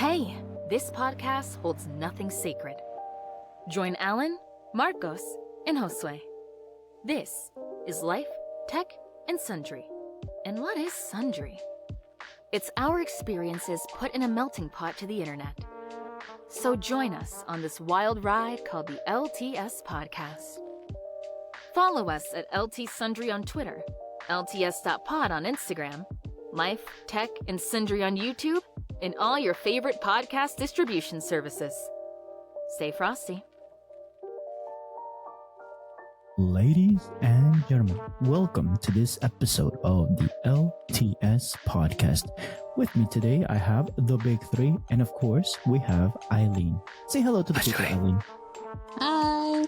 Hey, this podcast holds nothing sacred. Join Alan, Marcos, and Josue. This is Life, Tech, and Sundry. And what is Sundry? It's our experiences put in a melting pot to the internet. So join us on this wild ride called the LTS Podcast. Follow us at LT Sundry on Twitter, LTS.pod on Instagram, Life, Tech, and Sundry on YouTube, and all your favorite podcast distribution services. Stay frosty. Ladies and gentlemen, welcome to this episode of the LTS Podcast. With me today, I have the big three, and of course, we have Eileen. Say hello to the people, Eileen. Hi.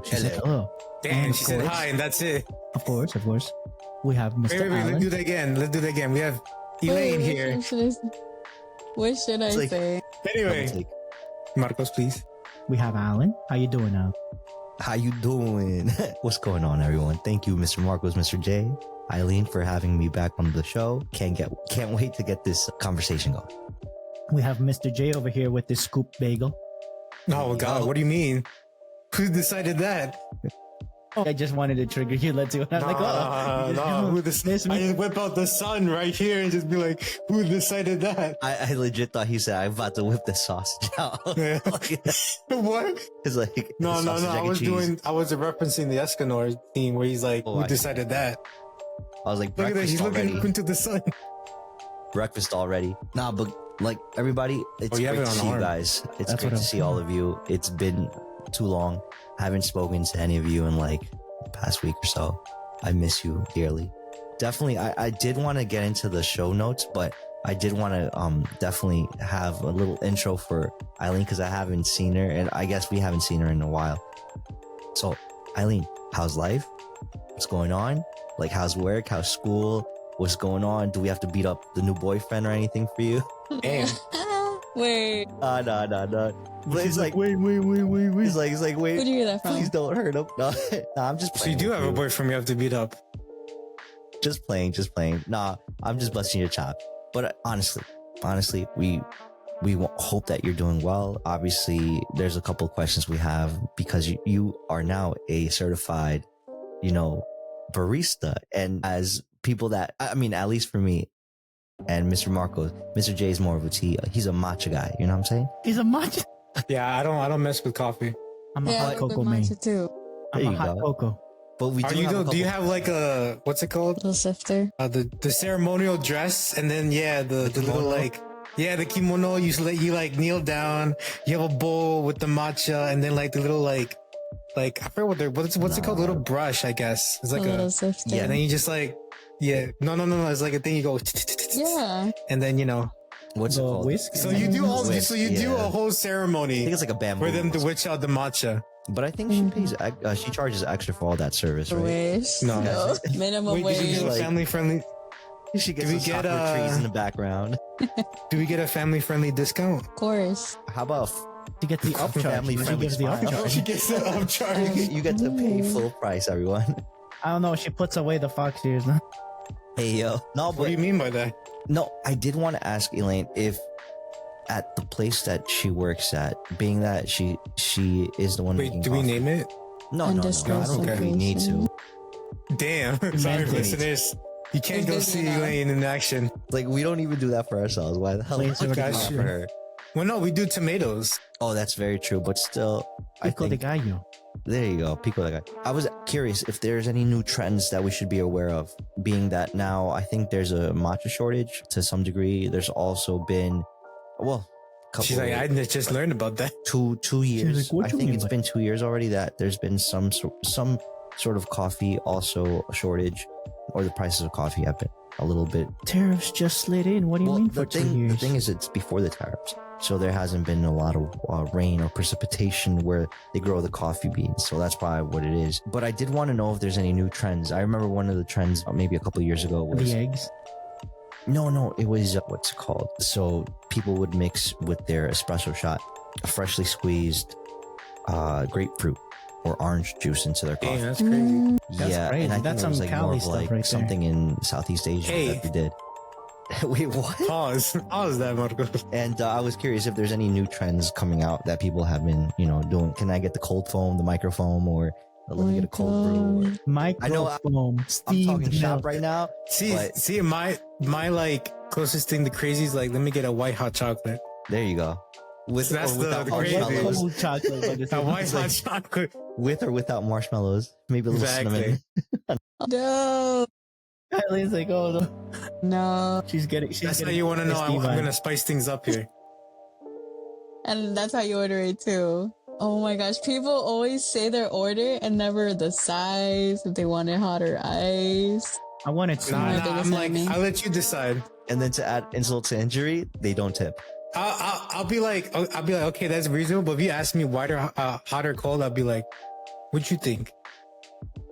She said hello. Damn, she said hi, and that's it. Of course. We have Mr. Wait, Alan. let's do that again. We have Elaine here. What should I say? Anyway, Marcos, please. We have Alan. How you doing now? How you doing? What's going on, everyone? Thank you, Mr. Marcos, Mr. J, Eileen, for having me back on the show. Can't wait to get this conversation going. We have Mr. J over here with this scoop bagel. Oh God, what do you mean? Who decided that? I just wanted to trigger you. Let's see what I'm like. Who decided? I just whip out the sun right here and just be like, who decided that? I legit thought he said, I'm about to whip the sausage out. Yeah. What? It's like, No. I was referencing the Escanor theme where he's like, who decided that? I was like, Look at that, breakfast he's already. looking up into the sun. Breakfast already. Nah, but like everybody, it's you have great it to on see you arm. guys. It's That's great what to I'm see all saying. of you. It's been too long. I haven't spoken to any of you in like the past week or so. I miss you dearly. Definitely, I did want to get into the show notes, but I did want to definitely have a little intro for Eileen because I haven't seen her, and I guess we haven't seen her in a while. So, Eileen, how's life? What's going on? Like, how's work? How's school? What's going on? Do we have to beat up the new boyfriend or anything for you? Damn. Wait, No. But it's like, wait. He's like, wait. where'd you hear that from? Please don't hurt him. No, I'm just So playing. you do with have a boyfriend you have to beat up. Just playing. Nah, I'm just busting your chop. But honestly, we hope that you're doing well. Obviously, there's a couple of questions we have because you are now a certified, barista. And as people that, I mean, at least for me and Mr. Marcos, Mr. J is more of a tea. He's a matcha guy. You know what I'm saying? He's a matcha. Yeah, I don't mess with coffee. I'm a Yeah, I hot like cocoa with man. matcha too. I'm There a you hot go. cocoa. But we Are do you have a do you couple- have like a what's it called? Little sifter. The ceremonial dress, and then the little the kimono. You like kneel down. You have a bowl with the matcha, and then like the little like I forget what's it called? Little brush, I guess. It's like a little sifter. and then you just like no. It's like a thing you go Yeah. and then What's it The called? whisk? so you do all Whisk, so you do yeah. a whole I ceremony think it's like a bamboo. for them to witch out the matcha. But I think she pays. She charges extra for all that service, right? Wish. No. Minimum Wait, do we wage. get a like- family friendly? She gets Do we the get, chocolate trees in the background. Do we get a family friendly discount? Of course. How about To get the upcharge. family She friendly gives the smile? upcharge. She gets it upcharge. you get to pay full price, everyone? I don't know. She puts away the fox ears. Huh? Hey yo, no, What do you but mean by that? no, I did want to ask Elaine if at the place that she works at, being that she is the one Wait, making do we coffee- name it? No, I don't think we need to. Damn. Sorry, Mandate. listeners. You can't go It's see busy now. Elaine in action. Like, we don't even do that for ourselves. Why the hell Please would we do do it that for for her? Well, no, we do tomatoes. Oh, that's very true. But still, I Pico de think gallo. there you go, Pico de Gallo. I was curious if there's any new trends that we should be aware of, being that now I think there's a matcha shortage to some degree. There's also been, She's like, I just learned about that. two years. like, "What I you think mean it's by-" been 2 years already that there's been some sort of coffee also a shortage, or the prices of coffee have been a little bit. Tariffs just slid in. What do you mean for 2 years? The thing is, it's before the tariffs, so there hasn't been a lot of rain or precipitation where they grow the coffee beans. So that's probably what it is. But I did want to know if there's any new trends. I remember one of the trends maybe a couple of years ago was the eggs. no, it was what's it called? So people would mix with their espresso shot a freshly squeezed grapefruit or orange juice into their coffee. Damn, that's crazy. That's yeah, crazy. and I think That's it was some like Cali more of stuff like right there. something in Southeast Asia Hey. that they did. Wait, what? Pause that, Marcos. And I was curious if there's any new trends coming out that people have been, doing. Can I get the cold foam, the microfoam, or let me get a cold brew? Or... Microfoam, I'm steamed talking shop milk. right now. See, my like closest thing to crazy is like, let me get a white hot chocolate. There you go. With So that's or without the crazy. marshmallows. Cold chocolate. But it's A white like, hot chocolate. With or without marshmallows. Maybe a little cinnamon. No. Eileen's like, oh no. No. She's getting. That's how you want to know. I'm gonna spice things up here. And that's how you order it too. Oh my gosh. People always say their order and never the size, if they want it hot or ice. I want it. Nah, my biggest I'm like, enemy. I'll let you decide. And then to add insult to injury, they don't tip. I'll be like, okay, that's reasonable. But if you ask me white or hot or cold, I'll be like, what you think?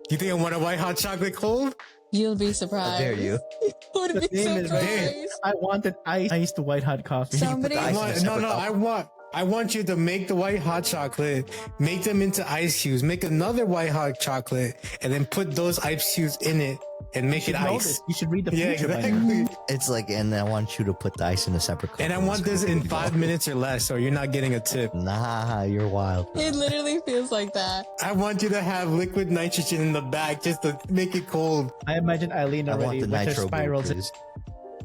You think I want a white hot chocolate cold? You'll be surprised. How dare you? You would The be thing is, surprised. I wanted iced white hot coffee. Somebody- Put the ice in a separate cup. I want you to make the white hot chocolate, make them into ice cubes, make another white hot chocolate, and then put those ice cubes in it and make You it should know ice. this. You should read the Yeah, future by now. exactly. It's like, and I want you to put the ice in a separate cup. And I want this in 5 minutes or less, or you're not getting a tip. Nah, you're wild. It literally feels like that. I want you to have liquid nitrogen in the back just to make it cold. I imagine Eileen I want already the with her nitro brew, spirals. please.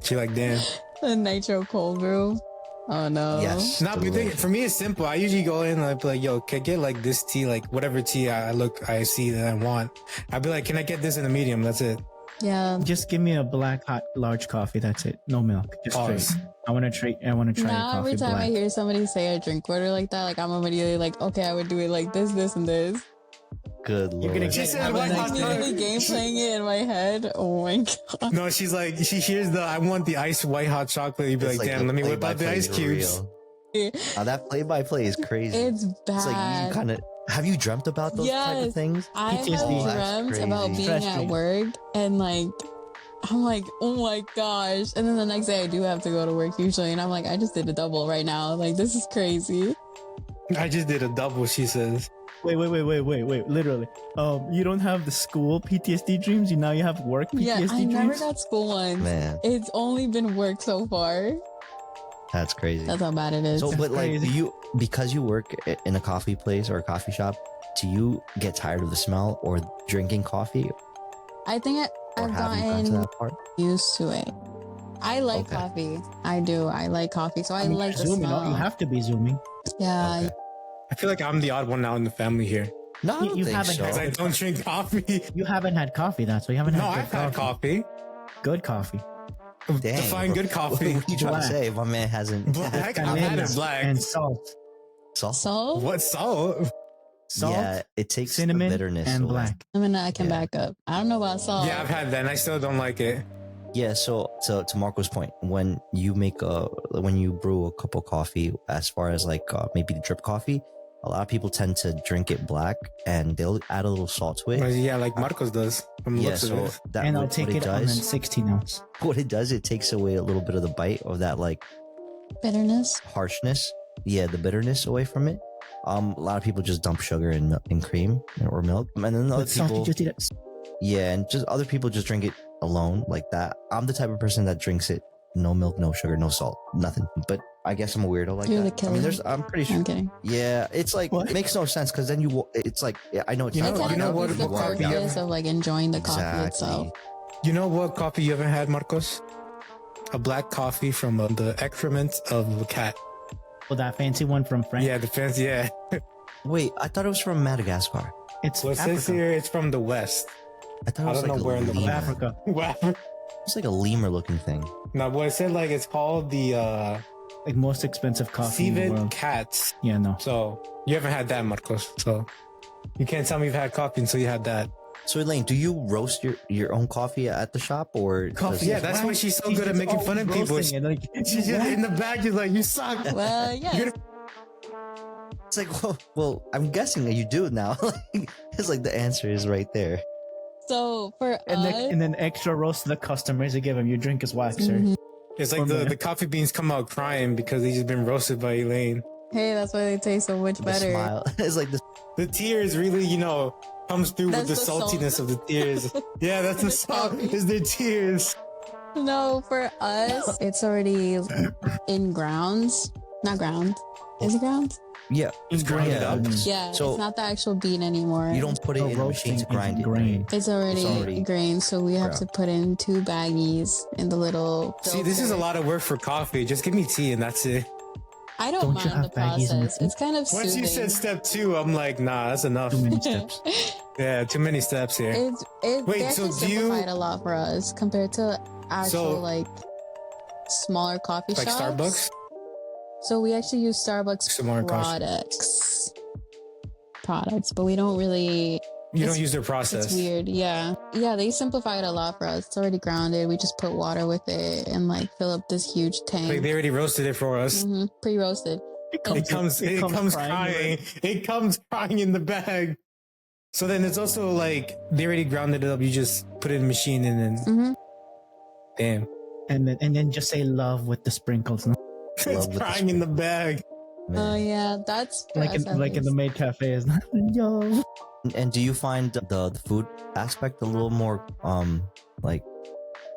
She like, damn. The nitro cold brew. Oh no. Yes. Nah, but for me, it's simple. I usually go in and I'd be like, yo, can I get like this tea, like whatever tea I see that I want. I'd be like, can I get this in a medium? That's it. Yeah. Just give me a black hot large coffee. That's it. No milk. Just Pause. straight. I want to try. I want to try Now a coffee every time black. I hear somebody say a drink order like that, like I'm immediately like, okay, I would do it like this, this, and this. Good You're gonna lord. get said have a white nice hot I'm day. chocolate. literally game playing it in my head. Oh my god. No, she's like, she hears I want the ice white hot chocolate. You'd be It's like, damn, the let me whip out the play-by-play ice is cubes. real. That play-by-play is crazy. It's bad. It's like you kind of have you dreamt about those type of Yes. things? I have PTSD. That's dreamt about crazy. being Stress at dream. work and like I'm like, oh my gosh. And then the next day I do have to go to work usually and I'm like, I just did a double right now. Like this is crazy. I just did a double, she says. Wait. Literally. You don't have the school PTSD dreams. Now you have work PTSD Yeah, I dreams. never got school once. Man, It's only been work so far. that's crazy. That's how bad it is. So, but like, crazy. because you work in a coffee place or a coffee shop, do you get tired of the smell or drinking coffee, I think or I've have you gotten to gotten that part? used to it. I like Okay. coffee. I do. I like coffee. So I, I mean, like the zooming. smell. You have to be zooming. Yeah. Okay. I feel like I'm the odd one out in the family here. No, I don't You think haven't so. Because I don't drink coffee. You haven't had coffee. That's why you haven't No, had I've good had coffee. Good coffee. Dang, Define bro. good coffee. What are you trying to Black. say? If my man hasn't Black? I've had it black. and salt. salt. So What salt? Salt, Yeah, it takes cinnamon, the bitterness and away. black. I can Yeah. back up. I don't know about salt. Yeah, I've had that and I still don't like it. Yeah, so to Marco's point, when you brew a cup of coffee, as far as like maybe the drip coffee, a lot of people tend to drink it black and they'll add a little salt to it. Yeah, like Marcos does. From the Yeah, looks of so it. that And I'll what take it on a 16 ounce. what it does, it takes away a little bit of the bite of that like Bitterness. harshness. Yeah, the bitterness away from it. A lot of people just dump sugar in cream or milk, and then other With salt, you people, just eat it. yeah, and just other people just drink it alone like that. I'm the type of person that drinks it no milk, no sugar, no salt, nothing. But I guess I'm a weirdo like You're that. the I mean, killer. I'm pretty sure. I'm kidding. Yeah, it's like What? it makes no sense because then it's like I know it's You not know- That fucking kind know of up, what- defeats the but what coffee purpose of like enjoying the coffee exactly. itself. You know what coffee you haven't had, Marcos? A black coffee from the excrement of a cat. Oh, that fancy one from France. Yeah, the fancy. Yeah. Wait, I thought it was from Madagascar. It's Well, it says Africa. here it's from the west. I thought it I was don't like know a where in the lemur. Africa. Wow. It's like a lemur looking thing. No, what it said like it's called the Like most expensive coffee in the civet world. cats. Yeah, no. So you haven't had that, Marcos. So you can't tell me you've had coffee until you had that. So Elaine, do you roast your own coffee at the shop or Coffee, Yeah, that's why she's so good at just making fun of always people. roasting it, like, She's just in the back. She's like, you suck. Well, yeah. It's like, well, I'm guessing that you do now. It's like the answer is right there. So for and, us, then, and then extra roast to the customers. You give them your drink is wax, sir. Mhm. It's like the coffee beans come out crying because they just been roasted by Elaine. hey, that's why they taste so much The better. smile. It's like the The tears really, comes through That's with the the salt. saltiness of the tears. Yeah, that's the salt. Coffee. Is their tears. No, for us, it's already in grounds. Not ground. Is it ground? Yeah, It's grinded up. Yeah, So- it's not the actual bean anymore. you don't put it Oh, in the machine to roasting grind is it. grain. Right? It's already grain, so we have ground. to put in 2 baggies in the little. See, this is a filter. lot of work for coffee. Just give me tea and that's it. I don't Don't you mind the have baggies in your process. It's kind of Once soothing. you said step 2, I'm like, nah, that's enough. Too many steps. Yeah, too many steps here. They Wait, so actually do you- simplified a lot for us compared to actual So- like smaller coffee Like shops. Starbucks? So we actually use Starbucks Similar cost. products, but we don't really. You don't It's- use their process. It's weird, yeah. They simplified a lot for us. It's already grounded. We just put water with it and like fill up this huge tank. Like they already roasted it for us. Pre-roasted. It comes crying. It comes crying in the bag. So then it's also like they already grounded it up. You just put it in the machine and then Mhm. damn, And then just say love with the sprinkles. No? it's with the crying in the bag. Oh yeah, that's for Like us at in the least. maid cafe is not yo. And do you find the food aspect a little more like,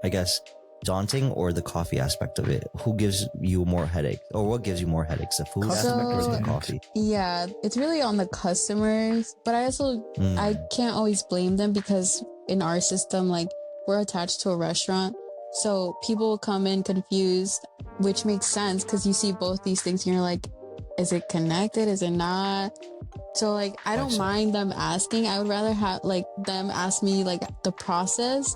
I guess, daunting, or the coffee aspect of it? Who gives you more headaches, or what gives you more headaches, the food Coffee aspect or the aspect. coffee? Yeah, it's really on the customers, but I also Mm. I can't always blame them because in our system, like we're attached to a restaurant, so people will come in confused, which makes sense because you see both these things and you're like, is it connected? Is it not? So like I don't Gotcha. mind them asking. I would rather have like them ask me like the process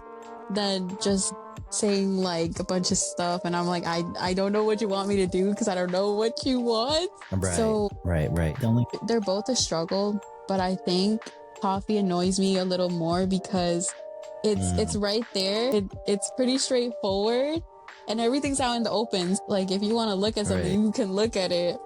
than just saying like a bunch of stuff and I'm like I don't know what you want me to do because I don't know what you want. Right, So right. The only they're both a struggle, but I think coffee annoys me a little more because it's right there. It's pretty straightforward and everything's out in the open. Like if you want to look at something, Right. you can look at it.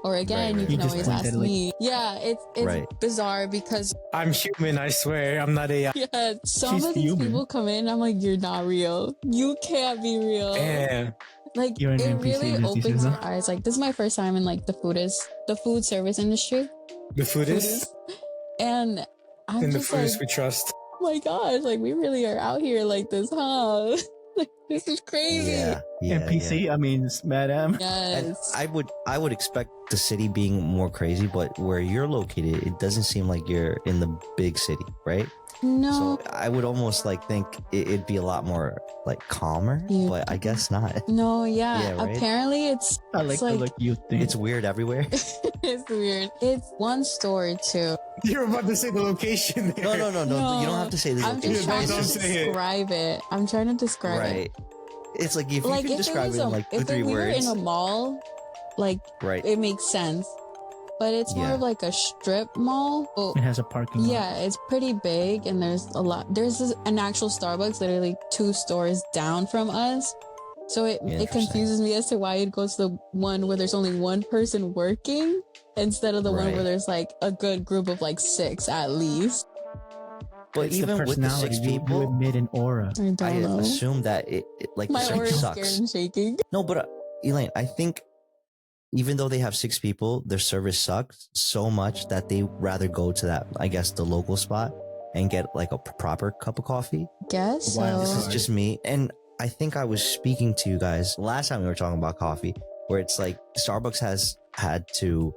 Or again, Right, you right. can You just always pointed, ask like- me. Yeah, it's Right. bizarre because I'm human, I swear. I'm not AI. yeah, some She's of these human. people come in, I'm like, you're not real. You can't be real. Damn. Like You're an it NPC, really just opens uses your that. eyes. Like this is my first time in like the food service industry. The food is And I'm in the just food like, is we trust. oh my gosh, like we really are out here like this, huh? Like this is crazy. Yeah, NPC. I mean, madam. And Yes. I would expect the city being more crazy, but where you're located, it doesn't seem like you're in the big city, right? No, So I would almost like think it'd be a lot more like calmer, Yeah. but I guess not. no, yeah. Yeah, right? Apparently it's I like the look you think. It's weird everywhere. it's weird. It's one store too. You're about to say the location there. No. You don't have to say the I'm location. just trying It's to don't just- say it. describe it. I'm trying to describe right. it. It's like if Like you can if it describe was it in like if 3 we were words, in a mall, like right? it makes sense. But it's more Yeah. of like a strip mall. Oh, It has a parking lot. yeah, it's pretty big and there's a lot. There's an actual Starbucks literally 2 stores down from us. So it Interesting. confuses me as to why it goes to the one where there's only one person working instead of the one Right. where there's like a good group of like 6 at least. But It's even the with the 6 personality. You people, emit an aura. I don't I know. assume that it like My the aura service is scared sucks. and shaking. No, but Elaine, I think even though they have 6 people, their service sucks so much that they rather go to that, I guess, the local spot and get like a proper cup of coffee. Guess Wow, This so. is just me. And I think I was speaking to you guys last time we were talking about coffee, where it's like Starbucks has had to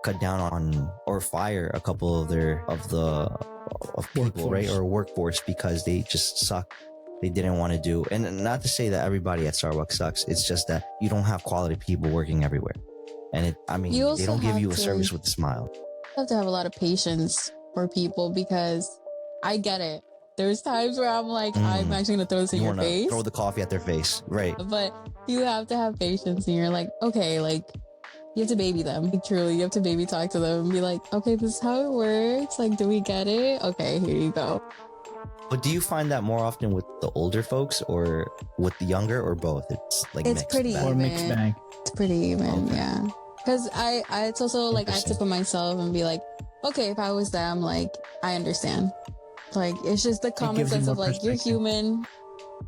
cut down on or fire a couple of people, right? Workforce. Or workforce because they just suck. They didn't want to do. And not to say that everybody at Starbucks sucks. It's just that you don't have quality people working everywhere. And You they also don't give have you a to- service with a smile. You have to have a lot of patience for people because I get it. There's times where I'm like, I'm actually gonna throw this in You your want to face. throw the coffee at their face. Right. But you have to have patience and you're like, okay, like you have to baby them. Like, truly, you have to baby talk to them and be like, okay, this is how it works. Like, do we get it? Okay, here you go. But do you find that more often with the older folks or with the younger or both? It's like It's mixed pretty bag. Or mixed Even. bag. It's pretty even, Okay. yeah. Because I it's also like I have to Interesting. put myself and be like, okay, if I was them, like I understand. Like it's just the common gives you sense of more like you're perspective. human.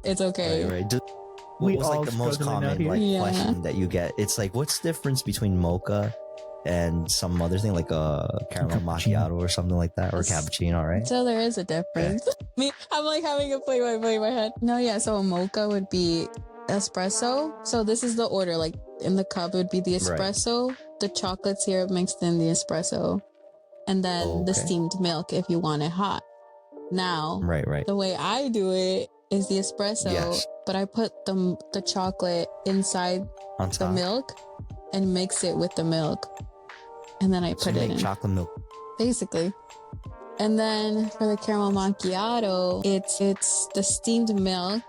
It's okay. Right. What We was all like the most struggling out common here. like Yeah. question that you get? It's like, what's the difference between mocha and some other thing like a caramel macchiato or something like that, or a cappuccino, right? So there is a difference. I'm like having a play-by-play in my head. No, yeah. So a mocha would be espresso. So this is the order. Like in the cup, it would be the espresso, the chocolate syrup mixed in the espresso, and then the steamed milk if you want it hot. Now, Right. the way I do it is the espresso, but I put the chocolate inside On the top. milk and mix it with the milk, and then I So put you it make in. chocolate milk. Basically. And then for the caramel macchiato, it's the steamed milk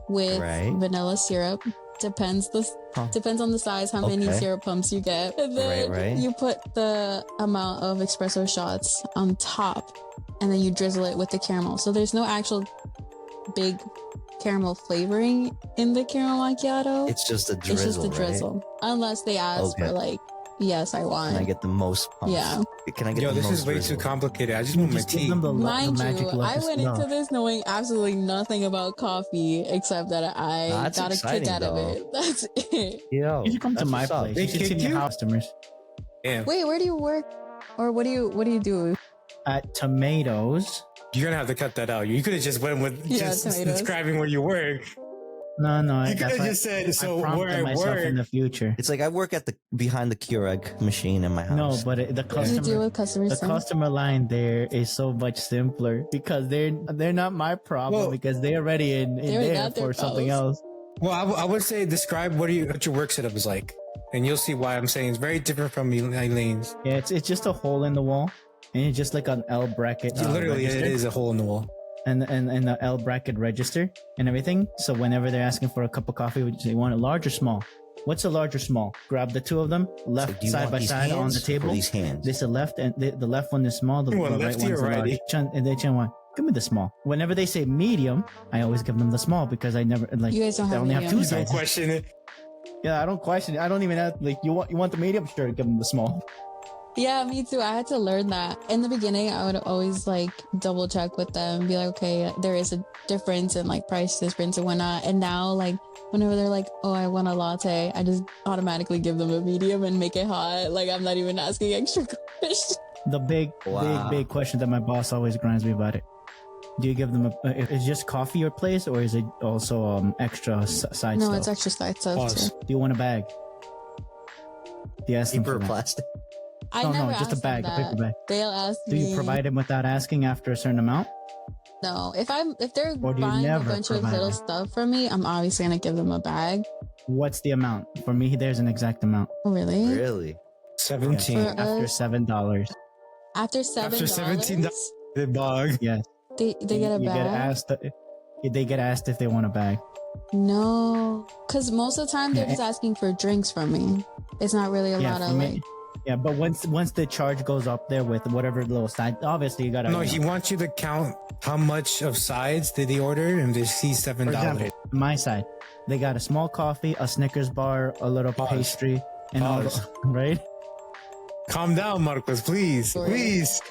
with vanilla syrup. Depends on the size, how many syrup pumps you get. And then you put the amount of espresso shots on top, and then you drizzle it with the caramel. So there's no actual big caramel flavoring in the caramel macchiato. It's just a drizzle. It's just a drizzle. Unless they ask for like, yes, I want. Can I get the most pumps? Yeah. Can I get Yo, the this most is way drizzle? too complicated. I just want my tea. Mind you, I went into this knowing absolutely nothing about coffee except that I That's got a kick exciting, out of though. it. That's it. Yo, You should come to that's my what's up. place. They You should see kick my you? customers Damn. Wait, where do you work? Or what do you do? at Tomatoes. You're gonna have to cut that out. You could have just went with just tomatoes. describing where you work. No, You could that's have why just said, I so prompted where I myself work. in the future. It's like I work at the behind the Keurig machine in my house. No, but the What do you deal customer, with customer the service? customer line there is so much simpler because they're not my problem Well, because they're already in They already there got their for something problems. else. Well, I would say describe what your work setup is like, and you'll see why I'm saying it's very different from Elaine's. Yeah, it's just a hole in the wall, and it's just like an L bracket. Literally, register. it is a hole in the wall. and the L bracket register and everything. So whenever they're asking for a cup of coffee, would you say, you want it large or small? What's a large or small? Grab the two of them, left So do you side want by these side on the hands or table. these hands? They say left, and the left one is small. The You want right lefty one's or the large. righty? And they one. Give me the small. Whenever they say medium, I always give them the small because I never like. You guys don't they have only have medium. two Don't sizes. question it. Yeah, I don't question it. I don't even have like you want the medium? Sure, give them the small. Yeah, me too. I had to learn that. In the beginning, I would always like double check with them and be like, okay, there is a difference in like price difference and whatnot. And now, like, whenever they're like, oh, I want a latte, I just automatically give them a medium and make it hot. Like, I'm not even asking extra questions. The big Wow. big question that my boss always grinds me about it. Do you give them is just coffee your place, or is it also extra side No, stuff? it's extra side stuff Pause. too. Do you want a bag? Do you ask them Paper for or that? plastic? I No, never just a ask them bag, a paper that. bag. They'll ask Do me. you provide them without asking after a certain amount? No, if they're Or do you buying a never bunch of provide little it? stuff from me, I'm obviously gonna give them a bag. What's the amount? For me, there's an exact amount. Oh, really? Really? 17. For After us, $7. after $7, $17, the bug. Yes. they get a you bag. get asked. They get asked if they want a bag. No, because most of the time they're Yeah, just asking for drinks from me. It's not really a lot for of me- like. Yeah, but once the charge goes up there with whatever little side, obviously you gotta. No, he wants you to count how much of sides did he order, and they see For $7. example, my side, they got a small coffee, a Snickers bar, a little Pause. pastry, and all Pause. the, right? Calm down, Marcos, please, Sorry. please.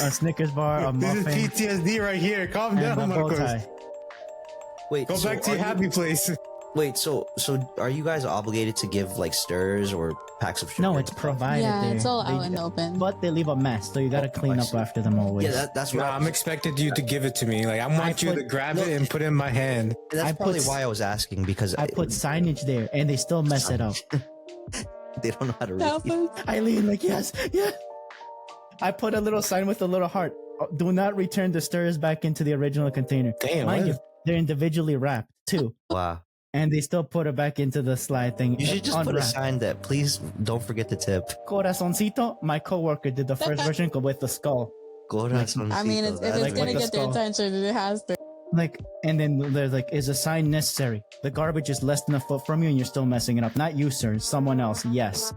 A Snickers bar, a This is muffin, PTSD right here. Calm and down, a bow Marcos. tie. Wait, Go so back to your are you- happy place. Wait, so are you guys obligated to give like stirs or packs of sugar? No, it's provided Yeah, there. it's all They- out in the open. But they leave a mess, so you gotta clean I up see. after them always. Yeah, that's what Nah, I'm expected you to give it to me. Like, I want you put- to grab look- it and put it in my hand. that's I probably put- why I was asking because I put signage there, and they still mess it up. they don't know how to read. Happens. Eileen, like, yes. I put a little sign with a little heart. Do not return the stirs back into the original container. Damn, Mind what? you, they're individually wrapped too, Wow. and they still put it back into the slide thing. You should just put a unwrapped. sign that please don't forget to tip. Corazoncito, my coworker did the first version with the skull. Corazoncito. I mean, if That's it's like gonna with the get their skull. attention, it has to. Like, and then there's like, is a sign necessary? The garbage is less than a foot from you, and you're still messing it up. Not you, sir. Someone else. Yes.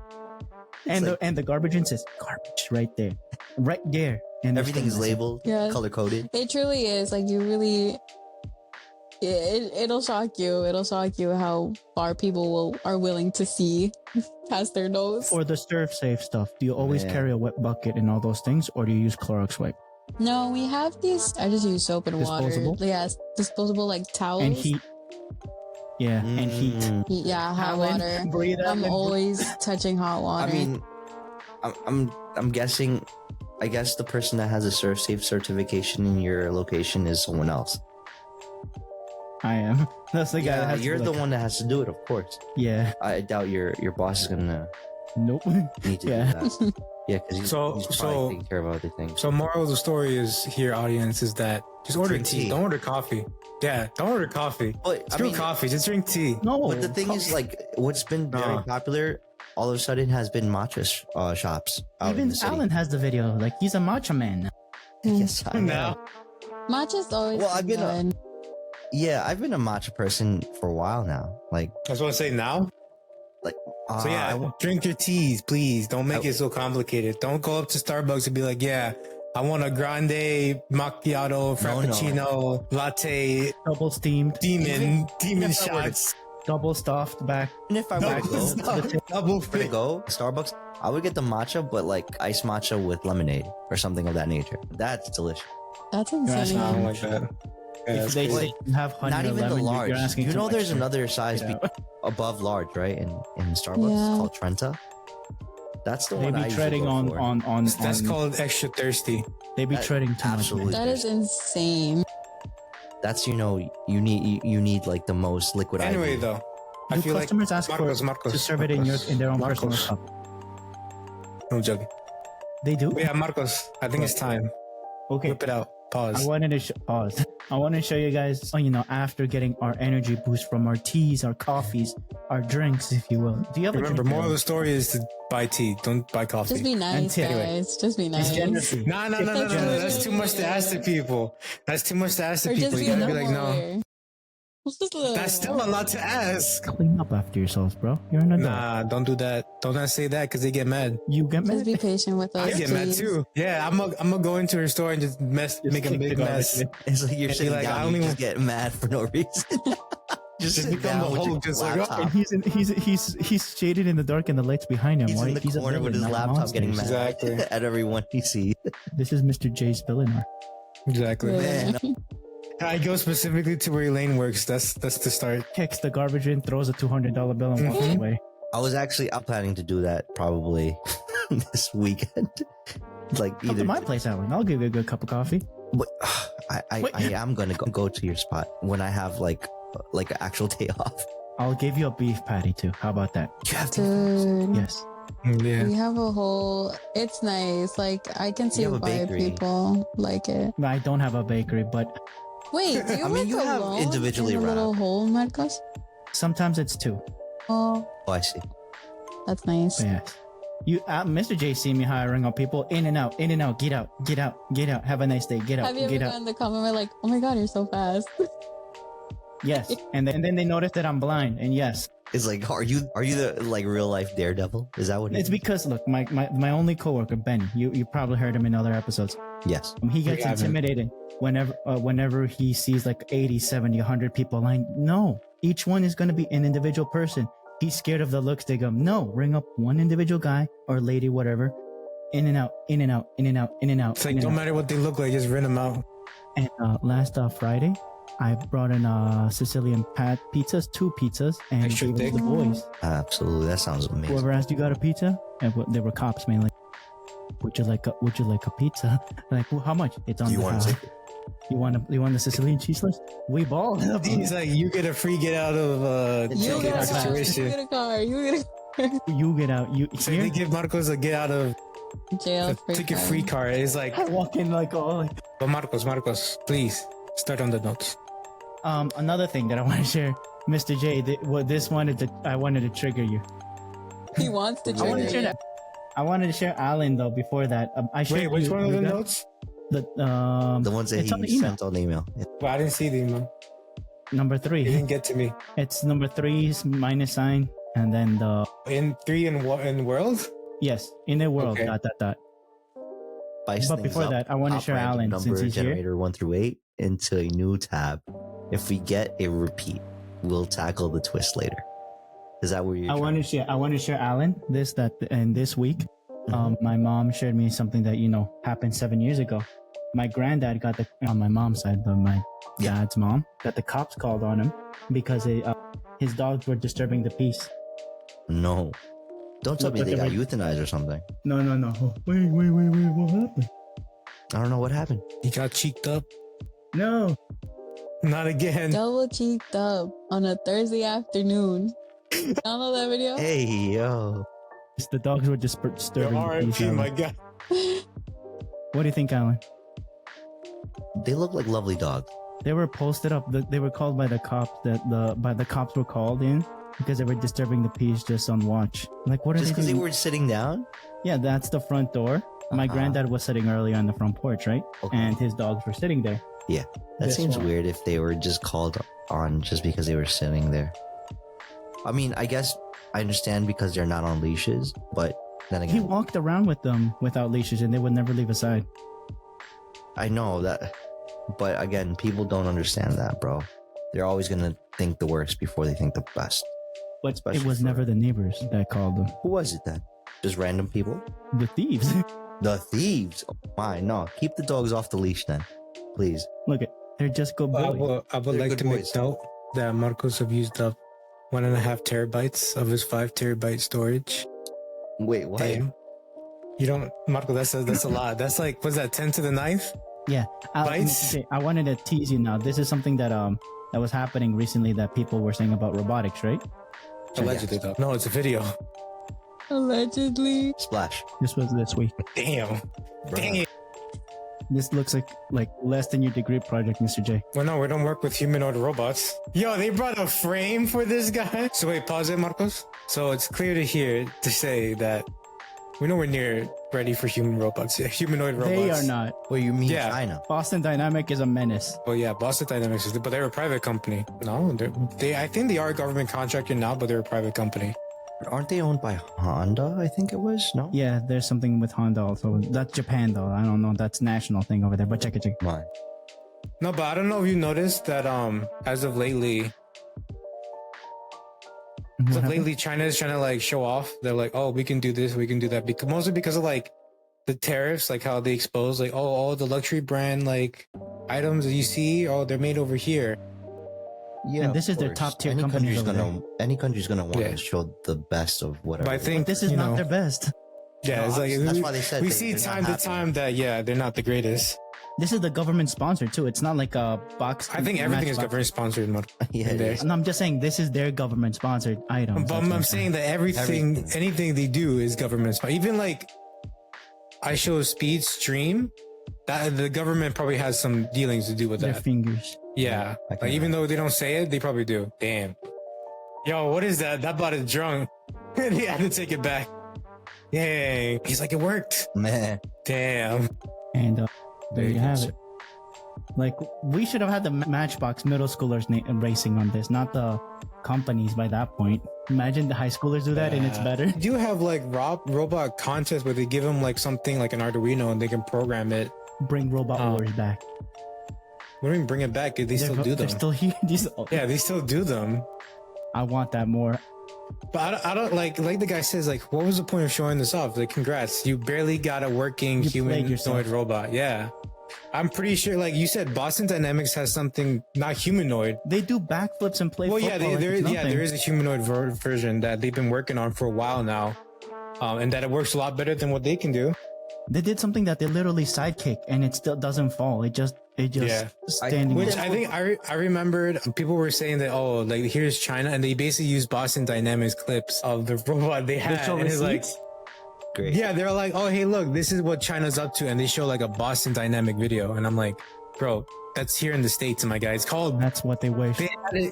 And like- the garbage in says garbage right there, right there. And they're everything is still messing. labeled, Yeah. color coded. It truly is like you really. It'll shock you. It'll shock you how far people are willing to see past their nose. For the stir safe stuff, do you always Man. carry a wet bucket and all those things, or do you use Clorox wipe No, we have these. I just use soap and Disposable? water. Yes, disposable like towels. and heat? Yeah, and heat. Yeah, hot Alan, water. breathe out I'm and always touching hot water. I mean, I'm guessing. I guess the person that has a safe certification in your location is someone else. I am. That's the guy that Yeah, has to you're be the like, one that has to do it, of course. Yeah. I doubt your boss is gonna Nope. need to Yeah. do that. Yeah, because he's probably taking care of other things. So moral of the story is here, audience, is that just order Drink tea. tea. Don't order coffee. Yeah, don't order coffee. But Screw coffee. Just drink tea. No. But the thing is, like, what's been very Nah. popular all of a sudden has been matcha shops. Out in Even the city. Alan has the video. Like, he's a matcha man. Yes, I know. Now, Matcha's always Well, I've been good. Yeah, I've been a matcha person for a while now. Like, I was going to say now. So yeah, drink your teas, please. Don't make it so complicated. Don't go up to Starbucks and be like, yeah, I want a grande macchiato, frappuccino, latte, Double steamed. demon if I were to- shots, Double stuffed back. even if I were to go, double for to fit. go Starbucks, I would get the matcha, but like iced matcha with lemonade or something of that nature. That's delicious. That's asking insane. I don't like that. Yeah, If that's they crazy. say you have honey Not or even lemon, the you're large. asking You too know, much, there's sir. another size Yeah. above large, right? In Starbucks, Yeah. it's called Trenta. That's the They one I be usually treading go on, for. on. That's on- called extra thirsty. They be that- treading too much. absolutely. Man. That is insane. That's you need like the most liquid. Anyway, IV. though, I Do feel like customers ask Marcos, to serve it in their own personal Marcos. cup? I'm joking. They do. But yeah, Marcos, I think it's time. Okay. Whip it out. I Pause. wanted to pause. I want to show you guys, after getting our energy boost from our teas, our coffees, our drinks, if you will. Do you have Remember, a drink? moral of the story is to buy tea. Don't buy coffee. Just be nice, Anyway, guys. Just be It's nice. generously. No. That's too much to ask the people. That's too much to ask the Or people. just You be a gotta be little like, no. more. Just a little That's still more. a lot to ask. Clean up after yourselves, bro. You're an adult. Nah, don't do that. Don't not say that because they get mad. You get Just mad. be patient with us. I get mad please. too. Yeah, I'm gonna go into her store and just Just make a kick the big garbage mess. bin. It's like you're And be sitting like, I down, don't you even- just get mad for no reason. Just sit become down the with your Hulk, just like, laptop. And he's shaded in the dark and the lights behind him. He's Why? in the a corner with villain, his not a laptop monster. getting mad Exactly. at everyone he sees. This is Mr. J's villain arc. Exactly. Yeah. Man, I go specifically to where Elaine works. That's the start. Kicks the garbage in, throws a $200 bill, and walks Mhm. away. I'm planning to do that probably this weekend. Like Come to my place, Alan. I'll give you a good cup of coffee. but, I Wait. am gonna go to your spot when I have like an actual day off. I'll give you a beef patty too. How about that? You have Dude. Yes. Yeah. We have a whole. It's nice. Like I can see have a why bakery. people like it. I don't have a bakery, but Wait, do you I mean, work you have alone individually in a little wrapped. hole, Marcos? sometimes it's two. Oh, Oh, I see. that's nice. But yes. You, Mr. J, see me hiring on people in and out, get out. Have a nice day. Get out, Have you ever get out. gotten the comment like, "Oh my God, you're so fast"? Yes, and then they notice that I'm blind, and yes, It's like, are you the like real life Daredevil? Is that what it it's is? because look, my only coworker Benny, you probably heard him in other episodes. Yes. He gets We haven't. intimidated whenever he sees like 80, 70, 100 people line. No, each one is going to be an individual person. He's scared of the looks. They go, no, ring up one individual guy or lady, whatever, in and out, in and out, in and out, in and out. It's like, in and no out. matter what they look like, just rent them out. And last Friday, I brought in Sicilian pizzas, 2 pizzas, and Extra gave it to thick? the boys. Absolutely. That sounds amazing. Whoever asked you got a pizza, and they were cops mainly. Would you like a pizza? Like, well, how much? It's on You the want house. to You want the Sicilian cheese list? We ball. He's like, you get a free get out of You Okay, get a that's car. You situation. get a car. You get You get out. You So they here. give Marcos a get out of a jail a free ticket card. free card. It's like, I walk in like all like. but Marcos, please start on the notes. Another thing that I want to share, Mr. J. I wanted to trigger you. He wants to I wanted to trigger share you. that. I wanted to share Alan though. Before that, I shared Wait, which you- one of you the got notes? The The ones that it's on the he email. sent on email. Yeah. Well, I didn't see the email. Number It 3. didn't get to me. It's number 3's minus sign, and then the In 3 in world? yes in the world Okay. dot. Spice But things before up, that, I want to hop share random Alan since he's here. generator 1 through 8 into a new tab. If we get a repeat, we'll tackle the twist later. Is that where you? I want to share Alan this week. Mhm. My mom shared me something that happened 7 years ago. My granddad got on my mom's side, but my Yeah. dad's mom got the cops called on him because his dogs were disturbing the peace. No. Don't tell Look me what they they got were- euthanized or something. No. Wait, what happened? I don't know what happened. He got cheeked up. No. Not again. Double cheeked up on a Thursday afternoon. Y'all know that video? Hey, yo. The dogs were just Yo, disturbing the peace. R.I.P. Alan. My God. What do you think, Alan? They look like lovely dogs. They were posted up. They were called by the cops. The cops were called in because they were disturbing the peace just on watch. Like, what are Just they because they doing? were sitting down? Yeah, that's the front door. My Uh-huh. granddad was sitting earlier on the front porch, right? Okay. And his dogs were sitting there. That This seems one. weird if they were just called on just because they were sitting there. I mean, I guess I understand because they're not on leashes, but then He again, walked around with them without leashes, and they would never leave his side. I know that. But again, people don't understand that, bro. They're always going to think the worst before they think the best. But Especially it was for- never the neighbors that called them. Who was it then? Just random people? The thieves. The thieves. Oh my, no. Keep the dogs off the leash then. Please. Look, they're just good I boys. would They're like good to make boys. note that Marcos have used up 1.5 terabytes of his 5 terabyte storage. Wait, what? Damn. You don't, Marco, that's a lot. That's like, what's that, 10 to the 9th? Bites? Okay, I wanted to tease you now. This is something that that was happening recently that people were saying about robotics, right? Allegedly, though. No, it's a video. Allegedly. Splash. This was this week. Damn. Dang it. This looks like less than your degree project, Mr. J. Well, no, we don't work with humanoid robots. Yo, they brought a frame for this guy. So wait, pause it, Marcos. So it's clear to hear to say that we're nowhere near ready for humanoid robots. They are not. What you mean Yeah. China? Boston Dynamic is a menace. Well, yeah, Boston Dynamics, but they're a private company. No, I think they are a government contractor now, but they're a private company. Aren't they owned by Honda? I think it was. No. Yeah, there's something with Honda also. That's Japan though. I don't know. That's national thing over there. But check it. Come on. No, but I don't know if you noticed that as of lately, What happened? China is trying to like show off. They're like, oh, we can do this, we can do that, because mostly because of like the tariffs, like how they expose like, oh, all the luxury brand like items that you see, oh, they're made over here. Yeah, And of this is their course. top-tier Any companies country's over gonna any country's gonna want Yeah. to show the best of whatever. But I think This is you not know, their best. yeah, No, it's like that's why they said we they- see they're not time to happy. time that yeah, they're not the greatest. This is the government sponsored too. It's not like a box. I think everything is Matchbox. government sponsored. yeah, it there. is. And I'm just saying this is their government sponsored items. But That's I'm what saying that everything, Everything. anything they do is government sponsored. Even like I show speed stream, that the government probably has some dealings to do with their that. fingers. Yeah, I can like even though they don't say it, they probably do. Damn. Yo, what is that? That bot is drunk. He had to take it back. Yay. He's like, it worked. Man. Damn. And there Very you have good. it. Like we should have had the Matchbox middle schoolers racing on this, not the companies by that point. Imagine the high schoolers do that and it's Yeah. better. They do have like robot contests where they give them like something like an Arduino and they can program it. Bring Robot Oh. Wars back. What do you mean bring it back? They still do They're them. still here. Yeah, they still do them. I want that more. But I don't like the guy says, like, what was the point of showing this off? Like, congrats, you barely got a working You played yourself. humanoid robot. Yeah, I'm pretty sure. Like you said, Boston Dynamics has something not humanoid. They do backflips and play Well, football. yeah, like it's nothing. there is a humanoid version that they've been working on for a while now, and that it works a lot better than what they can do. They did something that they literally sidekick and it still doesn't fall. It just Yeah. standing. Which there. I think I remembered people were saying that, oh, like here's China, and they basically used Boston Dynamics clips of the robot they had, show and it's like. receipts? Great. Yeah, they're like, oh, hey, look, this is what China's up to. And they show like a Boston Dynamic video. And I'm like, bro, that's here in the States, my guy. It's called, That's what they wish.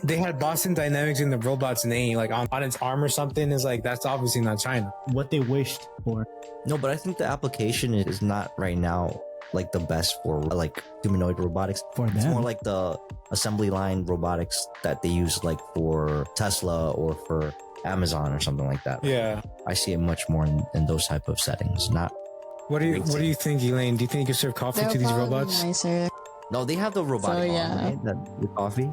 they had Boston Dynamics in the robot's name, like on its arm or something. Is like, that's obviously not China. What they wished for. No, but I think the application is not right now like the best for like humanoid robotics. For It's them. more like the assembly line robotics that they use like for Tesla or for Amazon or something like that. Yeah. I see it much more in those type of settings. Not What do you think, Elaine? Do you think you can serve coffee They'll to these probably be robots? nicer. no, they have the robotic So, arm, yeah. right? That with coffee.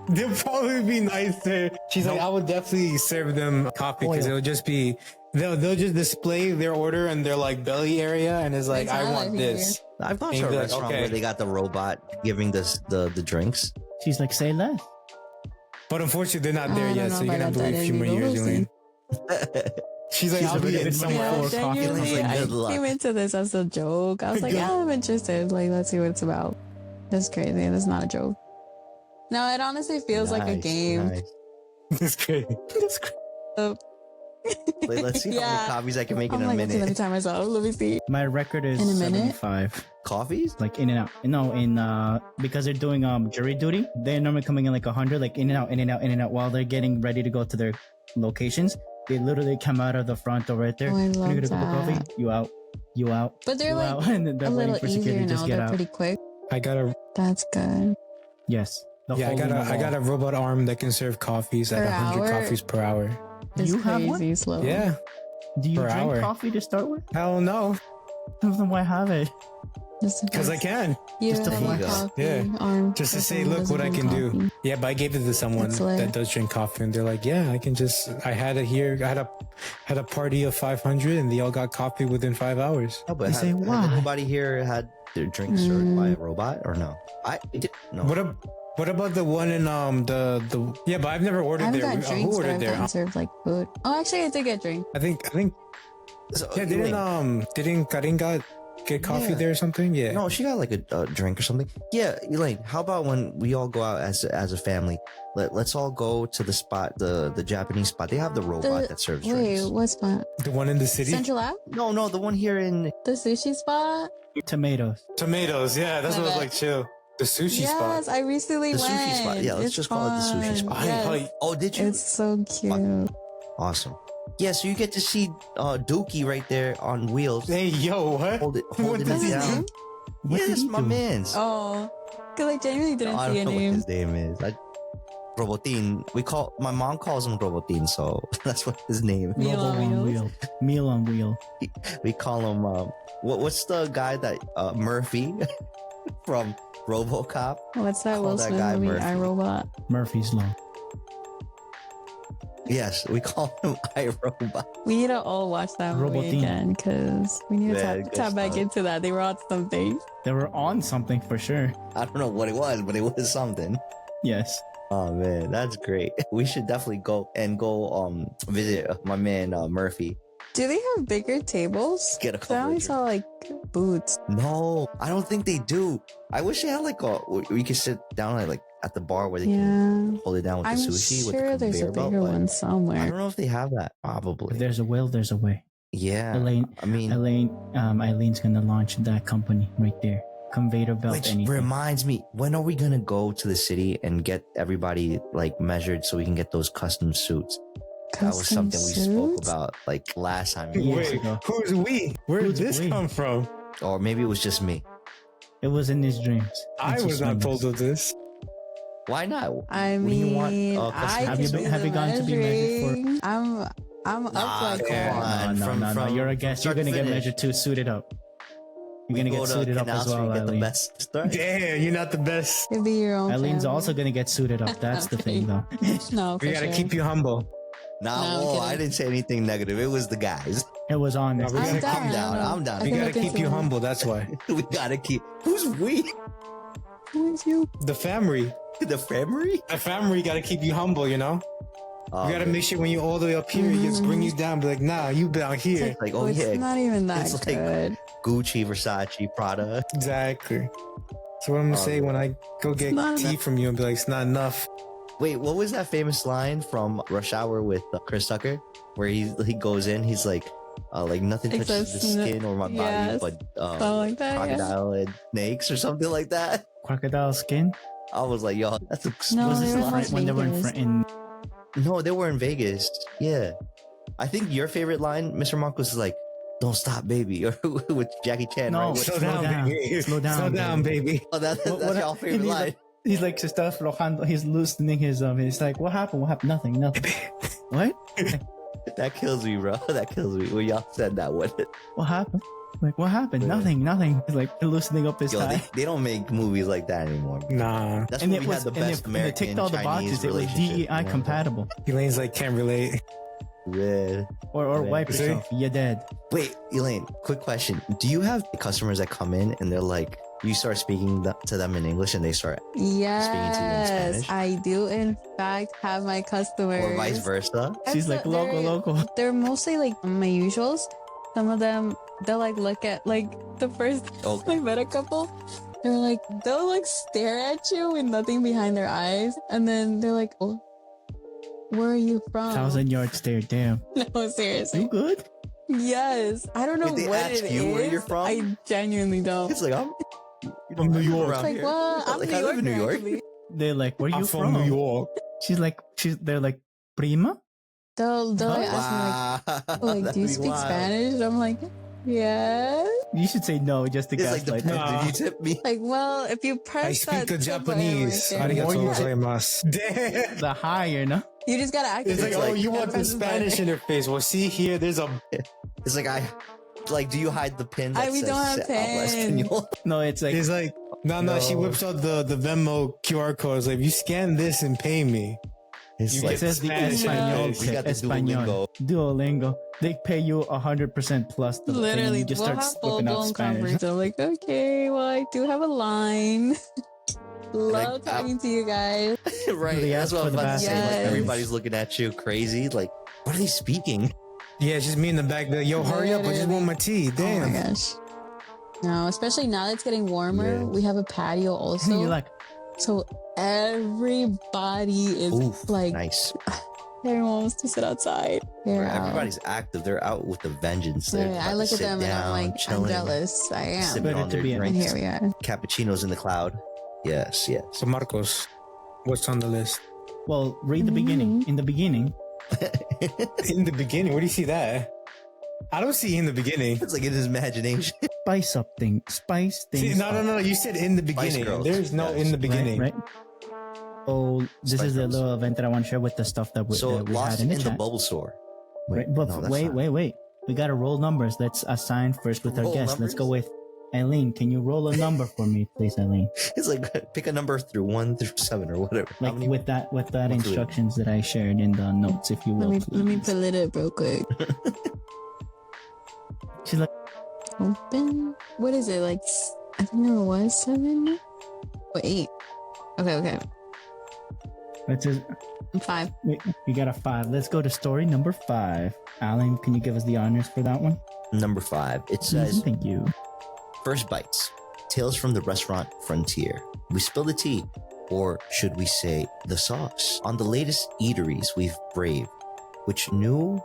They'll probably be nicer. She's like, I would definitely serve them coffee because it'll just be, they'll just display their order in their like belly area and it's like, That's I how want I this. I've gone And to a you'd be like, restaurant okay. where they got the robot giving the drinks. She's like, say less. But unfortunately, they're not there I don't yet, know so you're if I gonna have to got wait a that few in more me, but years, we'll see. Elaine. She's like, She's I'll be already in been somewhere. waiting Yeah, for coffee. genuinely, Like, I good luck. came into this as a joke. I was like, yeah, I'm interested. Like, let's see what it's about. That's crazy. That's not a joke. No, it honestly feels like a Nice, game. nice. It's great. It's great. Wait, let's see how many Yeah. coffees I can make I'm in a like, okay, let me minute. time myself. Let me see. My record is In a minute? 75. Coffees? Like in and out. No, because they're doing jury duty, they're normally coming in like 100, like in and out, in and out, in and out while they're getting ready to go to their locations. They literally come out of the front door right there. Oh, I Can I love get a cup of coffee? that. You out. You out. But they're You like out. And then they're a waiting little for security easier to just now. get They're out. pretty quick. I got a That's good. Yes. I got a robot arm that can serve coffees at Per 100 hour? coffees per hour. It's You have one? crazy slow. Yeah. Do you per drink hour. coffee to start with? Hell no. Then why have it? Because I can. You Just to have flex. a coffee Yeah. arm Just to for say, someone who look what I doesn't can drink do. coffee. Yeah, but I gave it to someone That's lit. that does drink coffee, and they're like, yeah, I can just. I had it here. I had a party of 500, and they all got coffee within 5 hours. No, but They say, has why? anybody here had their drink served by a robot or no? I did. No. What about the one in the yeah? But I've never I ordered haven't there. got Who drinks, but ordered I've there? gotten served like food. Oh, actually, I did get drink. I think So, yeah. Didn't Karin get coffee Yeah. there or something? Yeah. No, she got like a drink or something. Yeah, Elaine, how about when we all go out as a family? Let's all go to the spot, the Japanese spot. They have the robot that serves Wait, drinks. what spot? The one in the city. Central Ave? No, the one here in The sushi spot? Tomatoes. Tomatoes. Yeah, that's My what I was bad. like. Chill. The sushi Yes, spot. I recently the went. sushi spot. Yeah, let's It's just call it the sushi fun. spot. Yes. Oh, did you? It's so cute. Awesome. Yeah, so you get to see Dookie right there on wheels. Hey, yo, what? Holding What's it his down. name? What did Yes, he my do? man's. Oh, because I genuinely didn't I see a don't know what name. his name is. Robotin. My mom calls him Robotin, so that's what his name is. Meal on Robo on Wheels. wheel. Meal on wheel. We call him what's the guy that Murphy from RoboCop? What's that Call Will that Smith guy movie? Murphy. iRobot. Murphy's Law. Yes, we call him iRobot. We need to all watch that movie Robotin. again because we need to Yeah, tap, good tap back stuff. into that. They were on something. They were on something for sure. I don't know what it was, but it was something. Yes. Oh man, that's great. We should definitely go visit my man Murphy. Do they have bigger tables? Get a 'Cause I couple only of saw like boots. No, I don't think they do. I wish they had like we could sit down like at the bar where they can Yeah. hold it down with I'm the sushi sure with the there's a conveyor belt. bigger but one I somewhere. don't know if they have that. If Probably. there's a will, there's a way. Yeah. Elaine, I mean, Eileen's gonna launch that company right there. Conveyor belt, which anything. reminds me, when are we gonna go to the city and get everybody like measured so we can get those custom suits? That was Custom something we spoke suits? about like last time, Years Wait, ago. who's we? Where did Who's this we? come from? or maybe it was just me. It was in his dreams. I It's was his not dreams. told of this. Why not? I What do you mean, want, I have can you been- do have the you gone to be measured for- measuring. I'm up like come that. on. No. You're a guest. You're start to gonna get finish. measured too. Suited up. You're gonna We get go to suited up Canal as well, Street, get the Eileen. best start. Damn, you're not the best. It'd be your own. Eileen's family. also gonna get suited up. That's the thing, though. No, for We gotta sure. keep you humble. Nah, No, I'm whoa, kidding. I didn't say anything negative. It was the guys. It was on there. No, we I'm gotta down. calm down. I'm down. I We can gotta look keep into you it. humble. That's why. We gotta keep. Who's we? Who is you? The family. The family? The family gotta keep you humble. You know. Oh, You gotta man. make sure when you're all the way up here, you just bring you down. Be like, nah, you down here. Like, oh it's yeah, not even that It's like- good. Gucci, Versace, Prada. Exactly. So what I'm gonna Oh, say man. when I go get not tea enough. from you and be like, it's not enough. Wait, what was that famous line from Rush Hour with Chris Tucker, where he goes in, he's like nothing touches the Except skin or my body, yes, but something like that. Yeah. crocodile and snakes or something like that. Crocodile skin. I was like, yo, that's a No, Was they this were the from front when they were in Vegas. front in? No, they were in Vegas. Yeah. I think your favorite line, Mr. Marcos, is like, don't stop, baby. Or with Jackie Chan, No, right? Slow Slow down, down. baby. Slow down, Slow down, baby. Oh, that's What- your favorite he's line. like- He's like, se está aflojando. He's loosening his He's like, what happened? What happened? Nothing. What? That kills me, bro. That kills me when y'all said that one. What happened? Like, what happened? Yeah. Nothing. He's like loosening up his Yo, tie. they don't make movies like that anymore. Nah. That's And when it we was had the and best it American ticked all the Chinese boxes. It was relationship. DEI compatible. Elaine's like, can't relate. Yeah. Or Yeah. wipe See? yourself. You're dead. Wait, Elaine, quick question. Do you have customers that come in and they're like, You start speaking to them in English and they start Yes, Spanish? I do in fact have my customers. or vice versa. She's like, loco. They're mostly like my usuals. Some of them, they'll like look at like the first Okay. I met a couple. They'll like stare at you with nothing behind their eyes, and then they're like, "Oh, where are you from?" 1,000-yard stare. Damn. No, seriously. You good? Yes, I don't know Did they what ask it you is. where you're from? I genuinely don't. It's like I'm From New York. around Like, here. well, I'm Like, New I live in New Yorker, York. actually. They're like, where are you I'm from New York. They're like, prima? They'll like ask me Wow. like, do you That'd be speak wild. Spanish? And I'm like, yeah. You should say no just to It's like gaslight depends. them. Did you tip me? Like, well, if you press I speak that a tip button Japanese. right there, Arigatou you- gozaimasu. Damn. The higher, no? you just gotta act. It's like, oh, you want the press this button. Spanish interface. Well, see here, there's a. It's like, do you hide the pin that We says don't have habla pin. español? No, it's like, It's like, no. She No. whips out the Venmo QR code. It's like, you scan this and pay me. It's You like it says Spanish Espanol. we got the Espanol. Duolingo. They pay you 100% plus the thing, and Literally, you just we'll start have full whipping out blown Spanish. conversation. I'm like, okay, well, I do have a line. Love talking to you guys. right. They That's ask what for I'm the about to say. Like Yes. everybody's looking at you crazy. Like, what are they speaking? Yeah, it's just me in the back. Like, yo, hurry up! I just want my tea. Oh Damn. my gosh. No, especially now that it's getting warmer, Yeah. we have a patio also. You're like, So everybody is Oof, like, nice. everyone wants to sit outside. They're out. Everybody's active. They're out with a vengeance. They're Yeah, about I to look at sit them and I'm down, like, I'm chilling, jealous. I am. sipping Better on to their be in. And drinks. here we are. Cappuccinos in the cloud. Yes, yes. So Marcos, what's on the list? well, read the beginning. In the beginning, In the beginning, where do you see that? I don't see in the beginning. It's like in his imagination. spice things See, no. up, You said in the beginning. Girls. There's no Yes. in the beginning. right? Oh, this Spice is the Girls. little event that I want to share with the stuff that we, So that we lost had in in the the chat. bubble store. Right, but no, that's wait. not- We gotta roll numbers. Let's assign first with our Roll guests. Let's go numbers? with Eileen. Can you roll a number for me, please, Eileen? It's like pick a number through 1 through 7 or whatever. How Like many- with that What's the- instructions that I shared in the notes, if you will. Let me please. pull it up real quick. She's like, Open. What is it? Like, I think there was 7 or 8. Okay. let's just, 5. we got a 5. Let's go to story number 5. Alan, can you give us the honors for that one? Number 5. It says Thank you. first bites. Tales from the restaurant frontier. We spill the tea, or should we say the sauce? On the latest eateries we've braved. Which new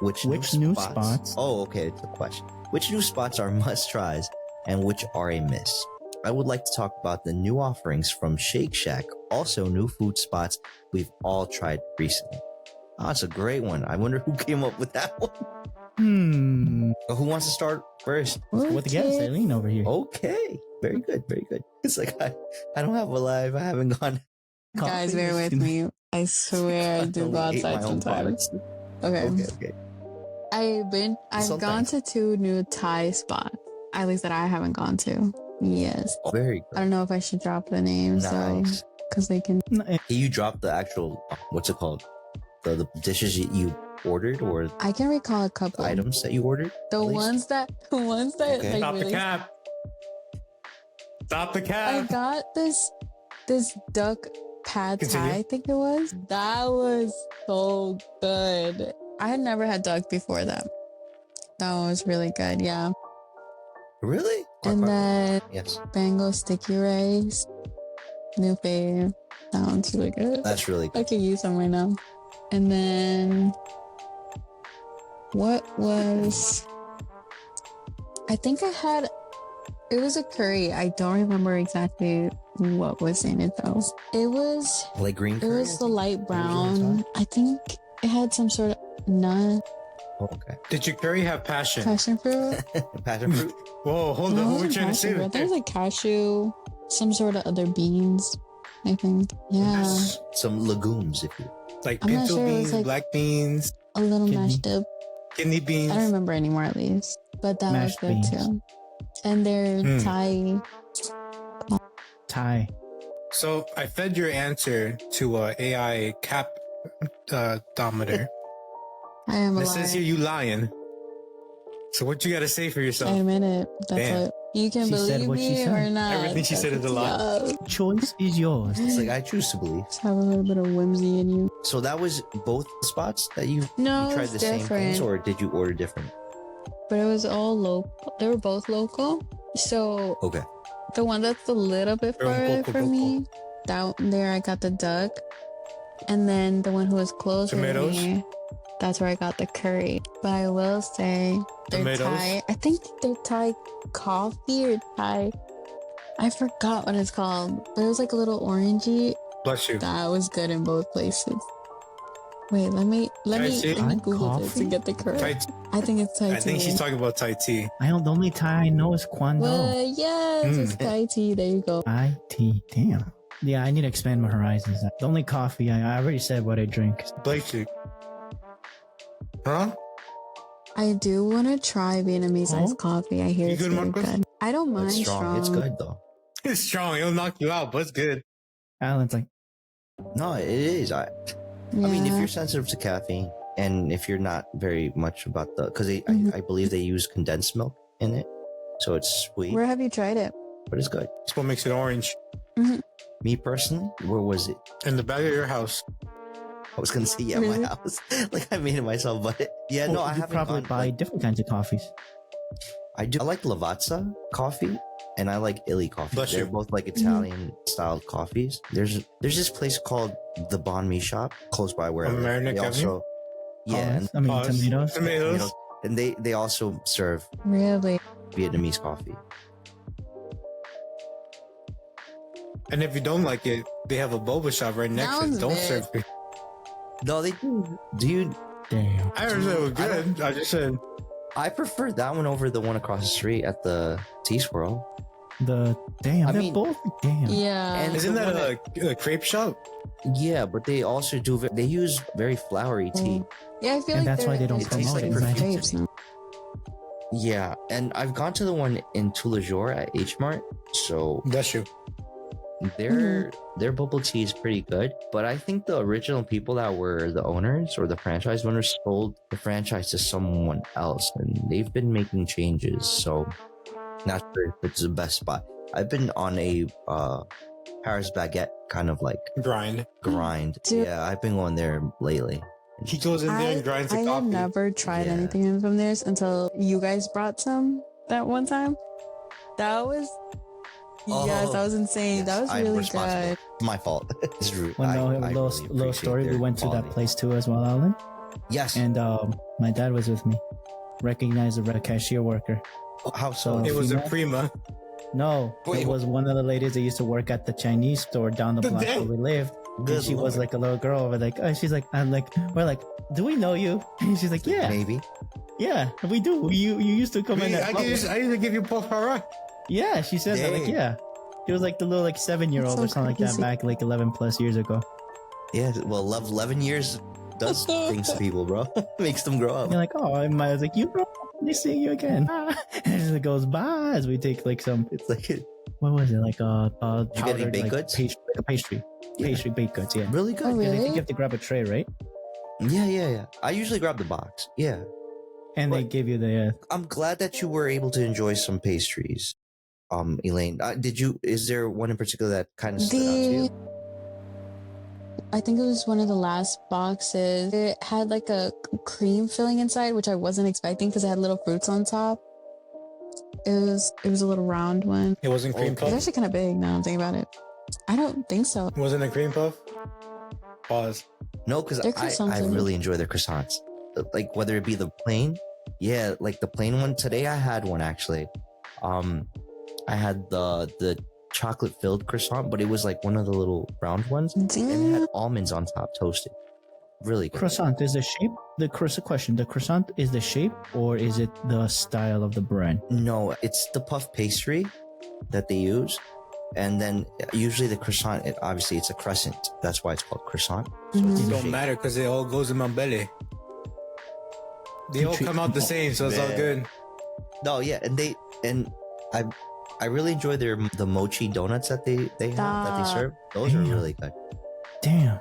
Which new spots? Oh, okay, it's a question. Which new spots are must tries and which are a miss? I would like to talk about the new offerings from Shake Shack, also new food spots we've all tried recently. Oh, that's a great one. I wonder who came up with that one. Who wants to start first? What the guess, Eileen over here? Okay. Very good. Very good. It's like I don't have a life. I haven't gone. Guys, bear with me. I swear I do go Ate my outside own sometimes. products. Okay. Okay. I've gone to 2 new Thai spots. At least that I haven't gone to. Yes. Oh, very I good. don't know if I should drop the names Nice. because they can. You dropped the actual what's it called? The dishes you ordered or I can recall a couple. items that you ordered? The at least? ones that Okay. like Stop the really. cap. Stop the I cap. got this duck pad Continue. thai, I think it was. That was so good. I had never had duck before that. That was really good, yeah. Really? And then Yes. mango sticky rice. New fave. Sounds really good. That's really I good. could use some right now. And then what was I think I had it was a curry. I don't remember exactly what was in it though. It was Like green it curry? was the light Maybe brown. I think it had some sort of nut, Oh, okay. Did your curry have passion? passion fruit. Passion fruit? Whoa, hold No, on. it What were wasn't you trying to say? passion fruit. right There was there? like cashew, some sort of other beans, I think. Yeah. Some legumes, if you. Like I'm not pinto sure, it was beans, like- black beans, A little Kidney. mashed up. kidney beans. I don't remember anymore at least. But that Mashed was good beans. too. And their Hmm. Thai. So I fed your answer to AI cap dometer. I am a It says here liar. you lying. So what you got to say for I yourself? admit it. That's Damn. it. You can She said believe what she me said. or not. Everything she said is a lie. Yeah. Choice is yours. It's like I choose to believe. Just have a little bit of whimsy in you. So that was both spots that you No, tried it's the same things, different. or did you order different? But it was all local. They were both local. So Okay. the one that's a little bit They're farther local, from me, down there I got the duck. And then the one who was closer Tomatoes? to me, that's where I got the curry. But I will say their Tomatoes? Thai, I think their Thai coffee or Thai, I forgot what it's called. But it was like a little orangey. Bless you. That was good in both places. Wait, let me tea? Google Thai this coffee? and get the correct. Thai tea. I think it's Thai tea. I think she's talking about Thai tea. The only Thai I know is Kwando. Well, yes, it's Mm. Thai tea. There you go. Thai tea. Damn. Yeah, I need to expand my horizons. The only coffee, I already said what I drink. Bless you. Huh? I do want to try Vietnamese Oh? iced coffee. I hear You it's good, very Marcos? good. I don't mind It's strong. It's good though. It's strong. It'll knock you out, but it's good. Alan's like, No, it is. I mean, if Yeah. you're sensitive to caffeine, and if you're not very much about because Mhm. I believe they use condensed milk in it, so it's sweet, Where have you tried it? but it's good. That's what makes it orange. Me personally, where was it? In the back of your house. I was gonna say my Really? house, like I made it myself, but yeah, no, oh, I you haven't probably gone, buy like, different kinds of coffees. I do. I like Lavazza coffee, and I like Illy coffee. Bless They're you. both like Italian styled coffees. There's this place called the Banh Mi Shop close by where I live. American They Avenue? also, yeah, Pause. I mean, Pause. tomatoes. Tomatoes. and they also serve Really? Vietnamese coffee. And if you don't like it, they have a boba shop right next to Sounds it. Don't big. serve it. No, they do. Do you? Damn. I heard it was good. I just said, I prefer that one over the one across the street at the Tea Swirl. They're mean- both damn. Yeah. And- isn't the that one a crepe shop? Yeah, but they also do. They use very flowery tea. Yeah, I feel And like that's why they don't it tastes promote like it. perfume to grapes. me. No? Yeah, and I've gone to the one in Toulajour at H Mart, so That's you. their bubble tea is pretty good. But I think the original people that were the owners or the franchise owners sold the franchise to someone else, and they've been making changes. So not sure if it's the best spot. I've been on a Paris baguette kind of like Grind. grind. Dude. Yeah, I've been going there lately. He goes in there and grinds the I coffee. had never tried Yeah. anything from theirs until you guys brought some that one time. That was yes, that was insane. That was I'm really responsible. good. My fault. It's rude. When no, I little, really little appreciate story, we their went to that quality. place too as well, Alan. Yes. And my dad was with me. Recognized the cashier worker. How so? It was a female? prima. No, Wait, it was one of the ladies that used to work at the Chinese store down the block where we lived. Good And she was Lord. like a little girl over like, she's like, we're like, do we know you? And she's like, yeah, Maybe. yeah, we do. You used to come in. I used to give you Paul Farah. Yeah, she said that, like, Dang. yeah. She was like the little 7-year-old That's or so something like that crazy. back like 11 plus years ago. Yeah. Well, love 11 years does things to people, bro. Makes them grow And up. you're like, oh, and I was like, you bro, nice seeing you again. And it goes bye as we take like some, It's like what was it, like you get any powdered, baked like, goods? pastry, baked goods, yeah. really good. Oh, Because I really? think you have to grab a tray, right? Yeah. I usually grab the box. Yeah. And they Right. give you the I'm glad that you were able to enjoy some pastries. Elaine, is there one in particular that kind of stood out to you? I think it was one of the last boxes. It had like a cream filling inside, which I wasn't expecting because it had little fruits on top. It was a little round one. It wasn't cream It's puff. actually kind of big now I'm thinking about it. I don't think so. It wasn't a cream puff. Pause. No, because Their croissants I are really enjoy their croissants. Like whether it be the plain, yeah, like the plain one. Today I had one actually. I had the chocolate filled croissant, but it was like one of the little round ones, and it had almonds on top, toasted. Really good. croissant. Is the shape the question? The croissant is the shape or is it the style of the bread? No, it's the puff pastry that they use, and then usually the croissant. Obviously, it's a crescent. That's why it's called croissant. So it's It the don't shape. matter because it all goes in my belly. They all come out the same, so it's all Man. good. No, yeah, and I really enjoy the mochi donuts that they have that they Stop. serve. Those are Damn. really good. Damn.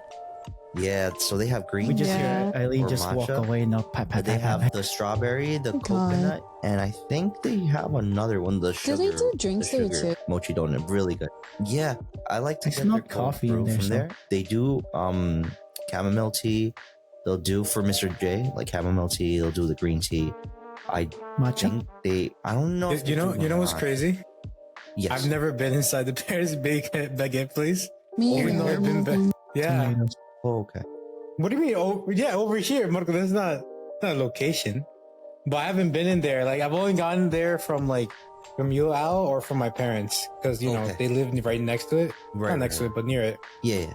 Yeah, so they have green We just tea. Yeah. hear Eileen Or just walk matcha. away. No, pat, pat, They pat, have pat. the strawberry, the Oh, God. coconut, and I think they have another one. The Do sugar. they do drinks the there sugar too? mochi donut, really good. Yeah, I like to I get smell their cold coffee in brew there, from so- there. They do chamomile tea. They'll do for Mr. J like chamomile tea. They'll do the green tea. I Matcha. think they. I don't know. If You they know, do you know what's matcha. crazy? Yes. I've never been inside the Paris baguette place. Me Even though I've been either. Yeah. Tomatoes. Oh, okay. What do you mean? Oh, yeah, over here, Marco. That's not a location. But I haven't been in there. Like I've only gone there from you, Al, or from my parents, because you know Okay. they live right next to it. Right. Not next to it, but near it. Yeah. Yeah.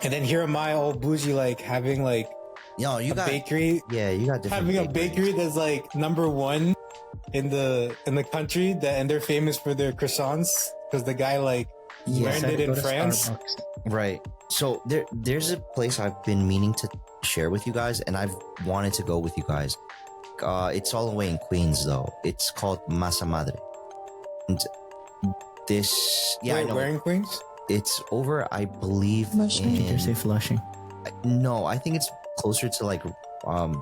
And then here am I, all bougie, like having like Yo, you a got. bakery, Yeah, you got different. having a bakeries. bakery that's like #1 in the country. And they're famous for their croissants because the guy like Yeah. learned Said it in go to France. Starbucks. Right. So there's a place I've been meaning to share with you guys, and I've wanted to go with you guys. It's all the way in Queens, though. It's called Masa Madre. And this, yeah, I know. Where in Queens? It's over, I believe. Flushing? Did you say Flushing? No, I think it's closer to like, I don't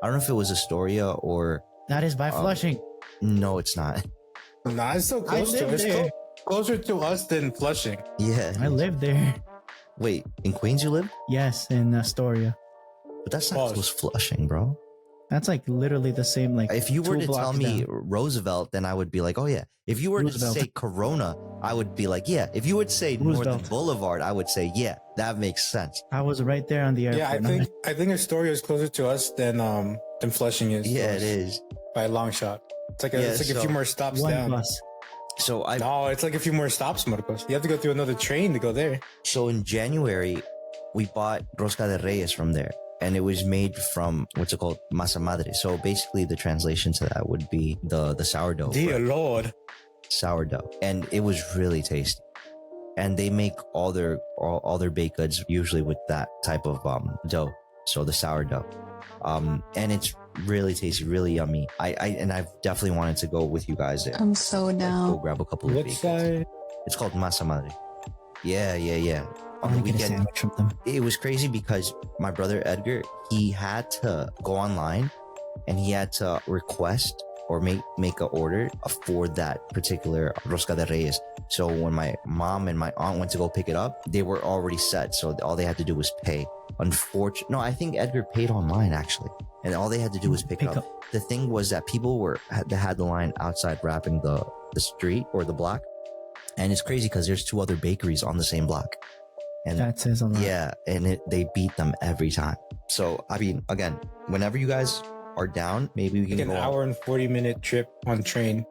know if it was Astoria or That is by Flushing. no, it's not. Nah, it's so close to live it's there. closer to us than Flushing. Yeah. I live there. Wait, in Queens you live? Yes, in Astoria. But that's not Pause. close to Flushing, bro. That's like literally the same. Like If you were 2 to tell blocks me down. Roosevelt, then I would be like, oh yeah. If you were Roosevelt. to say Corona, I would be like, yeah. If you would say Northern Roosevelt. Boulevard, I would say, yeah, that makes sense. I was right there on the airport. Yeah, I think Astoria is closer to us than Flushing is. to Yeah, us it is. by a long shot. It's like a, Yeah, it's like a so- few more stops One down. bus. So No, it's like a few more stops, Marcos. You have to go through another train to go there. so in January, we bought Rosca de Reyes from there, and it was made from what's it called, masa madre. So basically, the translation to that would be the sourdough. Dear bread. Lord. Sourdough, and it was really tasty. And they make all their baked goods usually with that type of dough, so the sourdough, and it's really tasty, really yummy. I've definitely wanted to go with you guys there. I'm so Like, go down. grab a couple of What baked goods. side? It's called masa madre. Yeah. I On the want to get a weekend, sandwich from them. it was crazy because my brother Edgar, he had to go online and he had to request or make an order for that particular Rosca de Reyes. So when my mom and my aunt went to go pick it up, they were already set. So all they had to do was pay. Unfortunately, no, I think Edgar paid online actually. And all they had to do was pick it up. The thing was that people had the line outside wrapping the street or the block. And it's crazy because there's 2 other bakeries on the same block. And That says a lot. yeah, and they beat them every time. So, I mean, again, whenever you guys are down, maybe we can Like an go hour and 40-minute trip on train.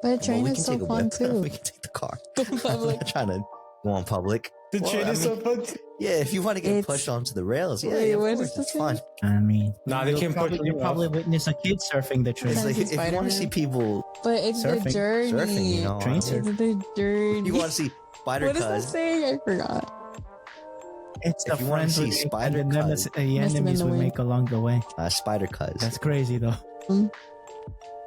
But a Well, train we is can so take a fun bit. too. We can take the car. Go I'm public. not trying to go on public. The Well, train I is so mean- fun. Yeah, if you want to get It's- pushed onto the rails, yeah, Wait, yeah, of what is course, this it's fun. I mean, Nah, they you'll can't probably, put you you'll probably off. witness a kid surfing the train. It's like Sounds if you want to see Spider-Man. people But it's the Surfing. journey. surfing, you know, Train It's surfing. the journey. you want to see spider What is that cuz. saying? I forgot. It's the If you wanna friends see we make spider and the cuz. nemes- the Must have been enemies the we wind. make along the way. Spider cuz. That's crazy though.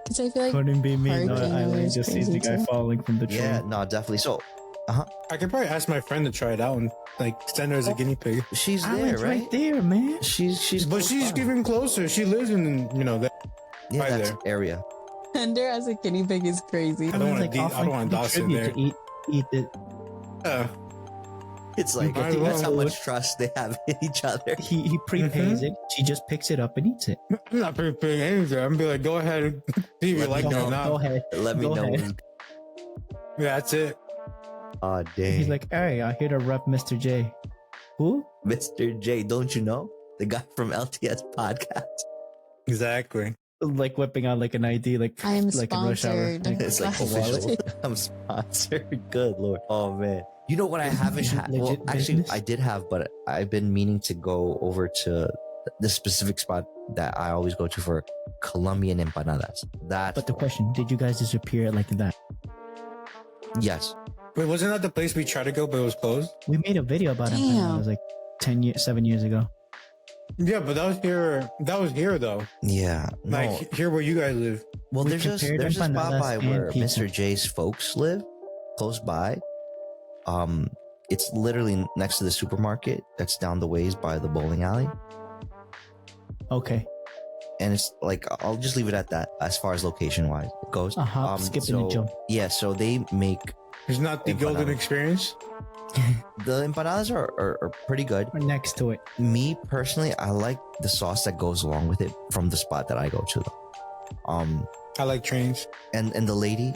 Because I feel like Couldn't be me. No, parking Eileen is just sees the crazy guy too. falling from the train. Yeah, no, definitely. So, I could probably ask my friend to try it out and like send her as a guinea pig. she's there, Eilen's right? right there, man. She's But close she's by. even closer. She lives in that. yeah, right that's there. area. Under as a guinea pig is crazy. I don't wanna Like, I offering don't want Dawson tribute there. to eat it. It's like might as that's how well. much trust they have in each other. He prepays it. She just picks it up and eats it. I'm not preparing anything. I'm be like, go ahead and see if you like it or Go not. ahead. Let me Go know. ahead. Yeah, that's it. Oh dang. He's like, hey, I'm here to rep Mr. J. Who? Mr. J, don't you know? The guy from LTS podcast. Exactly. Like whipping out like an ID, like I am like a rush hour. sponsored. Like, It's like Wow. official. I'm sponsored. Good lord. Oh man. You know what I haven't Is it had? Well, legit actually, business? I did have, but I've been meaning to go over to the specific spot that I always go to for Colombian empanadas. That, but the question, did you guys disappear like that? yes. Wait, wasn't that the place we tried to go, but it was closed? We made a video about it. It Damn. was like 7 years ago. Yeah, but that was here. That was here though. Yeah. No. Like here where you guys live. Well, We there's a compared spot empanadas by and where pizza. Mr. J's folks live, close by. It's literally next to the supermarket that's down the ways by the bowling alley. Okay. And it's like, I'll just leave it at that as far as location wise it goes. A hop, skip, and a jump. Yeah, so they make It's not the golden empanadas. experience. The empanadas are pretty good. Or next to it. Me personally, I like the sauce that goes along with it from the spot that I go to. I like trains. And the lady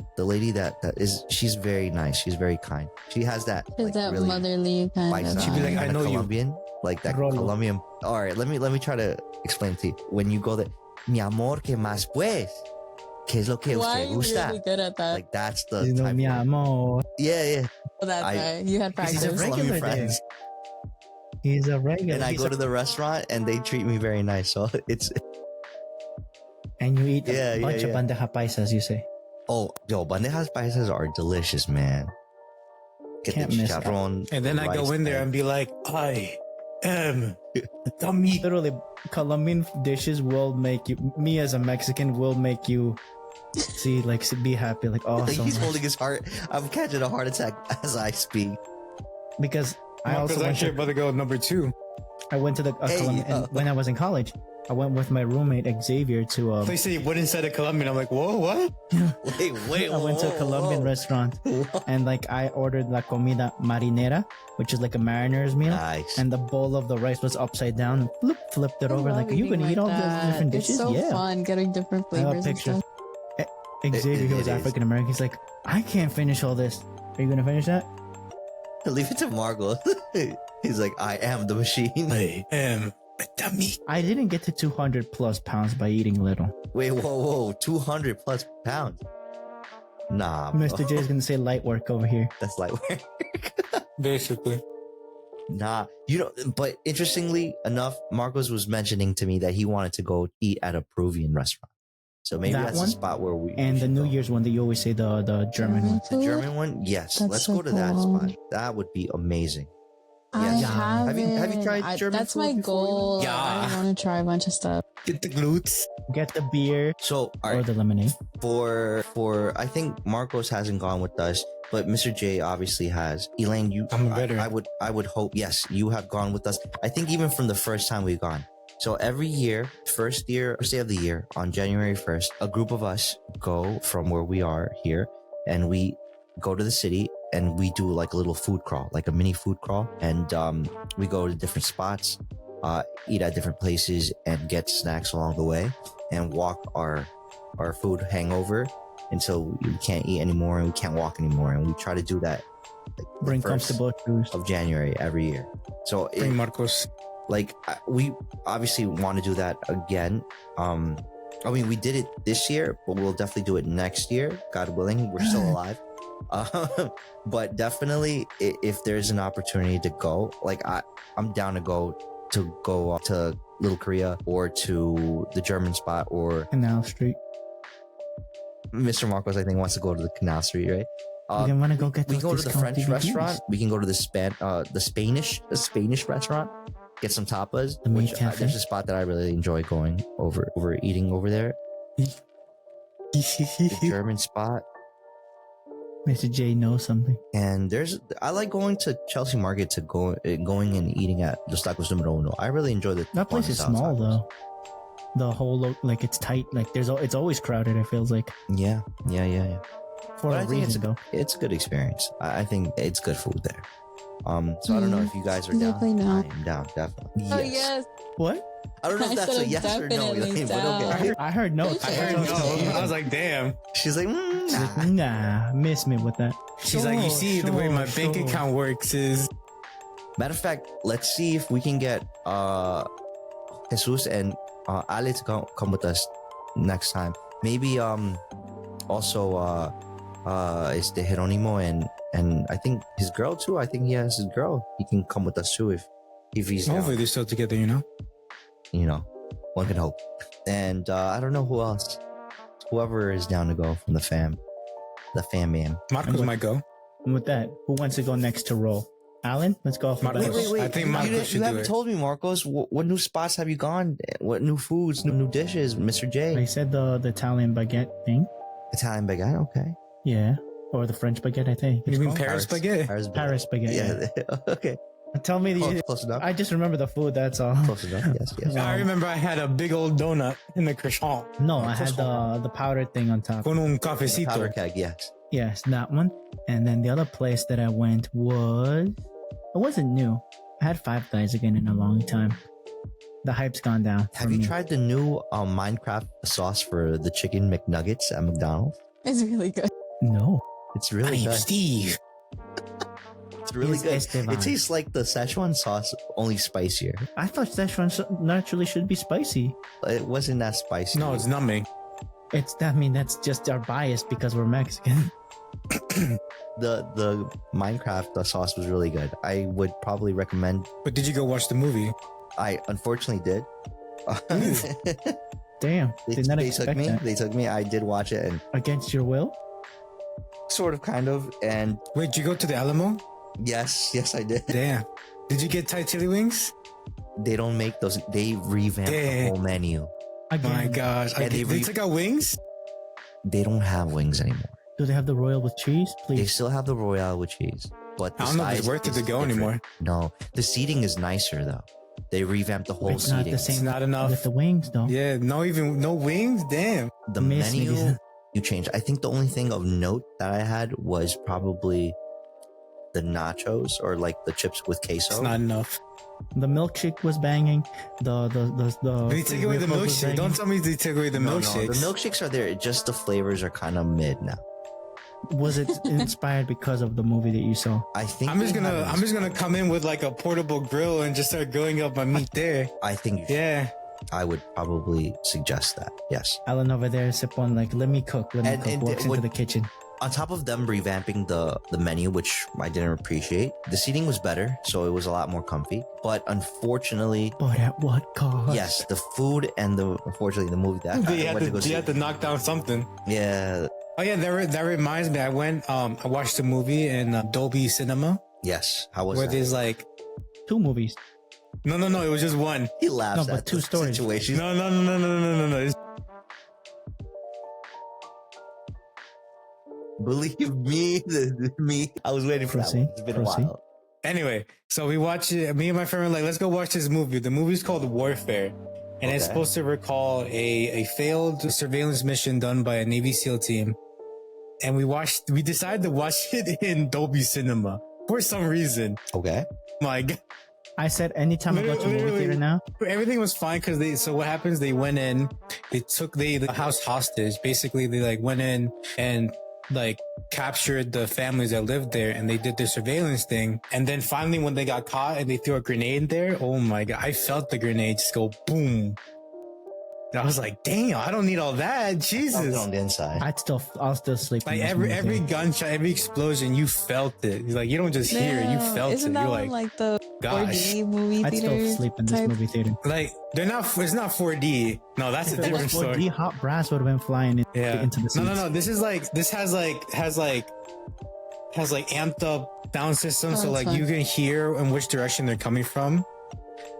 that is, she's very nice. She's very kind. She has that Is like, that really motherly kind paisa, of She'd be like, vibe. I kinda know you. Colombian, like that Rolo. Colombian. All right, let me try to explain to you. When you go there, mi amor, ¿qué más pues? ¿Qué es lo que Why are usted you gusta? really good at that? Like that's the You know, type mi of, amor. yeah. Oh, that's I- right. You had These He's are a practice. regular Colombian friends. He's a regular. And I He's go a- to the restaurant and they treat me very nice. So it's and you eat Yeah, a bunch yeah. of bandeja paisas, you say. bandejas paisas are delicious, man. Get Can't the miss that. chicharrón. And then I go rice, in there egg. and be like, I am the dummy. Literally, Colombian dishes will make you, me as a Mexican, will make you see, like, be happy. Like, oh, Like, so he's much. holding his heart. I'm catching a heart attack as I speak. Because I Marco's also went actually to, about to go number 2. I went to the Hey, Colombian, and when I was in college, I went with my roommate Xavier to They say what inside a Colombian. I'm like, whoa, what? Wait. I went to a Colombian restaurant, and like I ordered la comida marinera, which is like a mariner's meal. Nice. And the bowl of the rice was upside down, and flipped it I over. love Like, are you eating gonna eat all like those different that. dishes? It's so Yeah. fun getting different I have a flavors and picture. stuff. Xavier, he it was is. African American. He's like, I can't finish all this. Are you gonna finish that? Leave it to Margot. He's like, I am the machine. I am a dummy. I didn't get to 200 plus pounds by eating little. Wait, whoa. 200 plus pounds. Nah, bro. Mr. J is gonna say light work over here. That's light work. Basically. Nah, but interestingly enough, Marcos was mentioning to me that he wanted to go eat at a Peruvian restaurant. So maybe That that's one? a spot where we And the should New go. Year's one that you always say, the German one. The German one? Yes. That's Let's so go to that cool. spot. That would be amazing. I Yes. haven't. Have you tried German That's food my before? goal. Yeah. I want to try a bunch of stuff. Get the glutes. Get the beer So, all or right, the lemonade. for I think Marcos hasn't gone with us, but Mr. J obviously has. Elaine, I'm a veteran. I would hope, yes, you have gone with us. I think even from the first time we've gone. So every year, first day of the year, on January 1st, a group of us go from where we are here and we go to the city and we do like a little food crawl, like a mini food crawl. And we go to different spots, eat at different places and get snacks along the way and walk our food hangover until we can't eat anymore and we can't walk anymore. And we try to do that like, the Bring first comfortable shoes. of January every year. So it, Bring Marcos. like we obviously want to do that again. I mean, we did it this year, but we'll definitely do it next year, God willing. We're still alive. But definitely, if there's an opportunity to go, like I'm down to go to Little Korea or to the German spot, or Canal Street. Mr. Marcos, I think, wants to go to the Canal Street, right? You didn't want to go get We those go to the discount French DVDs. restaurant. We can go to the Spanish restaurant. Get some tapas. The meat Which, cafe. there's a spot that I really enjoy going over eating over there. The German spot. Mr. J knows something. And I like going to Chelsea Market to going and eating at Los Tacos Numero Uno. I really enjoy the That place is small though. The whole like it's tight. Like it's always crowded. It feels like Yeah. for But a I think reason though. it's a good experience. I think it's good food there. So I don't know if you guys are down. Definitely not. I am down, definitely. Oh yes. What? I don't know if I that's said a I'm yes or no, definitely Elaine, but down. okay. I heard no. I heard no. I was like, damn. She's like, nah. Nah, miss me with that. She's like, you see, the way my bank Sure. account works is Matter of fact, let's see if we can get Jesus and Ale to come with us next time. Maybe also it's the Jeronimo and I think his girl too. I think he has his girl. He can come with us too if he's down. hopefully they're still together, you know? You know, one can hope. And I don't know who else. Whoever is down to go from the fam man. Marcos might go. And with that, who wants to go next to roll? Alan, let's go off the Marcos. bat. I think Marcos should you do haven't it. told me, Marcos. What new spots have you gone? What new foods, new dishes, Mr. J? I said the Italian baguette thing. Italian baguette, okay. Yeah. or the French baguette, I think. You it's mean called. Paris baguette? Paris baguette. Yeah. Okay. Tell me Close enough. I just remember the food. That's all. Close enough. Yes. I remember I had a big old donut in the croissant. No, I had the powdered thing on top. Con un Powder cafecito. keg, yes. Yes, that one. And then the other place that I went it wasn't new. I had Five Guys again in a long time. The hype's gone down. Have you tried the new Minecraft sauce for the chicken McNuggets at McDonald's? It's really good. No. It's really Hey, good. Steve. It's really good. Esteban. It tastes like the Szechuan sauce, only spicier. I thought Szechuan naturally should be spicy. It wasn't that spicy. No, it's numbing. That's just our bias because we're Mexican. The Minecraft sauce was really good. I would probably recommend. But did you go watch the movie? I unfortunately did. Damn. Did not They expect took me. that. They took me. I did watch it, and Against your will? sort of, kind of, and Wait, did you go to the Alamo? yes, I did. Damn. Did you get Thai chili wings? They don't make those. They revamped the Damn. whole menu. Again. My gosh. Yeah, They took out wings? They don't have wings anymore. Do they have the royal with cheese? They Please. still have the Royale with cheese, but the I don't know if it's size worth it is to go different. anymore. No, the seating is nicer though. They revamped the whole It's not seating. the same It's not enough. with the wings, though. Yeah, no wings? Damn. The Miss menu me. you changed. I think the only thing of note that I had was probably the nachos or like the chips with queso. It's not enough. The milkshake was banging. The Did they take away the whip was milkshake? banging. Don't tell me they took away the No, milkshakes. the milkshakes are there. Just the flavors are kind of mid now. Was it inspired because of the movie that you saw? I think I'm just they gonna have- come in with like a portable grill and just start grilling up my meat there. I think you should. Yeah. I would probably suggest that. Yes. Alan over there sip on like, let me cook. And Walks what- into the kitchen. On top of them revamping the menu, which I didn't appreciate, the seating was better, so it was a lot more comfy. But unfortunately, But at what cost? yes, the food and unfortunately the movie that They I went to go see. had to knock down something. Yeah. Oh yeah, that reminds me. I watched a movie in Dolby Cinema Yes. How was where that? there's like, 2 movies. no, it was just one. He laughs No, but at two the stories. situation. No. It's- Believe me, I was waiting for that Proceed, one. It's been a proceed. while. Anyway, so we watched it. Me and my friend were like, let's go watch this movie. The movie's called Warfare. And it's Okay. supposed to recall a failed surveillance mission done by a Navy SEAL team. And we decided to watch it in Dolby Cinema for some reason. Okay. My God. I said anytime I go to a movie Literally. theater now, Everything was fine because so what happens, they went in, they took the house hostage. Basically, they like went in and like captured the families that lived there and they did the surveillance thing. And then finally when they got caught and they threw a grenade there, oh my God, I felt the grenade just go boom. And I was like, damn, I don't need all that. Jesus. On the inside. I'll still sleep. Like in this every movie theater. gunshot, every explosion, you felt it. Like you don't just hear it, you No, felt Isn't it. that You're one like, like the gosh. 4D movie I'd theater still sleep in this type? movie theater. Like they're not. It's not 4D. No, that's a If it was different story. 4D, hot brass would have been flying into the seats. No. This is like this has amped up sound system, Oh, so that's like you can hear in which direction they're coming from,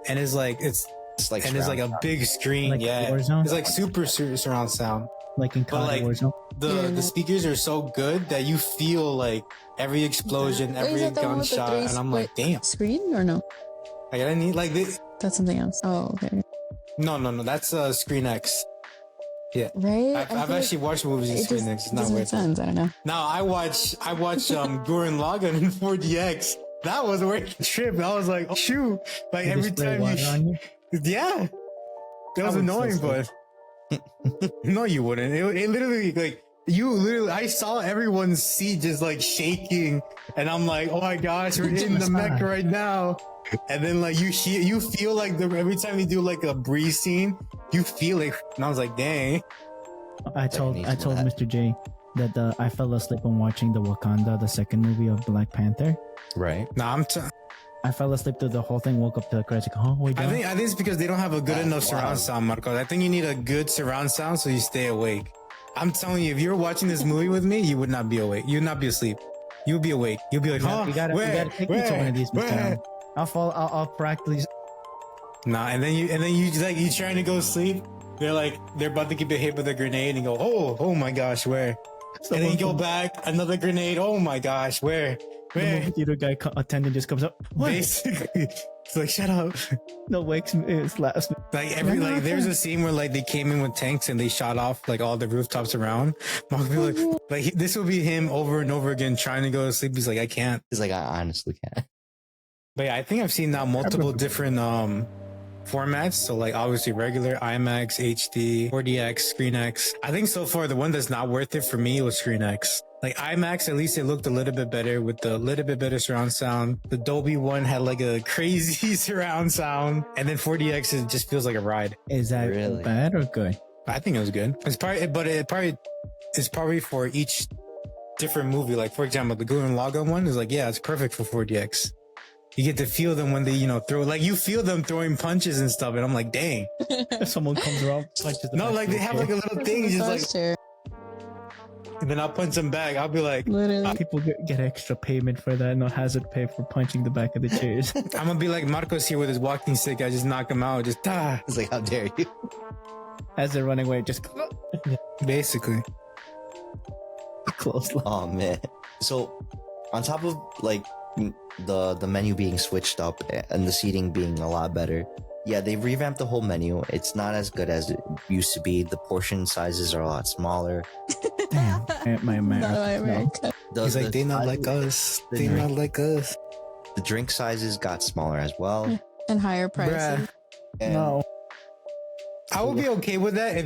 and it's like It's like and it's like a surround big screen. Like Yeah, Warzone? it's like super surround sound. Like in COD like, Warzone. The Yeah. speakers are so good that you feel like every explosion, Wait, is every that the one with the gunshot, three and I'm like, split damn. Screen or no? Like I need like this. That's something else. Oh, okay. No. That's Screen X. Yeah. Right? I've actually watched movies in it Screen just X. It's not doesn't make worth it. sense. I don't know. Now I watch Gurren Lagann in 4DX. That was worth the trip. I was like, oh, shoot. Like Did they every spray time water on you. yeah. That was would annoying, still but no, you wouldn't. It literally like I saw everyone's seat just like shaking, and I'm like, oh my gosh, we're in the mech right now. And then like you feel like every time you do like a breeze scene, you feel it. And I was like, dang. I told needs that. Mr. J that I fell asleep on watching the Wakanda, the second movie of Black Panther. right. Nah, I fell asleep through the whole thing. Woke up to the credits. Like, oh, we I done? think it's because they don't have a good That's enough surround wild. sound, Marcos. I think you need a good surround sound so you stay awake. I'm telling you, if you're watching this movie with me, you would not be awake. You would not be asleep. You would be awake. You'll be like, huh? you gotta take me to one of these, Mr. Allen. I'll practically. Nah, and then you trying to go sleep. They're about to get hit with a grenade and go, oh my gosh, where? and then you go back, another grenade. Oh my gosh, where? The movie theater guy attendant just comes up. What? Basically, it's like, shut up. No, wakes me, slaps me. Like there's a scene where like they came in with tanks and they shot off like all the rooftops around. Mark would be like this will be him over and over again trying to go to sleep. He's like, I can't. He's like, I honestly can't. But yeah, I think I've seen now multiple different formats. So like obviously regular IMAX, HD, 4DX, ScreenX. I think so far the one that's not worth it for me was ScreenX. Like IMAX, at least it looked a little bit better with the little bit better surround sound. The Dolby one had like a crazy surround sound, and then 4DX it just feels like a ride. Is that Really? bad or good? I think it was good. It's probably for each different movie. Like for example, the Gurren Lagann one is like, yeah, it's perfect for 4DX. You get to feel them when they, throw, like you feel them throwing punches and stuff. And I'm like, dang. If someone comes around, punches the No, back like of they the have chair. like a little thing. Just like, Chair. and then I'll punch them back. I'll be like, Literally. People get extra payment for that. No hazard pay for punching the back of the chairs. I'm gonna be like Marcos here with his walking stick. I just knock him out. Just He's like, how dare you? As they're running away, just basically. close. Oh man. So on top of like the menu being switched up and the seating being a lot better, yeah, they've revamped the whole menu. It's not as good as it used to be. The portion sizes are a lot smaller. Damn, my Not America. my America. He's like, they not like us. They not like us. The drink sizes got smaller as well. And higher prices. Bruh. And No, I would be okay with that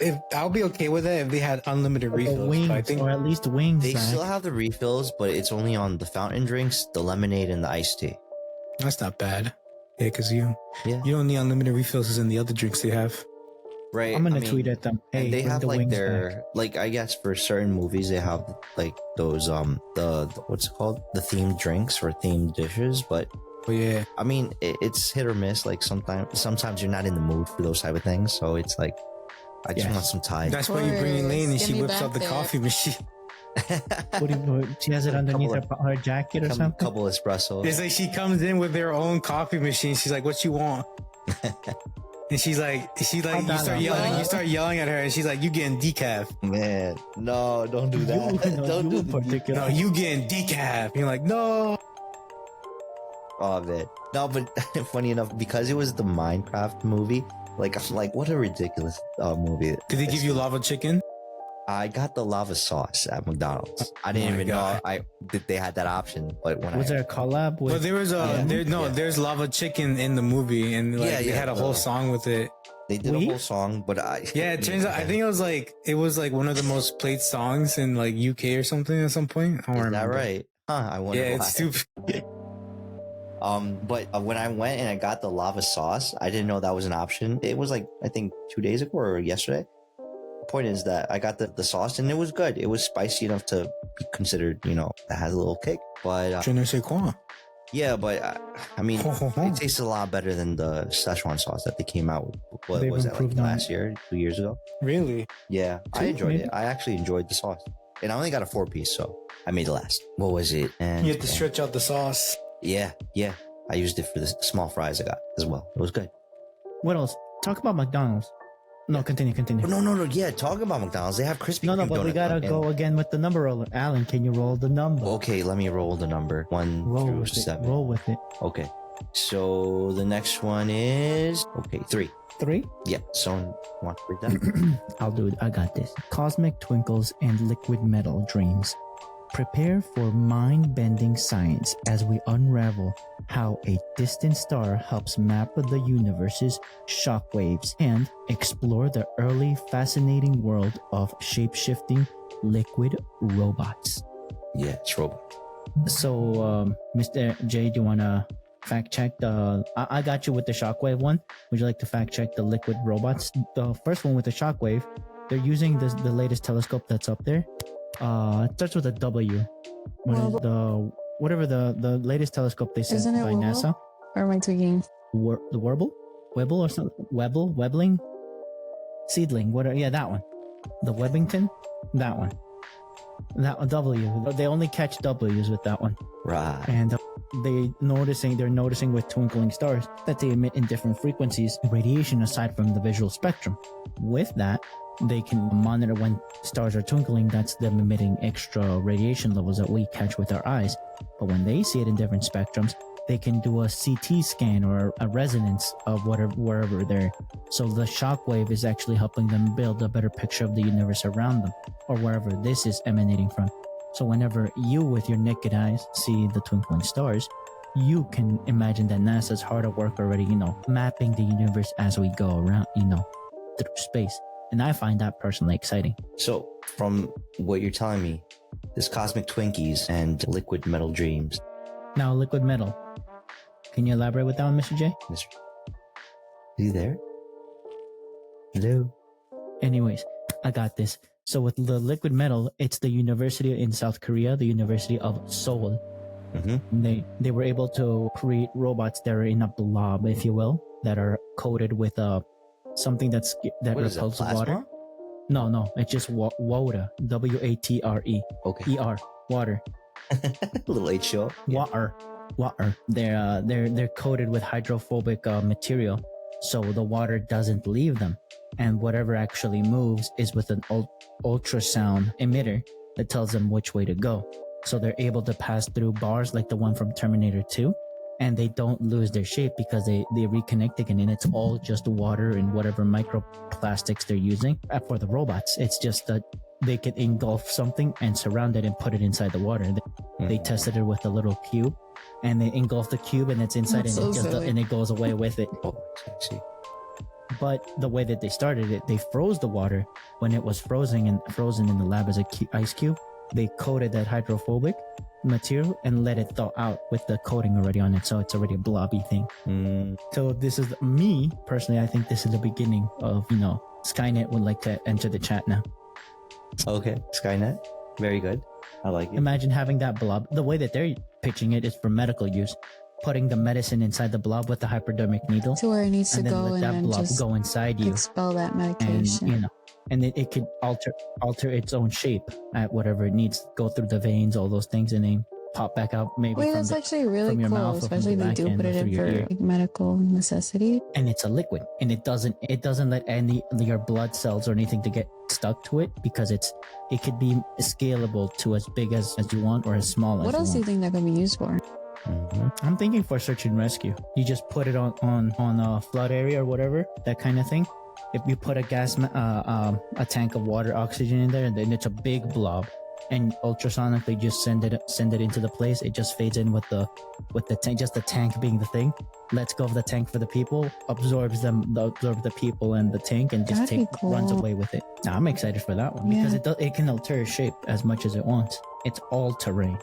if I'll be okay with that if they had unlimited the refills. wings, But I think or at least wings. they Zach. still have the refills, but it's only on the fountain drinks, the lemonade, and the iced tea. that's not bad. Yeah, because you don't need unlimited refills in the other drinks they have. Right. I'm gonna I mean, tweet at them. Hey, and they bring have the like wings their back. like I guess for certain movies they have like those the what's it called, the themed drinks or themed dishes, but But yeah, I mean it's hit or miss. Like sometimes you're not in the mood for those type of things, so it's like I just Yes. want some Thai. that's why you bring Elaine and Get she me whips back out the there. coffee machine. What do you, she has it underneath her jacket or something. Couple espressos. It's like she comes in with her own coffee machine. She's like, "What you want?" And she's like, you start yelling at her, and she's like, "You getting decaf? Man, no, don't do that. Don't do in the particular. No, you getting decaf?" And you're like, "No." Oh man, no, but funny enough, because it was the Minecraft movie, like I'm like, what a ridiculous movie. Did they give you lava chicken? I got the lava sauce at McDonald's. I didn't Oh my even God. know that they had that option. But when Was there a collab with? But there was there's lava chicken in the movie, and like they had a whole song with it. they did We? a whole song, but Yeah, it turns out I think it was like one of the most played songs in like UK or something at some point. I don't is that remember. right? Huh? I wonder. Yeah, why. it's stupid. But when I went and I got the lava sauce, I didn't know that was an option. It was like I think 2 days ago or yesterday. The point is that I got the sauce and it was good. It was spicy enough to be considered, that has a little kick. But Je ne sais quoi. yeah, but I mean, it tastes a lot better than the Szechuan sauce that they came out with. What They've was that, like improved on last year, 2 years ago? Really? Yeah, I Two, enjoyed maybe? it. I actually enjoyed the sauce. And I only got a 4-piece, so I made it last. What was it? And You have to stretch out the sauce. yeah. I used it for the small fries I got as well. It was good. What else? Talk about McDonald's. No, continue. But no. Yeah, talking about McDonald's, they have crispy. No, Kreme but we donut gotta and- go again with the number roller. Alan, can you roll the number? Okay, let me roll the number. 1 Roll through with 7. it. Roll with it. Okay. So the next one is 3. 3. Yeah. Someone want to break that? I'll do it. I got this. Cosmic twinkles and liquid metal dreams. Prepare for mind-bending science as we unravel how a distant star helps map the universe's shockwaves and explore the early fascinating world of shape-shifting liquid robots. Yeah, it's robot. So, Mr. J, do you want to fact check the... I got you with the shockwave one. Would you like to fact check the liquid robots? The first one with the shockwave, they're using the latest telescope that's up there. It starts with a W. Whatever the latest telescope they sent Isn't it by Webble? NASA. Or am I tweaking? The Webble or something? Webbling? Seedling. Yeah, that one. The Webbington? That one. That W. They only catch W's with that one. Right. And they're noticing with twinkling stars that they emit in different frequencies radiation aside from the visual spectrum. With that, they can monitor when stars are twinkling. That's them emitting extra radiation levels that we catch with our eyes. But when they see it in different spectrums, they can do a CT scan or a resonance of wherever they're. So the shockwave is actually helping them build a better picture of the universe around them or wherever this is emanating from. So whenever you with your naked eyes see the twinkling stars, you can imagine that NASA's hard at work already, mapping the universe as we go around, through space. And I find that personally exciting. So from what you're telling me, this cosmic Twinkies and liquid metal dreams. Now, liquid metal. Can you elaborate with that one, Mr. J? Mr. Are you there? Hello? Anyways, I got this. So with the liquid metal, it's the university in South Korea, the University of Seoul. Mm-hmm. They were able to create robots that are in a blob, if you will, that are coated with something that repels water. No, it's just water. WATRE. Okay. ER. Water. Little H show. Water. They're coated with hydrophobic material, so the water doesn't leave them, and whatever actually moves is with an ultrasound emitter that tells them which way to go. So they're able to pass through bars like the one from Terminator 2, and they don't lose their shape because they reconnect again, and it's all just water and whatever microplastics they're using. For the robots, it's just that they can engulf something and surround it and put it inside the water. They tested it with a little cube, and they engulf the cube and it's inside, and it goes away with it. Oh, I see. But the way that they started it, they froze the water when it was frozen in the lab as a ice cube. They coated that hydrophobic material and let it thaw out with the coating already on it, so it's already a blobby thing. So this is me personally. I think this is the beginning of Skynet would like to enter the chat now. Okay, Skynet, very good. I like it. Imagine having that blob. The way that they're pitching it is for medical use, putting the medicine inside the blob with the hypodermic needle to where it needs to and then go, let and that then blob just go inside you, expel that medication. and and it could alter its own shape at whatever it needs, go through the veins, all those things, and then pop back out maybe Wait, from that's actually really from your cool, mouth or from especially the they back do end put or it through in your for ear. like, medical necessity. And it's a liquid, and it doesn't let any your blood cells or anything to get stuck to it, because it could be scalable to as big as you want or as small as What you else do you want. think that could be used for? I'm thinking for search and rescue. You just put it on a flood area or whatever, that kind of thing. If you put a a tank of water, oxygen in there, then it's a big blob, and ultrasonically just send it into the place. It just fades in with the tank, just the tank being the thing. Lets go of the tank for the people, absorbs the people and the tank, and just That'd be cool. runs away with it. Now, I'm excited for that one because it can alter shape as much as it wants. It's all terrain.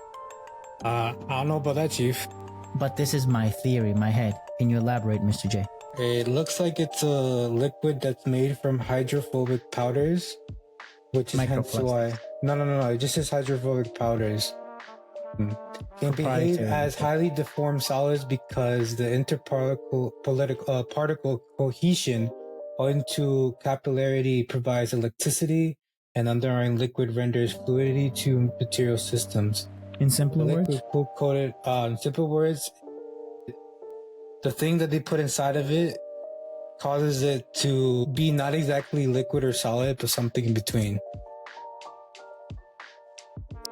I don't know about that, Chief. But this is my theory, my head. Can you elaborate, Mr. J? It looks like it's a liquid that's made from hydrophobic powders, which is hence why. No. It just says hydrophobic powders. Can behave as highly deformed solids because the interparticle particle cohesion owing to capillarity provides electricity, and underlying liquid renders fluidity to material systems. In simpler words? Coated, in simple words, the thing that they put inside of it causes it to be not exactly liquid or solid, but something in between.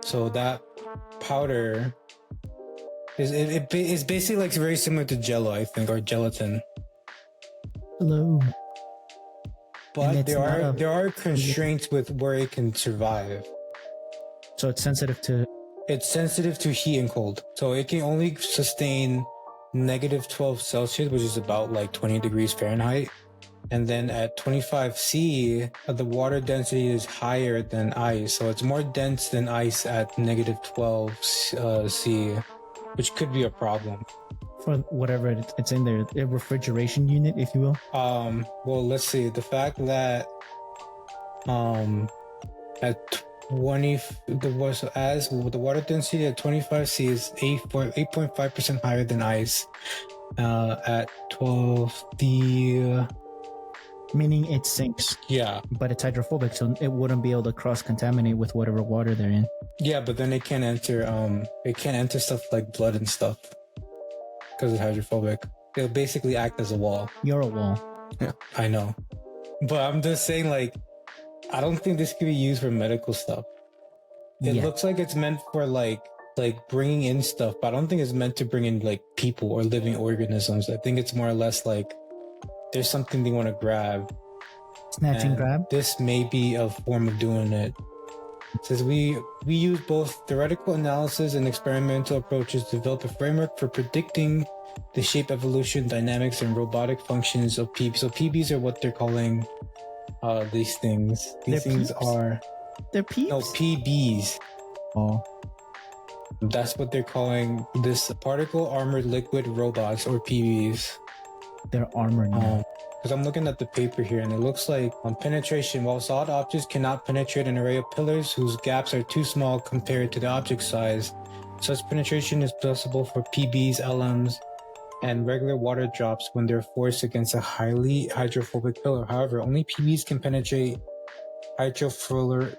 So that powder is basically like very similar to Jello, I think, or gelatin. Hello. But there are constraints with where it can survive. So it's sensitive to... It's sensitive to heat and cold. So it can only sustain -12 Celsius, which is about like 20 degrees Fahrenheit. And then at 25 C, the water density is higher than ice. So it's more dense than ice at -12 C, which could be a problem. For whatever it's in there, a refrigeration unit, if you will. Well, let's see. The fact that at 20 the water density at 25 C is 8.5% higher than ice. At 12 the meaning it sinks. Yeah, but it's hydrophobic, so it wouldn't be able to cross-contaminate with whatever water they're in. Yeah, but then it can't enter stuff like blood and stuff because it's hydrophobic. It'll basically act as a wall. You're a wall. Yeah, I know, but I'm just saying, like, I don't think this could be used for medical stuff. It Yeah. looks like it's meant for like bringing in stuff, but I don't think it's meant to bring in like people or living organisms. I think it's more or less like there's something they want to grab. Snatch and grab. This may be a form of doing it. It says we use both theoretical analysis and experimental approaches to develop a framework for predicting the shape, evolution, dynamics, and robotic functions of PBs. So PBs are what they're calling these things. These They're things peeps? are They're peeps. no PBs. Oh, That's what they're calling this particle armored liquid robots, or PBs. they're armored now. Because I'm looking at the paper here, and it looks like on penetration, while solid objects cannot penetrate an array of pillars whose gaps are too small compared to the object size, such penetration is possible for PBs, LMs, and regular water drops when they're forced against a highly hydrophobic pillar. However, only PBs can penetrate hydrofluoric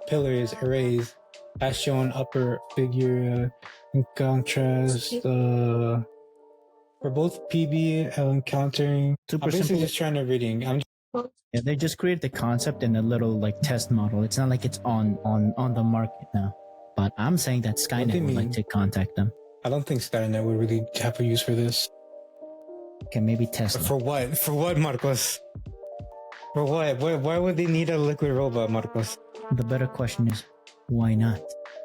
pillars arrays, as shown upper figure. In contrast, for both PB and encountering, Super I'm basically simple. just trying to reading. Yeah, they just created the concept and a little like test model. It's not like it's on the market now. But I'm saying that do Skynet you would like mean? to contact them. I don't think Skynet would really have a use for this. Okay, maybe Tesla. For what? For what, Marcos? For what? Why would they need a liquid robot, Marcos? The better question is, why not?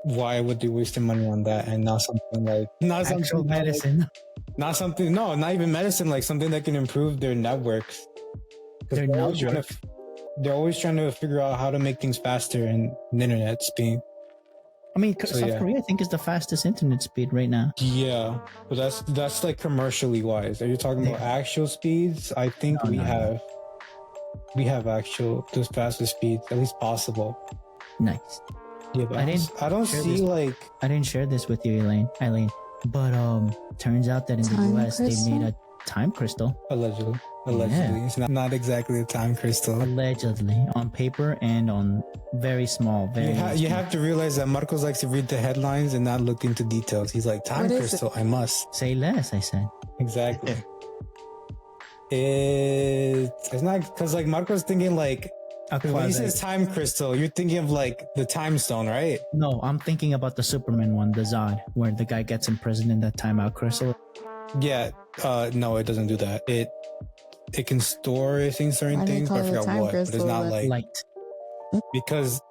Why would they waste their money on that and not something like Actual medicine. not something? No, not even medicine. Like something that can improve their networks. 'Cause Their networks? They're always trying to figure out how to make things faster in the internet speed. I mean, So, South yeah. Korea I think is the fastest internet speed right now. Yeah, but that's like commercially wise. Are you talking about actual speeds? I think No, we no, no. have actual the fastest speeds, at least possible. Nice. Yeah, but I I don't share see this. like I didn't share this with you, Eileen. But turns out that in the Time US crystal? they made a time crystal. allegedly. Yeah. It's not exactly a time crystal. Allegedly. On paper and on very small, very You have to realize that Marcos likes to read the headlines and not look into details. He's like, time What is crystal, I must. say less, I said. Exactly. It's not because like Marco's thinking like when he says time crystal, you're thinking of like the time stone, right? No, I'm thinking about the Superman one, the Zod, where the guy gets imprisoned in that timeout crystal. Yeah. No, it doesn't do that. It can store things, certain Why do they things, call but I it a forgot time what. But it's crystal not then? like Light. because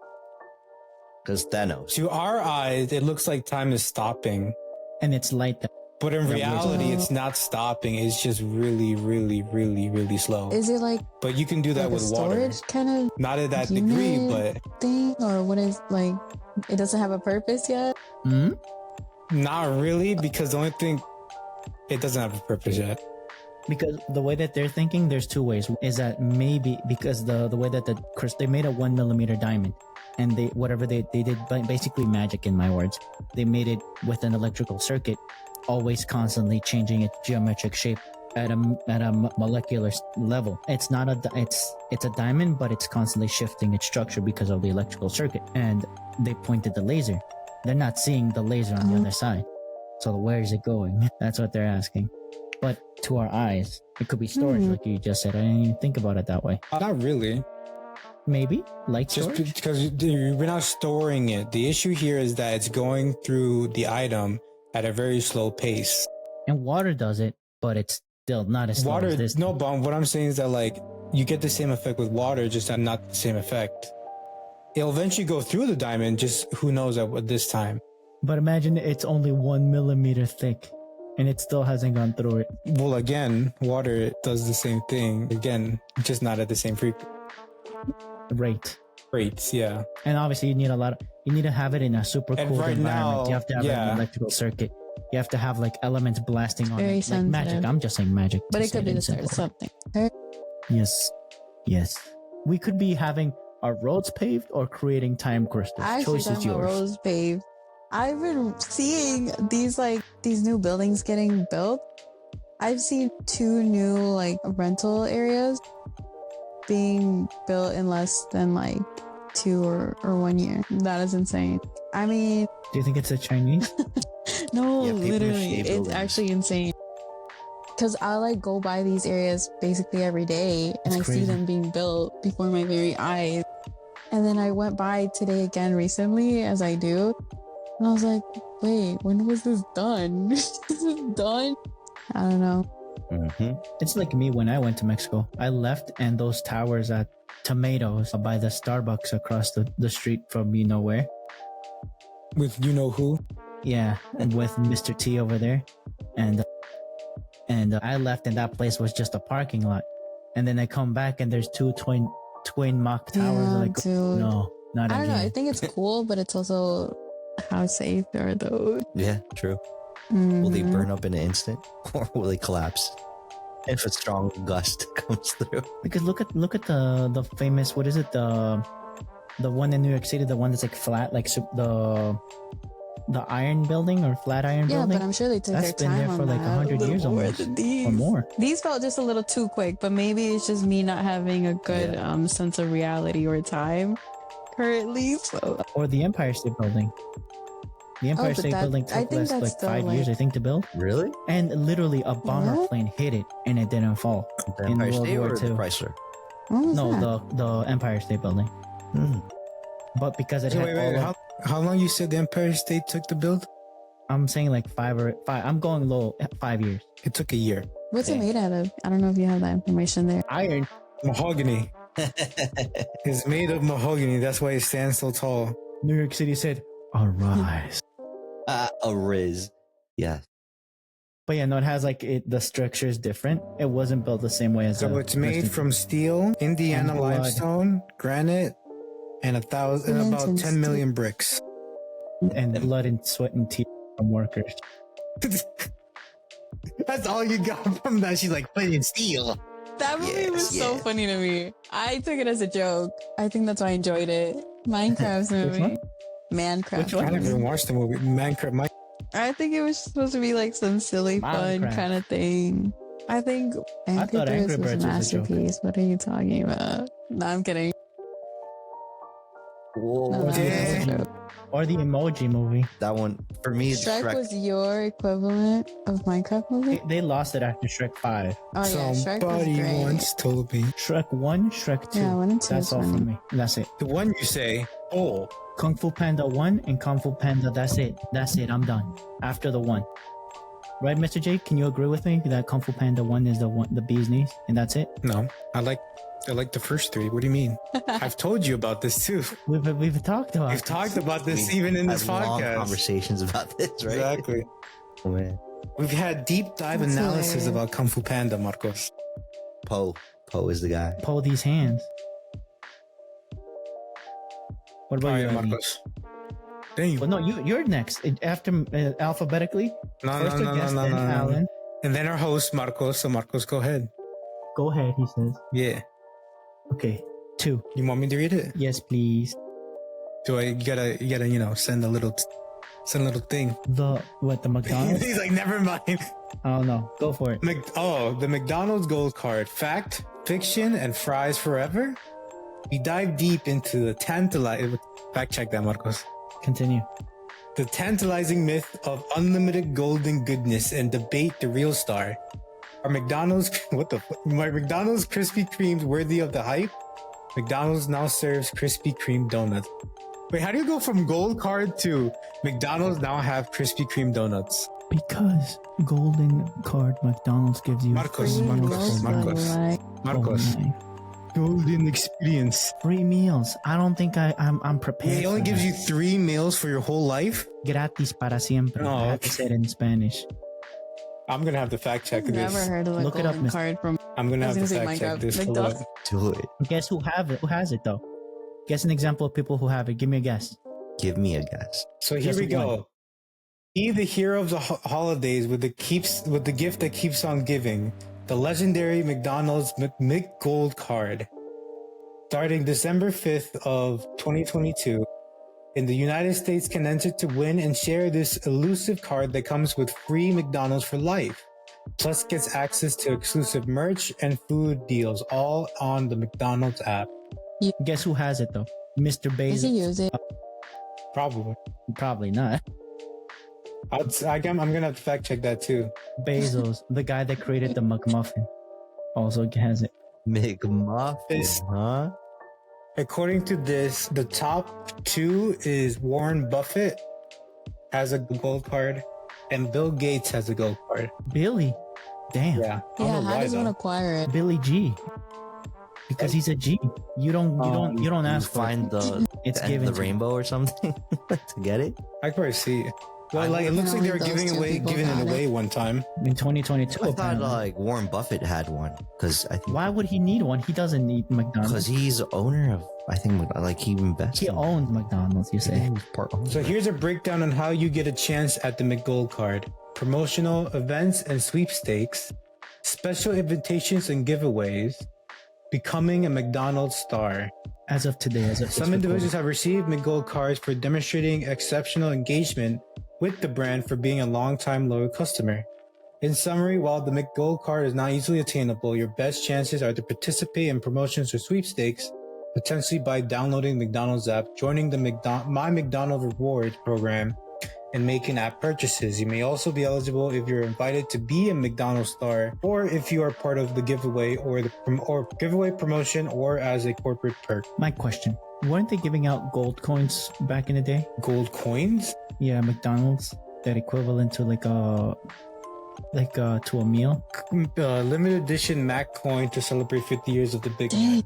Thanos. to our eyes it looks like time is stopping, And it's light that but in Yeah, reality so- it's not stopping. It's just really, really, really, really slow. Is it like But you can do that a with water. storage kind of Not at that degree, unit but thing, or what is like? It doesn't have a purpose yet. Hmm? not really, because the only thing it doesn't have a purpose yet. Because the way that they're thinking, there's two ways. Is that maybe because the way that they made a 1mm diamond, and they did basically magic, in my words. They made it with an electrical circuit, always constantly changing its geometric shape at a molecular level. It's not it's a diamond, but it's constantly shifting its structure because of the electrical circuit. And they pointed the laser. They're not seeing the laser on the other side. So where is it going? That's what they're asking. But to our eyes, it could be storage, like you just said. I didn't even think about it that way. Not really. Maybe light Just storage. because we're not storing it. The issue here is that it's going through the item at a very slow pace. And water does it, but it's still not as slow Water, as this. no, but what I'm saying is that like you get the same effect with water, just not the same effect. It'll eventually go through the diamond, just who knows at this time. But imagine it's only 1mm thick, and it still hasn't gone through it. Well, again, water does the same thing. Again, just not at the same Rate. rates. Yeah. And obviously, you need to have it in a super And cool right environment. now, You have to have yeah. an electrical circuit. You have to have like elements blasting on Very it, like magic. sensitive. I'm just saying magic. But to it say could be in the start of simple. something. Yes. We could be having our roads paved or creating time crystals. I actually Choice is talking about yours. Rose Pave. I've been seeing these new buildings getting built. I've seen 2 new like rental areas being built in less than like 2 or 1 year. That is insane. I mean, Do you think it's the Chinese? no, Yeah, people are literally, shitty it's buildings. actually insane. because I like go by these areas basically every day, and It's I see crazy. them being built before my very eyes. And then I went by today again recently, as I do, and I was like, wait, when was this done? This is done? I don't know. Mm-hmm. It's like me when I went to Mexico. I left and those towers at Tomatoes by the Starbucks across the street from you know where. With you know who? Yeah, and with Mr. T over there. And I left and that place was just a parking lot. And then I come back and there's two twin mock towers. Yeah, Like, dude. no, not I don't know. I again. think it's cool, but it's also how safe are those? Yeah, true. Will they Mhm. burn up in an instant, or will they collapse if a strong gust comes through? Because look at the famous, what is it, the one in New York City, the one that's like flat, like the iron building or flat iron Yeah, building. but I'm sure they took That's their been time there on for like that. 100 A little years more almost, than these. or more. These felt just a little too quick, but maybe it's just me not having a good sense of reality or time currently. So Or the Empire State Building. The Empire but State that- Building I took think less that's like still, 5 years, I like- think, to build. Really? And literally a bomber Yeah? plane hit it and it didn't fall. The In Empire World State War or the II. Chrysler? what was No, that? the Empire State Building. Mm. But because it So had wait, all of, how long you said the Empire State took to build? I'm saying like 5. I'm going low, 5 years. It took a year. What's it Okay. made out of? I don't know if you have that information there. Iron. Mahogany. It's made of mahogany. That's why it stands so tall. New York City said, arise. A Riz. Yeah. But yeah, no, it has like the structure is different. It wasn't built the same way as So a it's made Western- from steel, Indiana And blood. limestone, granite, and about Cement 10 million bricks. and blood and sweat and tears from workers. That's all you got from that. She's like, but in steel. That movie was Yes, so yes. funny to me. I took it as a joke. I think that's why I enjoyed it. Minecraft's Which movie. one? Minecraft. Which I one? haven't even watched the movie. Minecraft. I think it was supposed to be like some silly, fun Minecraft. kind of thing. I think Angry thought Angry Birds was a Birds was a joke. masterpiece. What are you talking about? No, I'm kidding. Whoa. No, that was Yeah. a joke. Or the Emoji Movie. That one, for me, it's Shrek Shrek. was your equivalent of Minecraft movie? They lost it after Shrek 5. Oh yeah, Shrek was Somebody great. once told me. Shrek 1, Shrek 2. Yeah, 1 and 2 That's is all funny. from me. That's it. The one you say, oh, Kung Fu Panda 1 and Kung Fu Panda, that's it. That's it. I'm done. After the 1. Right, Mr. J? Can you agree with me that Kung Fu Panda 1 is the bee's knees? And that's it? no. I like the first three. What do you mean? I've told you about this too. We've talked about We've it. talked about this We even in this have long podcast. conversations about this, right? Exactly. Oh, man. We've had deep dive That's analysis hilarious. about Kung Fu Panda, Marcos. Poe is the guy. Pull these hands. What about All you, right, Abby? Marcos. Then Well, no, you're next. After alphabetically. no, First no, a guest, no, then no, no, no. Alan. And then our host, Marcos. So Marcos, go ahead. Go ahead, he says. Yeah. Okay. 2. You want me to read it? Yes, please. Do I? You gotta, send a little thing. The McDonald's? He's like, never mind. I don't know. Go for it. The McDonald's Gold Card. Fact, fiction, and fries forever. We dive deep into the tantalizing. Fact check that, Marcos. Continue. The tantalizing myth of unlimited golden goodness and debate the real star. Are McDonald's McDonald's Krispy Kremes worthy of the hype? McDonald's now serves Krispy Kreme donuts. Wait, how do you go from Gold Card to McDonald's now have Krispy Kreme donuts? Because Golden Card McDonald's gives you Marcos, free Marcos, meals. Marcos. Marcos, Oh, my. golden experience. Free meals. I don't think I'm prepared. He only for gives that. you 3 meals for your whole life? Gratis para siempre. Oh, I have to okay. say it in Spanish. I'm gonna have to fact check I've this. never heard of a Look it up, golden mister. card from. I'm gonna I have was to gonna say fact check Minecraft. this. Hold McDonald's. up. Do it. Guess who has it though? Guess an example of people who have it. Give me a guess. Give me a guess. So here Just we go. one. He, the hero of the holidays, with the gift that keeps on giving, the legendary McDonald's McGold Card. Starting December 5th of 2022, in the United States can enter to win and share this elusive card that comes with free McDonald's for life. Plus gets access to exclusive merch and food deals, all on the McDonald's app. Guess who has it though? Mr. Does he Bezos. use it? Probably. Probably not. I'm gonna have to fact check that too. Bezos, the guy that created the McMuffin, also has it. McMuffin, This- huh? According to this, the top 2 is Warren Buffett has a gold card, and Bill Gates has a gold card. Billy, damn, Yeah, I don't Yeah, know how why does one though. acquire it? Billy G, because he's a G. You don't ask for Find it. the It's end of given the to you. rainbow or something to get it. I can probably see it. Well, I like it don't looks like they know were if those two people giving it got away it. one time. In 2022, I thought apparently. like Warren Buffett had one because I think Why would he need one? He doesn't need because McDonald's. he's owner of I think like he invests. He in- owns McDonald's, you say? He's part owner. So here's a breakdown on how you get a chance at the McGold card: promotional events and sweepstakes, special invitations and giveaways, becoming a McDonald's star. As of today, as of this Some individuals recording. have received McGold cards for demonstrating exceptional engagement with the brand for being a long-time loyal customer. In summary, while the McGold card is not easily attainable, your best chances are to participate in promotions or sweepstakes, potentially by downloading the McDonald's app, joining the My McDonald's Rewards program, and making app purchases. You may also be eligible if you're invited to be a McDonald's star, or if you are part of the giveaway or giveaway promotion, or as a corporate perk. My question: weren't they giving out gold coins back in the day? Gold coins? Yeah, McDonald's, that equivalent to to a meal. Limited edition Mac coin to celebrate 50 years of the Big Dang. Mac.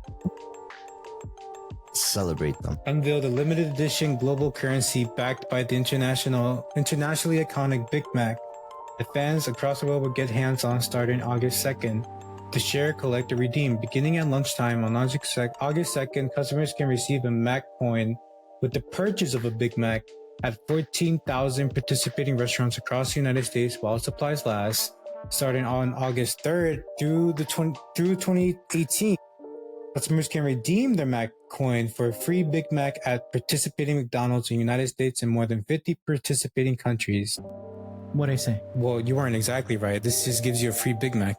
Celebrate them. Unveiled a limited edition global currency backed by the internationally iconic Big Mac that fans across the world will get hands on starting August 2nd. To share, collect, or redeem. Beginning at lunchtime on August 2nd, customers can receive a Mac coin with the purchase of a Big Mac at 14,000 participating restaurants across the United States while supplies last. Starting on August 3rd through 2018, customers can redeem their Mac coin for a free Big Mac at participating McDonald's in the United States and more than 50 participating countries. What'd I say? Well, you weren't exactly right. This just gives you a free Big Mac.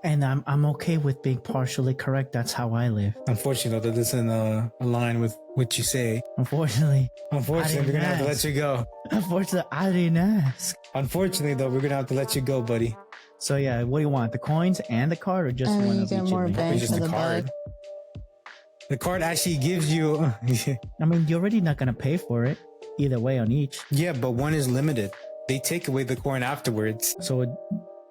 And I'm okay with being partially correct. That's how I live. Unfortunately, though, that doesn't align with what you say. Unfortunately, Unfortunately, we're gonna have to let you go. I didn't ask. Unfortunately, though, we're gonna have to let you go, buddy. So yeah, what do you want? The coins and the card, or just I mean, one you of get each? more of them? bang It's just for a the card. buck. The card actually gives you. I mean, you're already not gonna pay for it either way on each. Yeah, but one is limited. They take away the coin afterwards.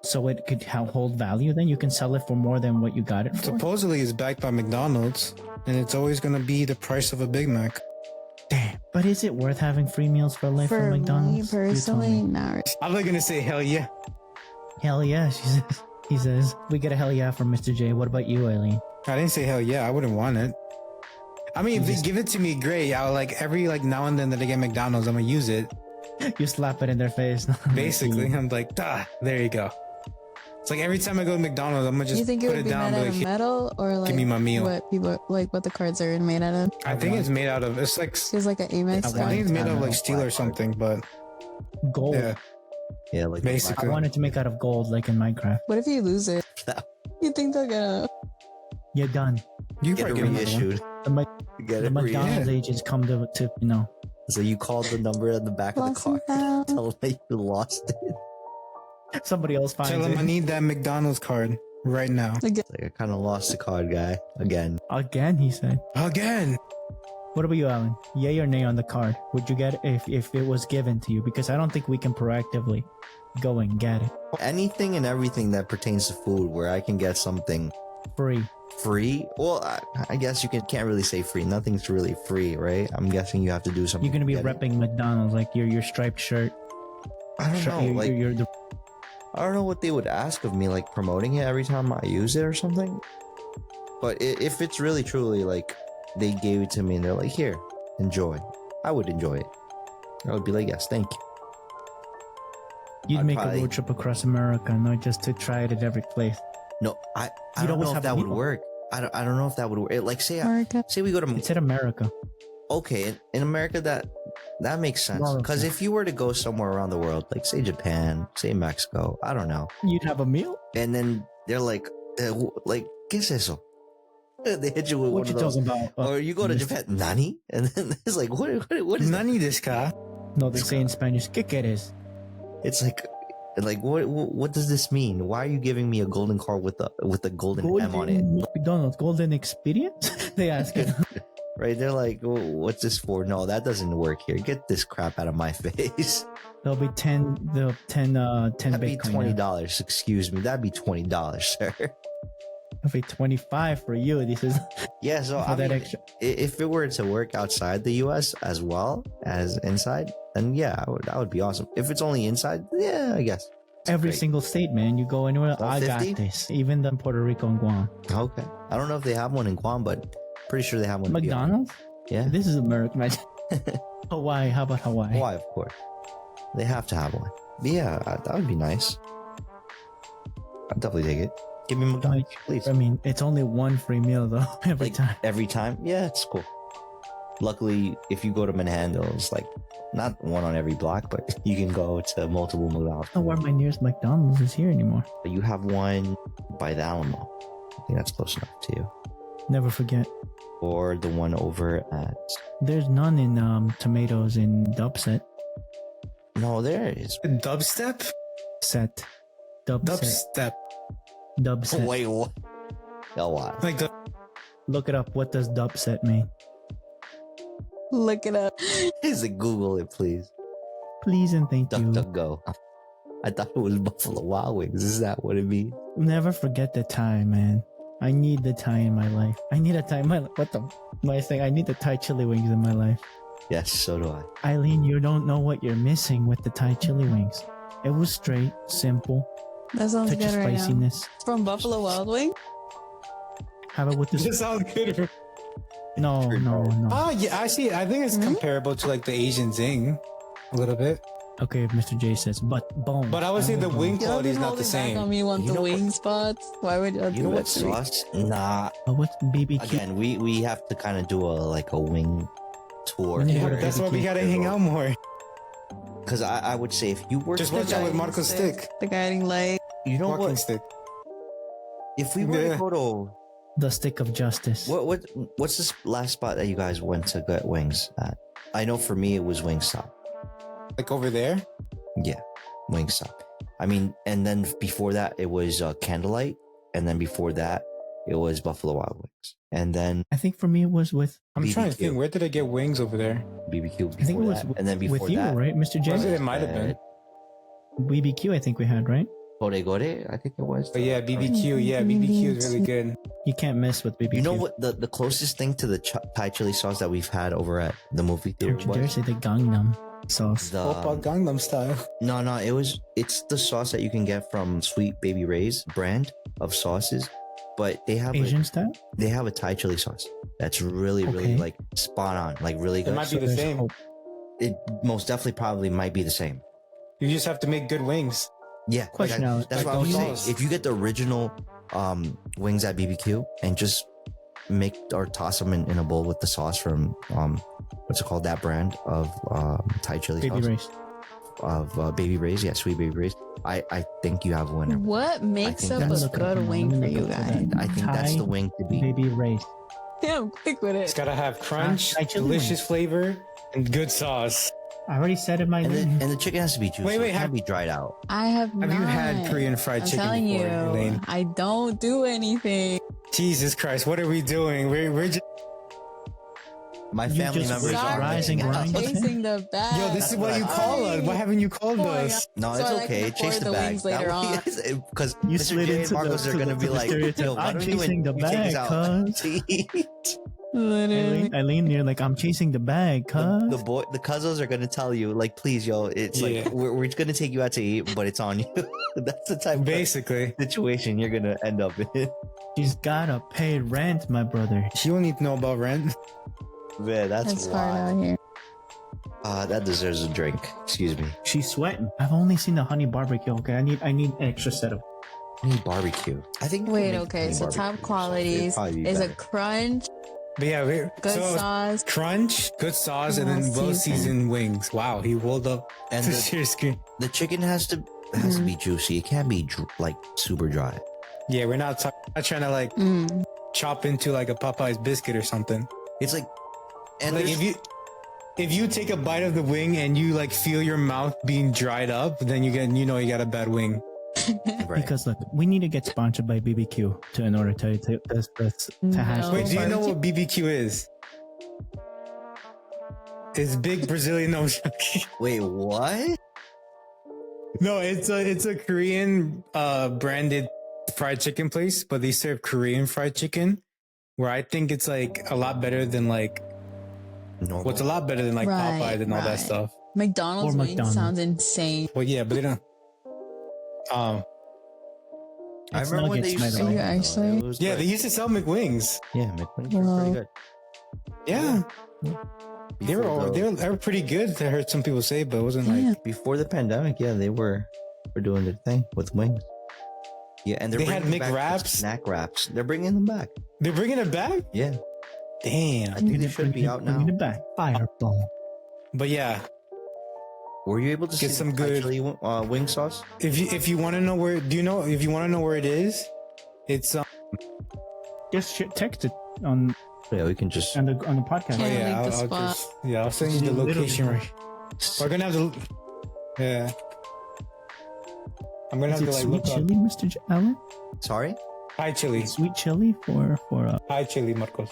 So it could hold value. Then you can sell it for more than what you got it for. Supposedly, it's backed by McDonald's, and it's always gonna be the price of a Big Mac. Damn. But is it worth having free meals for life For from me McDonald's? You tell personally, me. not really. I'm not gonna say hell yeah. Hell yeah, she says. He says we get a hell yeah from Mr. J. What about you, Eileen? I didn't say hell yeah. I wouldn't want it. I mean, if they give it to me, great. I'll every now and then that I get McDonald's, I'm gonna use it. You slap it in their face. Basically, I'm like, there you go. It's like every time I go to McDonald's, I'm gonna You just think it put would it be down. made And out be of like, metal or like me my meal. what people what the cards are made out of? I think it's made out of. It's like. Feels like an Amex I I card. think it's made out of Metal. steel or something, but Gold. yeah, Yeah, like basically. I wanted to make out of gold, like in Minecraft. What if you lose it? You think they'll get a You're done. You get it probably get another one. reissued. The, Mc- Get the it reissued. McDonald's agents come to So you called the number at the back of the lost car. and found? Tell them that you lost it. somebody else finds Tell them I it. need that McDonald's card right now. Like, It's like I kind of lost the card, guy. Again. Again, he said. Again. What about you, Alan? Yay or nay on the card? Would you get it if it was given to you? Because I don't think we can proactively go and get it. Anything and everything that pertains to food where I can get something Free. free. Well, I guess you can't really say free. Nothing's really free, right? I'm guessing you have to do something. You're gonna be to get it. repping McDonald's, like your striped shirt. I don't know. You're, Like, you're the, I don't know what they would ask of me, like promoting it every time I use it or something. But if it's really truly like they gave it to me and they're like, here, enjoy, I would enjoy it. I would be like, yes, thank you. you'd I'd make probably- a road trip across America, not just to try it at every place. No, I You'd don't always know if have that a would meal. work. I don't know if that would work. Like say America. say we go to It said America. okay in America that makes sense Well, because okay. if you were to go somewhere around the world, like say Japan, say Mexico, I don't know, You'd have a meal? and then they're like ¿qué es eso? They hit you with What one you of those. talking about? Or you go to Japan, nani? And then it's like, what is that? Nani this car? No, they say in Spanish, ¿qué quieres? It's like what does this mean? Why are you giving me a golden car with a golden M on it? McDonald's golden experience. They ask it. Right? They're like, what's this for? No, that doesn't work here. Get this crap out of my face. There'll be 10 That'd be Bitcoin. $20. Excuse me. That'd be $20, sir. It'll be 25 for you. This is Yeah. So for I that mean, extra. if it were to work outside the U.S. as well as inside, then yeah, that would be awesome. If it's only inside, yeah, I guess. It's Every great. single state, man. You go anywhere. All I 50? got this. Even the Puerto Rico and Guam. Okay. I don't know if they have one in Guam, but pretty sure they have one. in McDonald's? Yeah. This is America, man. Hawaii. How about Hawaii? Hawaii, of course. They have to have one. But yeah, that would be nice. I'd definitely take it. Give me McDonald's, please. I mean, it's only one free meal though every Like, time. Every time? Yeah, it's cool. Luckily, if you go to Manhattan, it's like not one on every block, but you can go to multiple McDonald's. I don't know where my nearest McDonald's is here anymore. You have one by the Alamo. I think that's close enough to you. Never forget. Or the one over at... There's none in Tomatoes in Dubset. No, there is. Dubstep? Set. Dubset. Dubstep. Dubset. Wait, what? Oh, wow. Like the Look it up. What does Dubset mean? Look it up. Is it Google it, please? Please and thank Duck, you. duck, go. I thought it was Buffalo Wild Wings. Is that what it means? Never forget the Thai, man. I need the Thai in my life. I need a Thai in my life. What the? My thing. I need the Thai chili wings in my life. Yes, so do I. Eileen, you don't know what you're missing with the Thai chili wings. It was straight, simple, That sounds touch of good right now. spiciness. From Buffalo Wild Wings? Have it with this this. sounds good. No. Oh yeah, actually, I think it's comparable to like the Asian Zing, a little bit. Okay, if Mr. J says, but bone. But I would say the wing Y'all quality been is not the holding back on same. me want You the know what- wing spots. Why would y'all You do know that what to me? sauce? Nah. What's BBQ? Again, we have to kind of do a wing tour. Yeah, Yeah, but that's why we gotta hang out more. Because I would say if you were Just to watch out with Marco's stick. The guiding light. you know Walking what? stick. If we were Yeah. to go to The stick of justice. what's this last spot that you guys went to get wings at? I know for me it was Wingstop. Like over there. Yeah, Wingstop. I mean, and then before that it was Candlelight, and then before that it was Buffalo Wild Wings, and then I think for me it was with. I'm trying to BBQ. think. Where did I get wings over there? BBQ. Before I think it was that, and then before with you, that, right, Mr. J? Was it? It might have been. BBQ, I think we had, right? Gore, I think it was. But yeah, BBQ. Yeah, BBQ is really good. You can't mess with BBQ. You know what? The closest thing to the Thai chili sauce that we've had over at the movie theater Don't you dare was say the Gangnam sauce. the Oppa Gangnam style. no, it's the sauce that you can get from Sweet Baby Ray's brand of sauces, but they have Asian style? they have a Thai chili sauce that's really Okay. like spot on, like really It good. might be the There's same. hope. It most definitely probably might be the same. You just have to make good wings. Yeah, Question, Alex. that's Like what I was those saying. sauce. If you get the original wings at BBQ and just make or toss them in a bowl with the sauce from what's it called, that brand of Thai chili Baby sauce race. of Baby Ray's, yeah, Sweet Baby Ray's. I think you have a winner. What makes think up that's- a Look it up good now. wing Let for me you look up for guys? that. I think that's Thai the wing to be. Baby race. Yeah, I'm quick with It's it. gotta have crunch, Thai chili delicious wings. flavor, and good sauce. I already said it, my And name. the chicken has to be juicy. Wait, It can't have- be dried out. I have Have not. you had Korean fried I'm chicken telling before, you, Elaine? I don't do anything. Jesus Christ, what are we doing? We're just My You family just members Sorry, are rise and I'm grind with him? chasing the bag. yo. This is what what you I- call us. Why haven't you called Oh my us? No, So it's I can okay. Chase afford the the bag. wings later on. Because You Mr. slid J into and Marcos the- are to going to the- be to the like, stereotype. yo, why I'm don't you chasing the you take us bag, out cuz. to eat? Literally. Eileen, you're like, I'm chasing the bag, cuz. The cousins are gonna tell you, like, please, yo, it's Yeah. like we're gonna take you out to eat, but it's on you. That's the type Basically, of situation you're gonna end up in. She's gotta pay rent, my brother. she don't need to know about rent. Man, that's It's hard out wild. here. That deserves a drink. Excuse me. She's sweating. I've only seen the honey barbecue. Okay, I need an extra set of. I need barbecue. I think. you Wait, can make okay. honey So barbecue top yourself. qualities It'd probably be is a better. crunch, But yeah, good so sauce. crunch, good sauce, and Well then well seasoned. seasoned wings. Wow, he rolled up And to the, share screen. the chicken has to be juicy. It can't be like super dry. Yeah, we're not trying to like Mm. chop into like a Popeye's biscuit or something. It's like, and Like there's- if you if you take a bite of the wing and you like feel your mouth being dried up, then you got a bad wing. Right. Because look, we need to get sponsored by BBQ in order to hash. No. Wait, do you know barbecue? what BBQ is? It's big Brazilian. No, Wait, what? no, it's a Korean branded fried chicken place, but they serve Korean fried chicken, where I think it's like a lot better than like Normal. what's a lot better than like Right, Popeyes and all that right. stuff. McDonald's Or wings McDonald's. sounds insane. Well, yeah, but they don't. I It's remember when nuggets, they used to by the sell way. them, Are you though. actually? It was Yeah, like- they used to sell McWings. Yeah, McWings were Wow. pretty good. Yeah, they Before were pretty good. I heard some people say, but it wasn't Damn. like before the pandemic, yeah, they were doing their thing with wings. Yeah, and they're They had bringing back the McWraps? snack wraps. They're bringing them back. they're bringing it back. Yeah, Damn. I think they should be out now. Bring it back. Fireball. But yeah, Were you able to Get see some the Thai good- chili wing sauce? if you want to know where, if you want to know where it is, it's Just text it on Yeah, we can just. the podcast. Yeah. yeah, like the I'll spot. I'll send you the Literally. location right. We're gonna have to. Yeah. I'm gonna Is have it to like sweet look up chili, Mr. Allen? Sorry. Thai chili. Sweet chili for Thai chili, Marcos.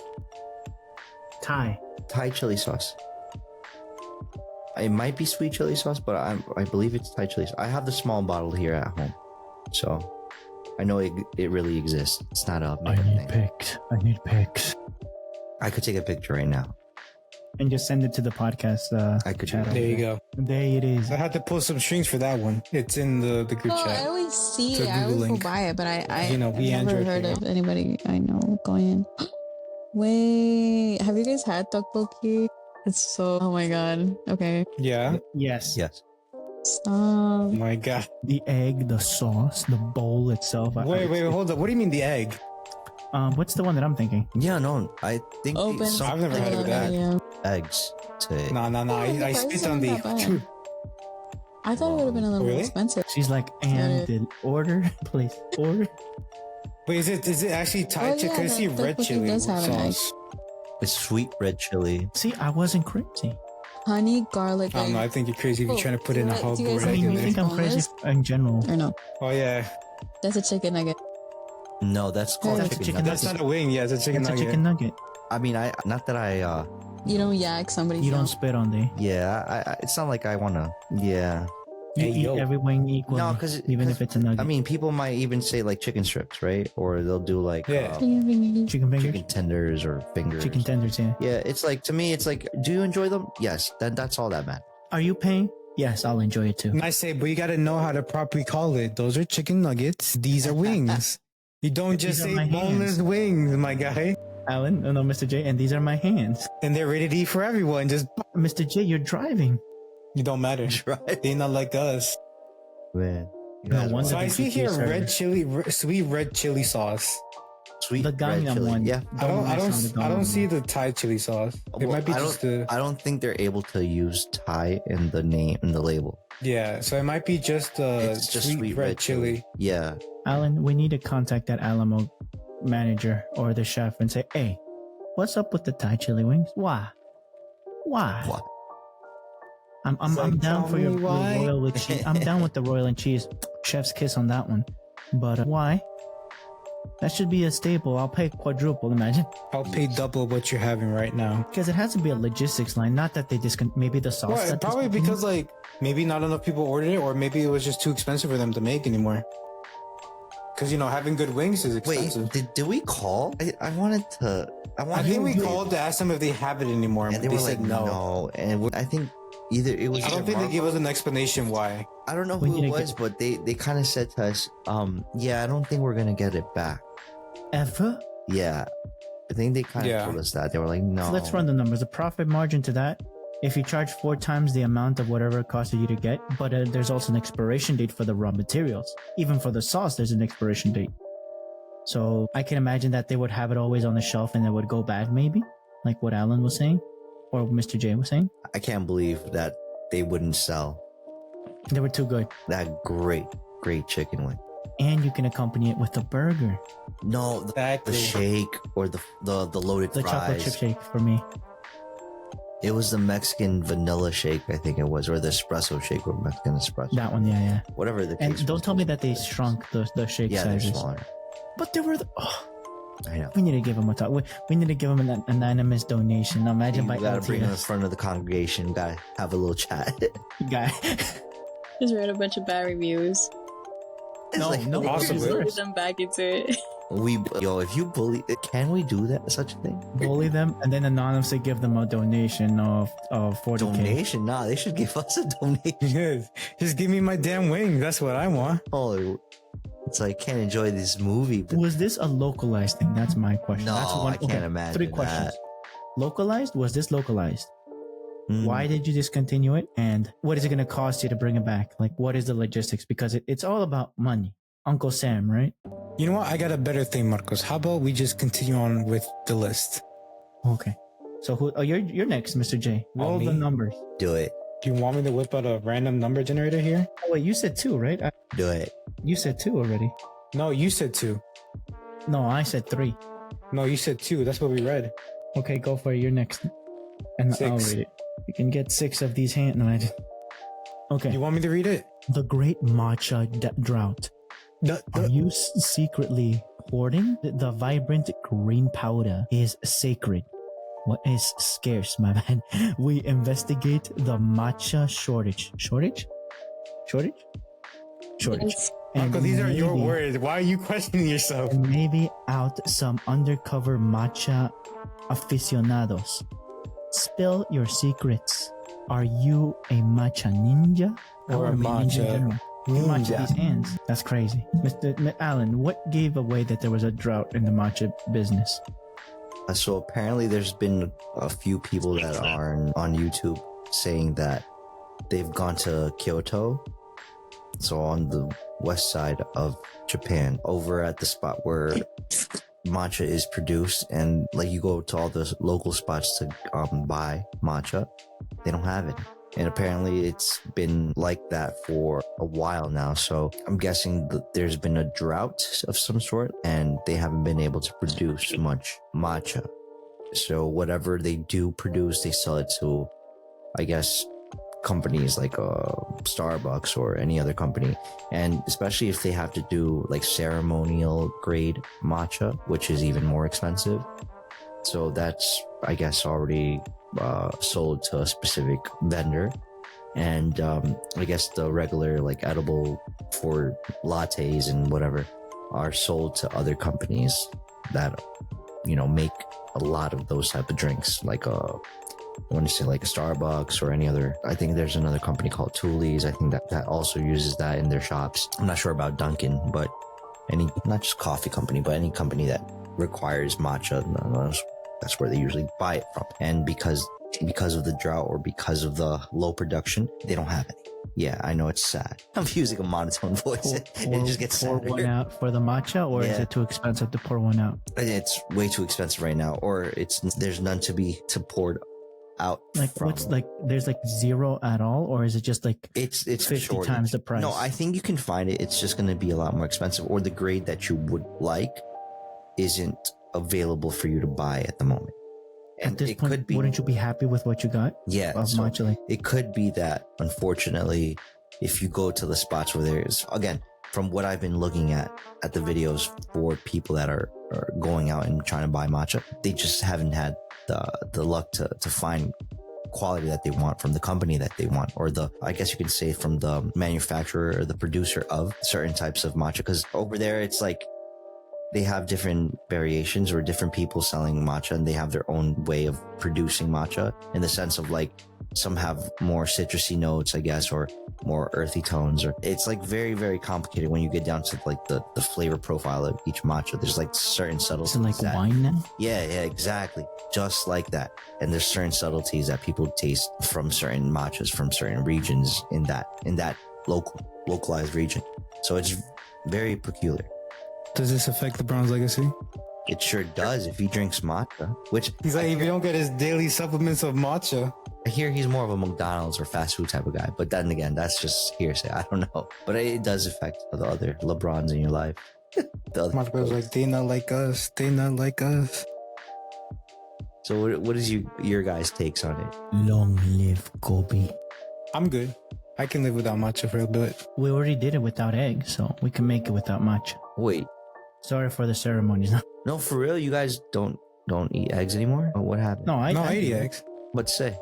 Thai. Thai chili sauce. It might be sweet chili sauce, but I believe it's Thai chili sauce. I have the small bottle here at home, so I know it really exists. It's not a I makeup need thing. pics. I need pics. I could take a picture right now. And just send it to the podcast. I could do chat. that. There you go. There it is. I had to pull some strings for that one. It's in the group No, I chat. always see It's a it. I Google always link. go by it, but I You know, we I've never Android heard people. of anybody I know going in. Wait, have you guys had tteokbokki? It's so. Oh my god. Okay, Yeah. Yes. Yes. stop. Oh my god. The egg, the sauce, the bowl itself. Wait, hold up. What do you mean the egg? What's the one that I'm thinking? Yeah, no, I think Open. I've never had it with that. Yeah. eggs to. No. Oh, I the spit prices on the. aren't that bad. I thought it would have been a little more Really? expensive. She's like, and the order, please order. Wait, is it actually Thai Oh, chicken? yeah, I see the red tteokbokki chili does have an egg. sauce. It's sweet red chili. See, I wasn't crazy. Honey garlic. I don't know. I think you're crazy if you're Oh, trying to put in a do you whole guys board I like egg mean, in you meat? there. think I'm crazy in general? Or no? Oh yeah, That's a chicken nugget. No, that's called Yeah, that's a chicken. chicken nuggets. that's not a wing. Yeah, it's a chicken It's a nugget. chicken nugget. I mean, I not that I. You don't yak somebody's You don't yelp. spit on the. Yeah, it's not like I wanna. Yeah. You Hey, eat yo. every wing equally. No, because even if it's a nugget. I mean, people might even say like chicken strips, right? Or they'll do like Yeah. chicken fingers, chicken tenders or fingers. chicken tenders. Yeah. Yeah, it's like to me, it's like, do you enjoy them? Yes, then that's all that matters. Are you paying? Yes, I'll enjoy it too. And I say, but you got to know how to properly call it. Those are chicken nuggets. These are wings. You don't just These are say my boneless hands. wings, my guy. Alan, no, Mr. J, and these are my hands. And they're ready to eat for everyone. Just Mr. J, you're driving. you don't matter. Right, They're not like us. man. You No guys wonder So want I see BBQ here server. red chili, sweet red chili sauce. sweet The red Gangnam chili. one. Yeah, I don't mess on the I don't Gangnam see one. the Thai chili sauce. It Well, might be I just the I don't think they're able to use Thai in the name in the label. yeah. So it might be just It's just sweet red chili. Yeah, Alan, we need to contact that Alamo manager or the chef and say, hey, what's up with the Thai chili wings? Why? what? I'm It's like, down tell for your me why. royal with cheese. I'm down with the royal and cheese. Chef's kiss on that one. But why? That should be a staple. I'll pay quadruple, imagine. I'll pay double what you're having right now. Because it has to be a logistics line. Not that they maybe the sauce. Well, got probably discontinued. because like maybe not enough people ordered it, or maybe it was just too expensive for them to make anymore. Because having good wings is Wait, expensive. did we call? I wanted to. I think we called to ask them if they have it anymore, and but they they were said like no. And I think either it was. I don't either think they Marco- gave us an explanation why. I don't know We who need it to was, but they kind of said to us, yeah, I don't think we're gonna get it back. Ever? Yeah, I think they kind of Yeah. told us that. They were like, no. So let's run the numbers. The profit margin to that, if you charge 4 times the amount of whatever it costed you to get, but there's also an expiration date for the raw materials. Even for the sauce, there's an expiration date. So I can imagine that they would have it always on the shelf and it would go bad, maybe, like what Alan was saying, or Mr. J was saying. I can't believe that they wouldn't sell They were too good. that great chicken wing. And you can accompany it with a burger, No, the Exactly. shake or the loaded the chocolate fries. chip shake for me. It was the Mexican vanilla shake, I think it was, or the espresso shake or Mexican espresso. That one, yeah. Whatever the And case don't was. tell me that they shrunk the shake Yeah, they're sizes. smaller. But they were I know. we need to give them a talk. We need to give them an anonymous donation. Imagine You by gotta bring them in LTS front of the congregation. You gotta have a little chat. guy. Just read a bunch of bad reviews. No, Awesome. Just put them back into it. If you bully, can we do that? Such a thing? Bully them and then anonymously give them a donation of 40K. Donation? Nah, they should give us a donation. Yeah, just give me my damn wing. That's what I want. Oh, it's like can't enjoy this movie. But Was this a localized thing? That's my question. No, That's one, I can't imagine 3 questions. that. Localized? Was this localized? Mm. Why did you discontinue it? And what is it going to cost you to bring it back? Like, what is the logistics? Because it's all about money. Uncle Sam, right? You know what? I got a better thing, Marcos. How about we just continue on with the list? Okay. So who? Oh, you're next, Mr. J. Roll me? the numbers. Do it. Do you want me to whip out a random number generator here? Oh, wait, you said 2, right? Do it. You said 2 already. No, you said 2. No, I said 3. No, you said 2. That's what we read. Okay, go for it. You're next. And 6. I'll read it. You can get 6 of these hand. No, I just... Okay. You want me to read it? The Great Matcha Drought. Are you secretly hoarding? The vibrant green powder is sacred. What is scarce, my man? We investigate the matcha shortage. Shortage? Yes. And Marco, these are your maybe- words. Why are you questioning yourself? And maybe out some undercover matcha aficionados. Spill your secrets. Are you a matcha ninja? Or a a ninja in matcha general? You matcha ninja. these hands. That's crazy. Mr. Allen, what gave away that there was a drought in the matcha business? So apparently there's been a few people that are on YouTube saying that they've gone to Kyoto, so on the west side of Japan, over at the spot where matcha is produced, and like you go to all the local spots to buy matcha, they don't have it. And apparently it's been like that for a while now. So I'm guessing that there's been a drought of some sort and they haven't been able to produce much matcha. So whatever they do produce, they sell it to, I guess, companies like Starbucks or any other company. And especially if they have to do like ceremonial grade matcha, which is even more expensive. So that's, I guess, already sold to a specific vendor. And I guess the regular like edible for lattes and whatever are sold to other companies that, you know, make a lot of those type of drinks, like I want to say like a Starbucks or any other. I think there's another company called Toolies. I think that also uses that in their shops. I'm not sure about Dunkin', but any, not just coffee company, but any company that requires matcha, that's where they usually buy it from. And because of the drought or because of the low production, they don't have any. Yeah, I know it's sad. I'm using a monotone voice. It just gets pour sadder. one out for the matcha, or is Yeah. it too expensive to pour one out? It's way too expensive right now, or there's none to poured out. Like from. what's like? There's like 0 at all, or is it just like It's 50 short. times the price? No, I think you can find it. It's just going to be a lot more expensive, or the grade that you would like isn't available for you to buy at the moment. And At this it point, could be, wouldn't you be happy with what you got yeah, of so matcha? Like, it could be that, unfortunately, if you go to the spots where there's, again, from what I've been looking at the videos for people that are going out and trying to buy matcha, they just haven't had the luck to find quality that they want from the company that they want, or I guess you could say from the manufacturer or the producer of certain types of matcha. Because over there, it's like they have different variations or different people selling matcha, and they have their own way of producing matcha, in the sense of like some have more citrusy notes, I guess, or more earthy tones, or it's like very, very complicated when you get down to like the flavor profile of each matcha. There's like certain subtleties. is it like that- wine now? Yeah, exactly. Just like that. And there's certain subtleties that people taste from certain matchas from certain regions in that localized region. So it's very peculiar. Does this affect LeBron's legacy? It sure does if he drinks matcha, which He's like, if you don't get his daily supplements of matcha. I hear he's more of a McDonald's or fast food type of guy. But then again, that's just hearsay. I don't know. But it does affect the other LeBrons in your life. The other- Marco's like, they not like us. They not like us. So what is your guys' takes on it? Long live Kobe. I'm good. I can live without matcha for a bit. We already did it without egg, so we can make it without matcha. Wait, Sorry for the ceremonies. no, for real? You guys don't eat eggs anymore? Or what happened? No, I I eat do. eggs. What to say?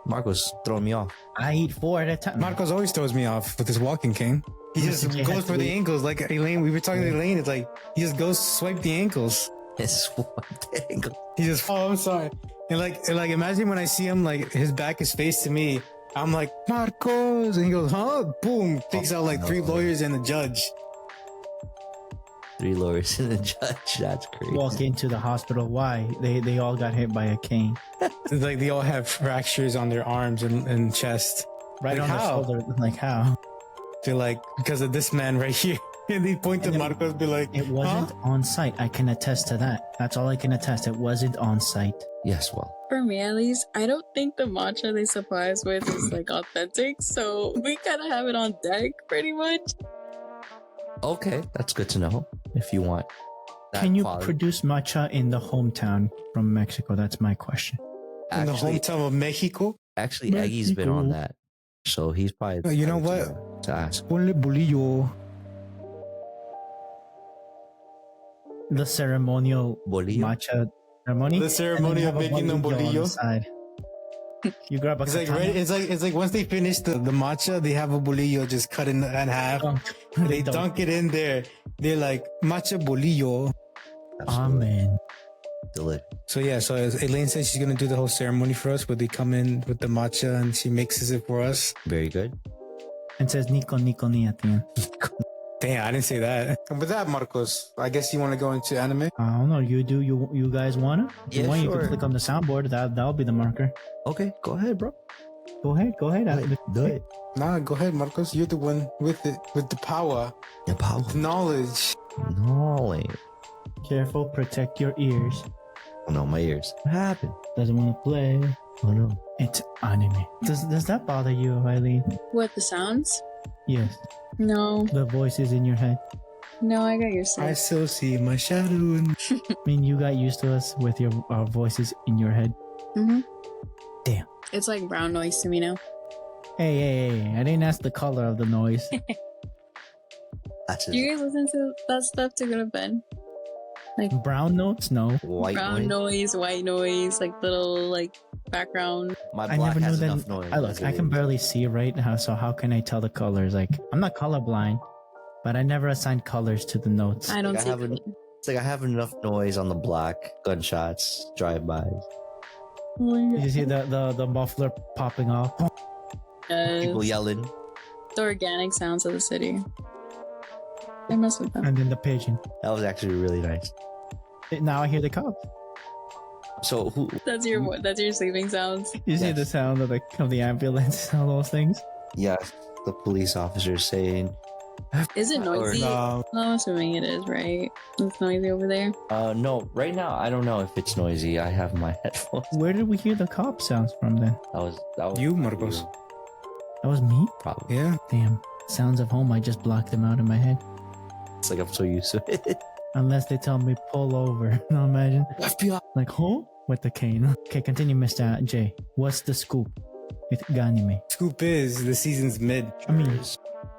Marco's throwing me off. I eat 4 at a time. Marcos always throws me off with his walking cane. He just Yeah, goes for the we- ankles. Like Elaine, we were talking to Elaine. It's like he just goes swipe the ankles. It's one thing. He just, oh, I'm sorry. And like imagine when I see him, like his back is faced to me. I'm like, Marcos. And he goes, huh? Boom. Takes out like 3 lawyers and a judge. 3 lawyers and a judge. That's crazy. Walk into the hospital. Why? They all got hit by a cane. It's like they all have fractures on their arms and chest. Right Like on how? the shoulder. Like how? They're like, because of this man right here. And they point to And then- Marcos, be like, It wasn't huh? on site. I can attest to that. That's all I can attest. It wasn't on site. Yes, well. For me, at least, I don't think the matcha they supply us with is like authentic. So we kind of have it on deck pretty much. Okay, that's good to know. If you want. that Can you quality. produce matcha in the hometown from Mexico? That's my question. In the Actually, hometown of Mexico? actually, Eggy's been on Mexico. that. So he's probably. You know better what? To ask. Ponle bolillo. The ceremonial Bolillo? matcha ceremony. The ceremony and of then you have making a the on bolillo. side. You grab a It's like katana, it's like once they finish the matcha, they have a bolillo just cut in half. dunk. They dunk it in there. They're like matcha bolillo. Amen. Delicious. So yeah, so as Elaine said she's gonna do the whole ceremony for us, where they come in with the matcha and she mixes it for us. Very good. And says Nico Nico Ni at the end. Damn, I didn't say that. And with that, Marcos, I guess you want to go into anime. I don't know. You do. You guys wanna? If you Yeah, want, you sure. can click on the soundboard. That'll be the marker. Okay, go ahead, bro. Go ahead. Do it. Nah, go ahead, Marcos. You're the one with it, with the power, The power. the knowledge. No, Careful. Protect your ears. oh no, my ears. What happened? Doesn't want to play. Oh no. It's anime. Does that bother you, Eileen? What, the sounds? Yes. No, The voices in your head. no, I got your I sense. still see my shadow. And I mean, you got used to us with your voices in your head. Mm-hmm. Damn. It's like brown noise to me now. Hey! I didn't ask the color of the noise. That's Do you it. guys listen to that stuff to go to bed? Brown notes? No. White Brown noise. noise, white noise, like little like background. My I black never knew has that. enough noise. I look. as it I can is. barely see right now, so how can I tell the colors? Like, I'm not colorblind, but I never assigned colors to the notes. I don't Like, I see haven't- color. It's like I have enough noise on the black, gunshots, drive-bys, You see the muffler popping off, people yelling. The organic sounds of the city. I mess with them. and then the pigeon. That was actually really nice. Now I hear the cops. So who? That's your sleeping sounds. You see Yes. the sound of the ambulance, all those things. Yeah, the police officer saying, Is it noisy? no, No, I'm assuming it is, right? It's noisy over there. no, right now I don't know if it's noisy. I have my headphones. Where did we hear the cop sounds from then? That was You, Marcos. That was me? probably. yeah. Damn. Sounds of home, I just blocked them out in my head. It's like I'm so used to it. Unless they tell me pull over. No, imagine. FBI. Like, huh? With the cane. Okay, continue, Mr. J. What's the scoop with Ganime? Scoop is the season's mid. I mean,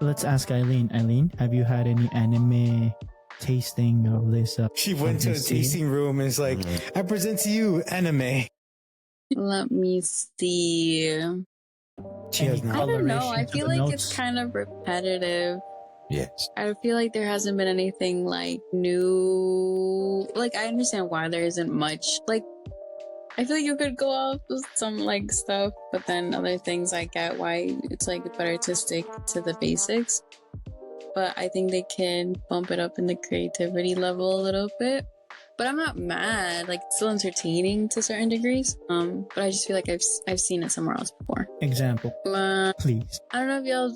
let's ask Eileen. Eileen, have you had any anime tasting of this? She went to a Have you seen? tasting room and is like, Mhm. I present to you anime. Let me see. She has Any not. I don't know. coloration I to feel the like notes? it's kind of repetitive. Yes. I feel like there hasn't been anything like new. Like, I understand why there isn't much. Like, I feel like you could go off with some like stuff, but then other things I get why it's like better to stick to the basics. But I think they can bump it up in the creativity level a little bit. But I'm not mad. Like, it's still entertaining to certain degrees. But I just feel like I've seen it somewhere else before. Example, please. I don't know if y'all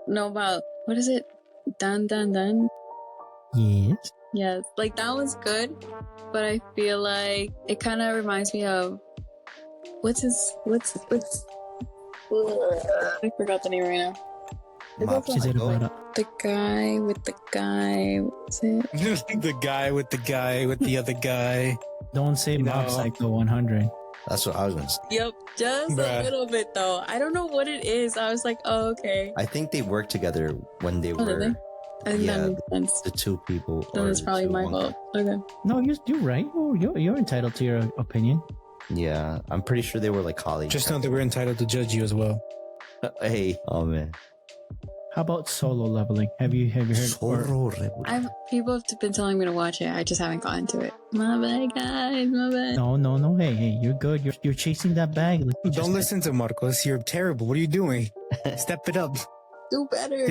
know about what is it? Dan Dan Dan. Yes. Yes, like that was good, but I feel like it kind of reminds me of what's I forgot the name right now. Mops Is it Michael. about The guy with the guy. What's it? The guy with the other guy. don't say No. Mob Psycho 100. That's what I was gonna say. Yep, just Bruh. a little bit though. I don't know what it is. I was like, oh, okay. I think they worked together when they Oh, did were they? I think Yeah, that makes sense. the two people. Then or it's the probably two my one fault. Okay. No, you're right. You're entitled to your opinion. guy. Yeah, I'm pretty sure they were like colleagues. Just know that we're entitled to judge you as well. Hey, oh man. How about solo leveling? Have you heard? or- People have been telling me to watch it. I just haven't gotten to it. My bad, guys. My bad. No. Hey, you're good. You're chasing that bag. Like you just Don't said. listen to Marcos. You're terrible. What are you doing? Step it up. Do better.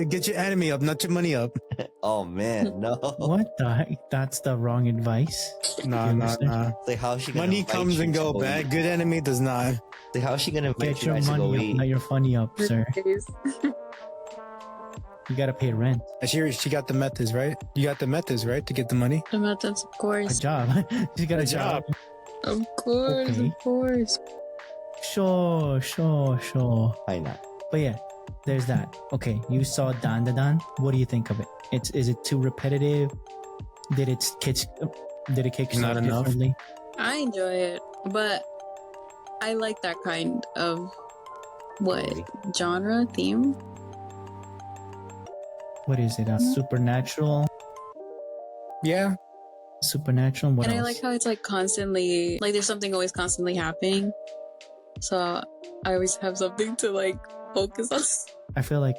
Get your anime up, not your money up. Oh man, no. What the heck? That's the wrong advice. Nah, You nah, understand? nah. Like, how's she gonna Money invite comes you and to go. go Bad, eat? good anime does not. Like, how's she gonna invite Get you your guys to go money up, eat? not your funny up, sir. You gotta pay rent. She got the methods, right? You got the methods, right, to get the money? The methods, of A course. job. She got a A job. job. Of course, Okay. of course. Sure. I know. But yeah, there's that. Okay, you saw Dan Da Dan. What do you think of it? Is it too repetitive? Did it kick Not enough. differently? I enjoy it, but I like that kind of genre theme. What is it? Supernatural? Yeah. Supernatural? What And I else? like how it's like constantly, like there's something always constantly happening. So I always have something to like focus on. I feel like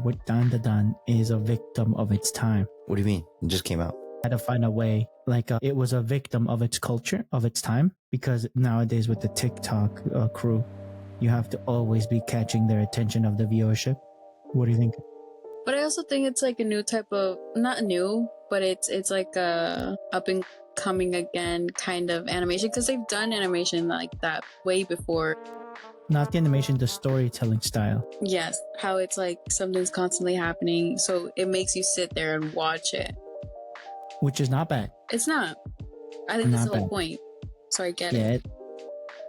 with Dan Da Dan is a victim of its time. What do you mean? It just came out. Had to find a way, like it was a victim of its culture, of its time, because nowadays with the TikTok crew, you have to always be catching their attention of the viewership. What do you think? But I also think it's like a new type of, not new, but it's like a up and coming again kind of animation, because they've done animation like that way before. Not the animation, the storytelling style. Yes, how it's like something's constantly happening, so it makes you sit there and watch it. Which is not bad. It's not. I think that's Not the whole bad. point. So I get Yeah. it.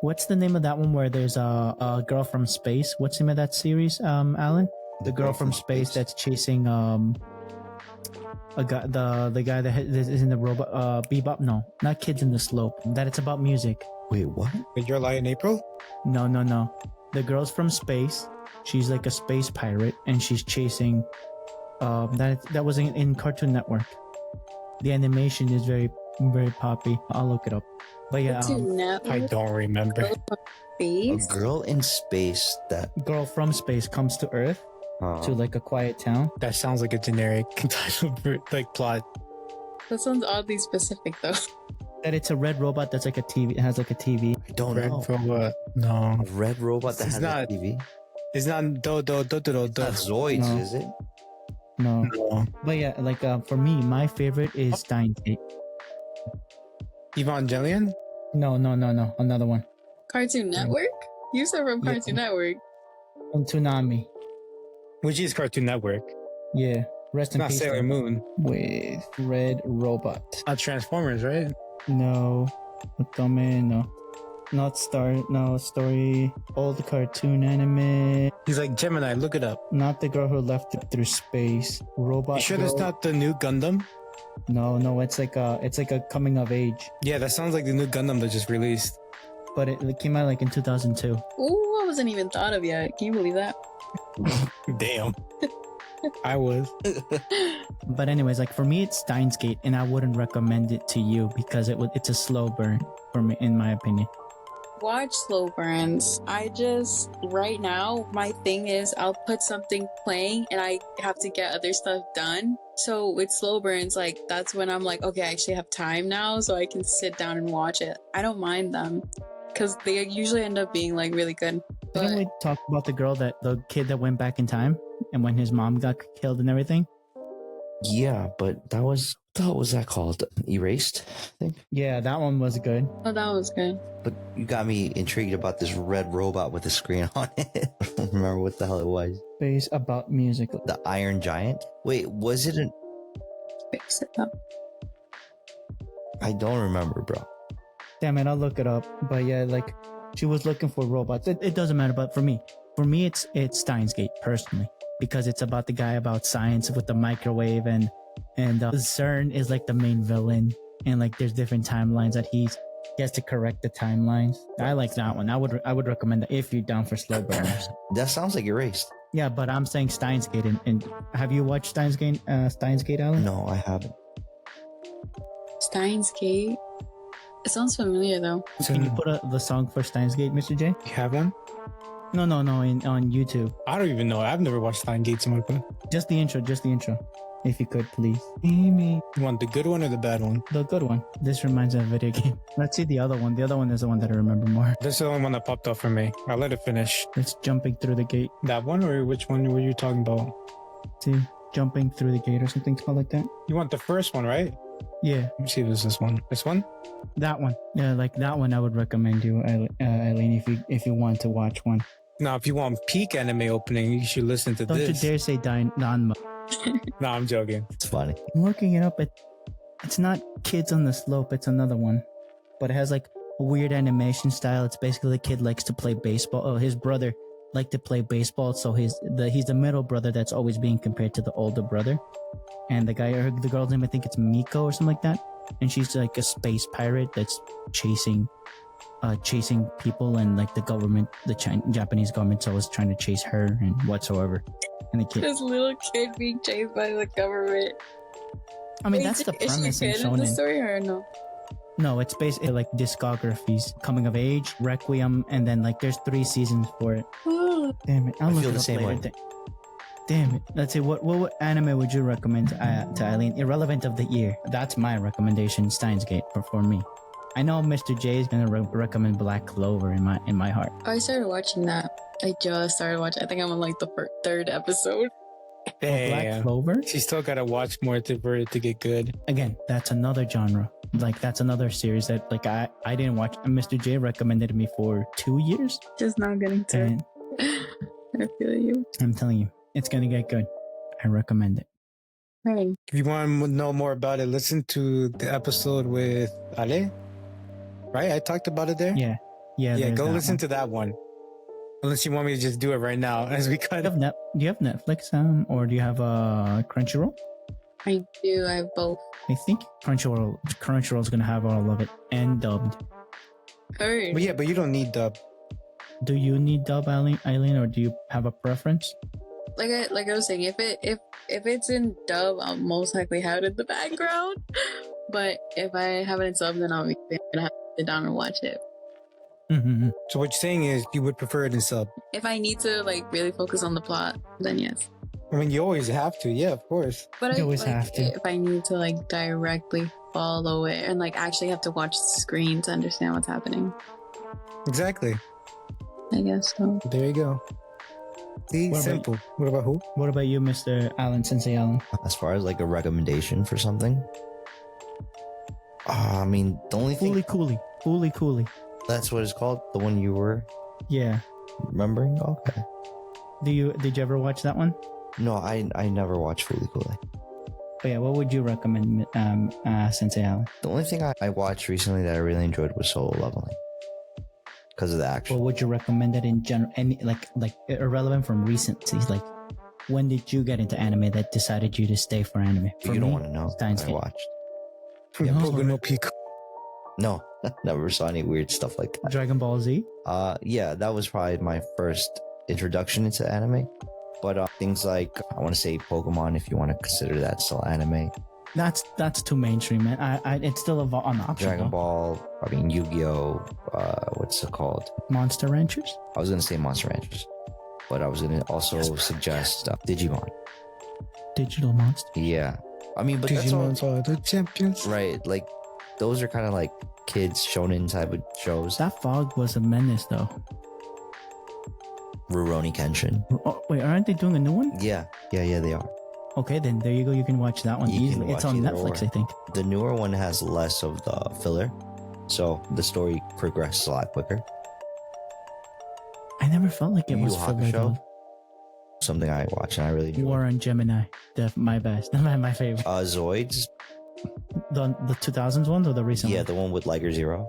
What's the name of that one where there's a girl from space? What's the name of that series, Alan? The girl from space that's chasing a guy, the guy that is in the robot Bebop. No, not Kids in the Slope. That it's about music. Wait, what? Wait, you're lying, April? No. The girl's from space. She's like a space pirate, and she's chasing. That was in Cartoon Network. The animation is very poppy. I'll look it up. But yeah, Cartoon Network, I don't remember. A Space. girl in space that girl from space comes to Earth to like a quiet town. That sounds like a generic title, like plot. That sounds oddly specific though. That it's a red robot that's like a TV. It has like a TV. I don't Red know. robot. No, A red robot that It's has not- a TV. it's not do. Not Zoids, No. is it? No, No. but yeah, like for me, my favorite is Steins Gate. Evangelion? No, another one. Cartoon Network? You said from Yeah. Cartoon Network. From Toonami. Which is Cartoon Network. Yeah, rest It's in not peace. Sailor Moon. With red robot. Not Transformers, right? No, Otome, no. Not story. Old cartoon anime. He's like, Gemini, look it up. Not the girl who left through space. Robot. You sure girl. that's not the new Gundam? No, it's like a coming of age. Yeah, that sounds like the new Gundam that just released. But it came out like in 2002. Ooh, I wasn't even thought of yet. Can you believe that? Damn. I was. But anyways, like for me, it's Steins Gate, and I wouldn't recommend it to you because it's a slow burn for me, in my opinion. Watch slow burns. Right now, my thing is I'll put something playing and I have to get other stuff done. So with slow burns, like that's when I'm like, okay, I actually have time now, so I can sit down and watch it. I don't mind them because they usually end up being like really good. Didn't we talk about the kid that went back in time and when his mom got killed and everything? Yeah, but what was that called? Erased, I think. Yeah, that one was good. Oh, that was good. But you got me intrigued about this red robot with a screen on it. I don't remember what the hell it was. Based about music. The Iron Giant? Wait, was it an... Fix it up. I don't remember, bro. Damn it, I'll look it up. But yeah, like she was looking for robots. It doesn't matter. But for me, it's Steins Gate personally because it's about the guy about science with the microwave and CERN is like the main villain and like there's different timelines that he's He has to correct the timelines. I like that one. I would recommend that if you're down for slow burners. That sounds like erased. Yeah, but I'm saying Steins Gate. And have you watched Steins Gate, Alan? No, I haven't. Steins Gate. It sounds familiar though. Can you put the song for Steins Gate, Mr. J? You have one? No, on YouTube. I don't even know. I've never watched Stein Gate. Someone put Just the intro. If you could, please. Amy. You want the good one or the bad one? The good one. This reminds me of a video game. Let's see the other one. The other one is the one that I remember more. This is the only one that popped up for me. I'll let it finish. It's jumping through the gate. That one, or which one were you talking about? See, jumping through the gate or something called like that. You want the first one, right? Yeah, Let me see if it's this one. This one? that one. Yeah, like that one. I would recommend you, Eileen, if you want to watch one. Now, if you want peak anime opening, you should listen to Don't this. you dare say Danma. No, I'm joking. It's funny. I'm looking it up. It's not Kids on the Slope. It's another one, but it has like a weird animation style. It's basically the kid likes to play baseball. Oh, his brother liked to play baseball, so he's the middle brother that's always being compared to the older brother. And the girl's name, I think it's Miko or something like that. And she's like a space pirate that's chasing people, and like the government, Japanese government's always trying to chase her and whatsoever. And the kid. This little kid being chased by the government. I mean, Wait, that's the is premise she in a kid in the shonen. story or no? No, it's basically like discographies, coming of age, Requiem, and then like there's 3 seasons for it. Oh, Damn it! I'll I look feel it the up same later. way. Damn it! Let's see. What anime would you recommend to Eileen? Irrelevant of the year. That's my recommendation. Steins Gate for me. I know Mr. J is gonna recommend Black Clover in my heart. I started watching that. I just started watching. I think I'm on like the third episode. Black Damn. Clover. She still gotta watch more for it to get good. Again, that's another genre. Like that's another series that like I didn't watch. Mr. J recommended me for 2 years, Just not getting to. and I feel you. I'm telling you, it's gonna get good. I recommend it. Right. If you want to know more about it, listen to the episode with Ale. Right? I talked about it there. Yeah. Yeah, go listen one. to that one. Unless you want me to just do it right now as we cut. Do you have Netflix or do you have Crunchyroll? I do. I have both. I think Crunchyroll is gonna have all of it and dubbed. Heard. But yeah, but you don't need dub. Do you need dub, Eileen, or do you have a preference? Like I was saying, if it's in dub, I'll most likely have it in the background. But if I have it in sub, then I'm gonna have to sit down and watch it. Mm-hmm. So what you're saying is you would prefer it in sub. If I need to like really focus on the plot, then yes. I mean, you always have to. Yeah, of course. But You I always like, have to. if I need to like directly follow it and like actually have to watch the screen to understand what's happening, Exactly. I guess so. There you go. See, What about simple. What about who? What about you, Mr. Allen, Sensei Allen? As far as like a recommendation for something, I mean, the only thing Fooly Cooly. that's what it's called. The one you were Yeah. remembering. Okay. Did you ever watch that one? No, I never watched Fully Cooley. But yeah, what would you recommend, Sensei Allen? The only thing I watched recently that I really enjoyed was Solo Leveling because of the action. Or would you recommend it in general? Any like irrelevant from recency? Like, when did you get into anime that decided you to stay for anime? For You don't me, want to know Steins what I Gate. watched. Yeah, Boku no Pico. No, never saw any weird stuff like that. Dragon Ball Z. Yeah, that was probably my first introduction into anime. But things like, I want to say Pokemon, if you want to consider that still anime. That's too mainstream, man. It's still an option. Dragon though. Ball, I mean Yu-Gi-Oh, what's it called? Monster Ranchers. I was going to say Monster Ranchers, but I was going to also suggest Digimon. Digital Monster. Yeah. I mean, but that's all, Digimon's are the champions. right. Like, those are kind of like kids shonen type of shows. That fog was a menace, though. Rurouni Kenshin. Oh, wait, aren't they doing a new one? Yeah, they are. Okay, then there you go. You can watch that one You can easily. It's watch on either Netflix, or. I think. The newer one has less of the filler, so the story progresses a lot quicker. I never felt like it Yu was Yu filler, Hakusho? though. Something I watch and I really enjoy. War on Gemini. My best. My favorite. Zoids. The 2000s ones or the recent Yeah, one? the one with Liger Zero.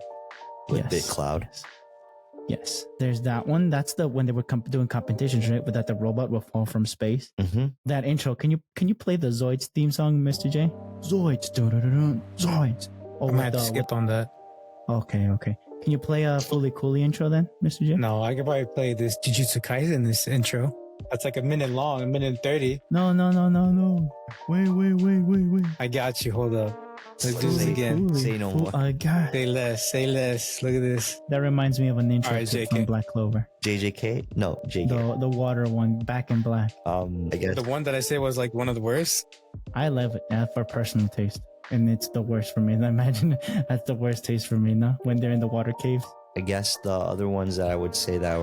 With Bit Cloud. Yes. There's that one. That's the when they were doing competitions, right? With that the robot will fall from space. Mm-hmm. That intro. Can you play the Zoids theme song, Mr. J? Zoids. Zoids. Oh, I might have to skip on that. Okay. Can you play a fully coolly intro then, Mr. J? No, I could probably play this Jujutsu Kaisen this intro. That's like a minute long, a minute and 30. No. Wait. I got you. Hold up. Let's do this Fully again. Coolly. Say no more. God. Say less. Look at this. That reminds me of an intro Alright, clip JK. from Black Clover. JJK? No, JK. The water one, Back in Black. I guess. The one that I said was like one of the worst. I love it for personal taste. And it's the worst for me. And I imagine that's the worst taste for me, no? When they're in the water caves. I guess the other ones that I would say that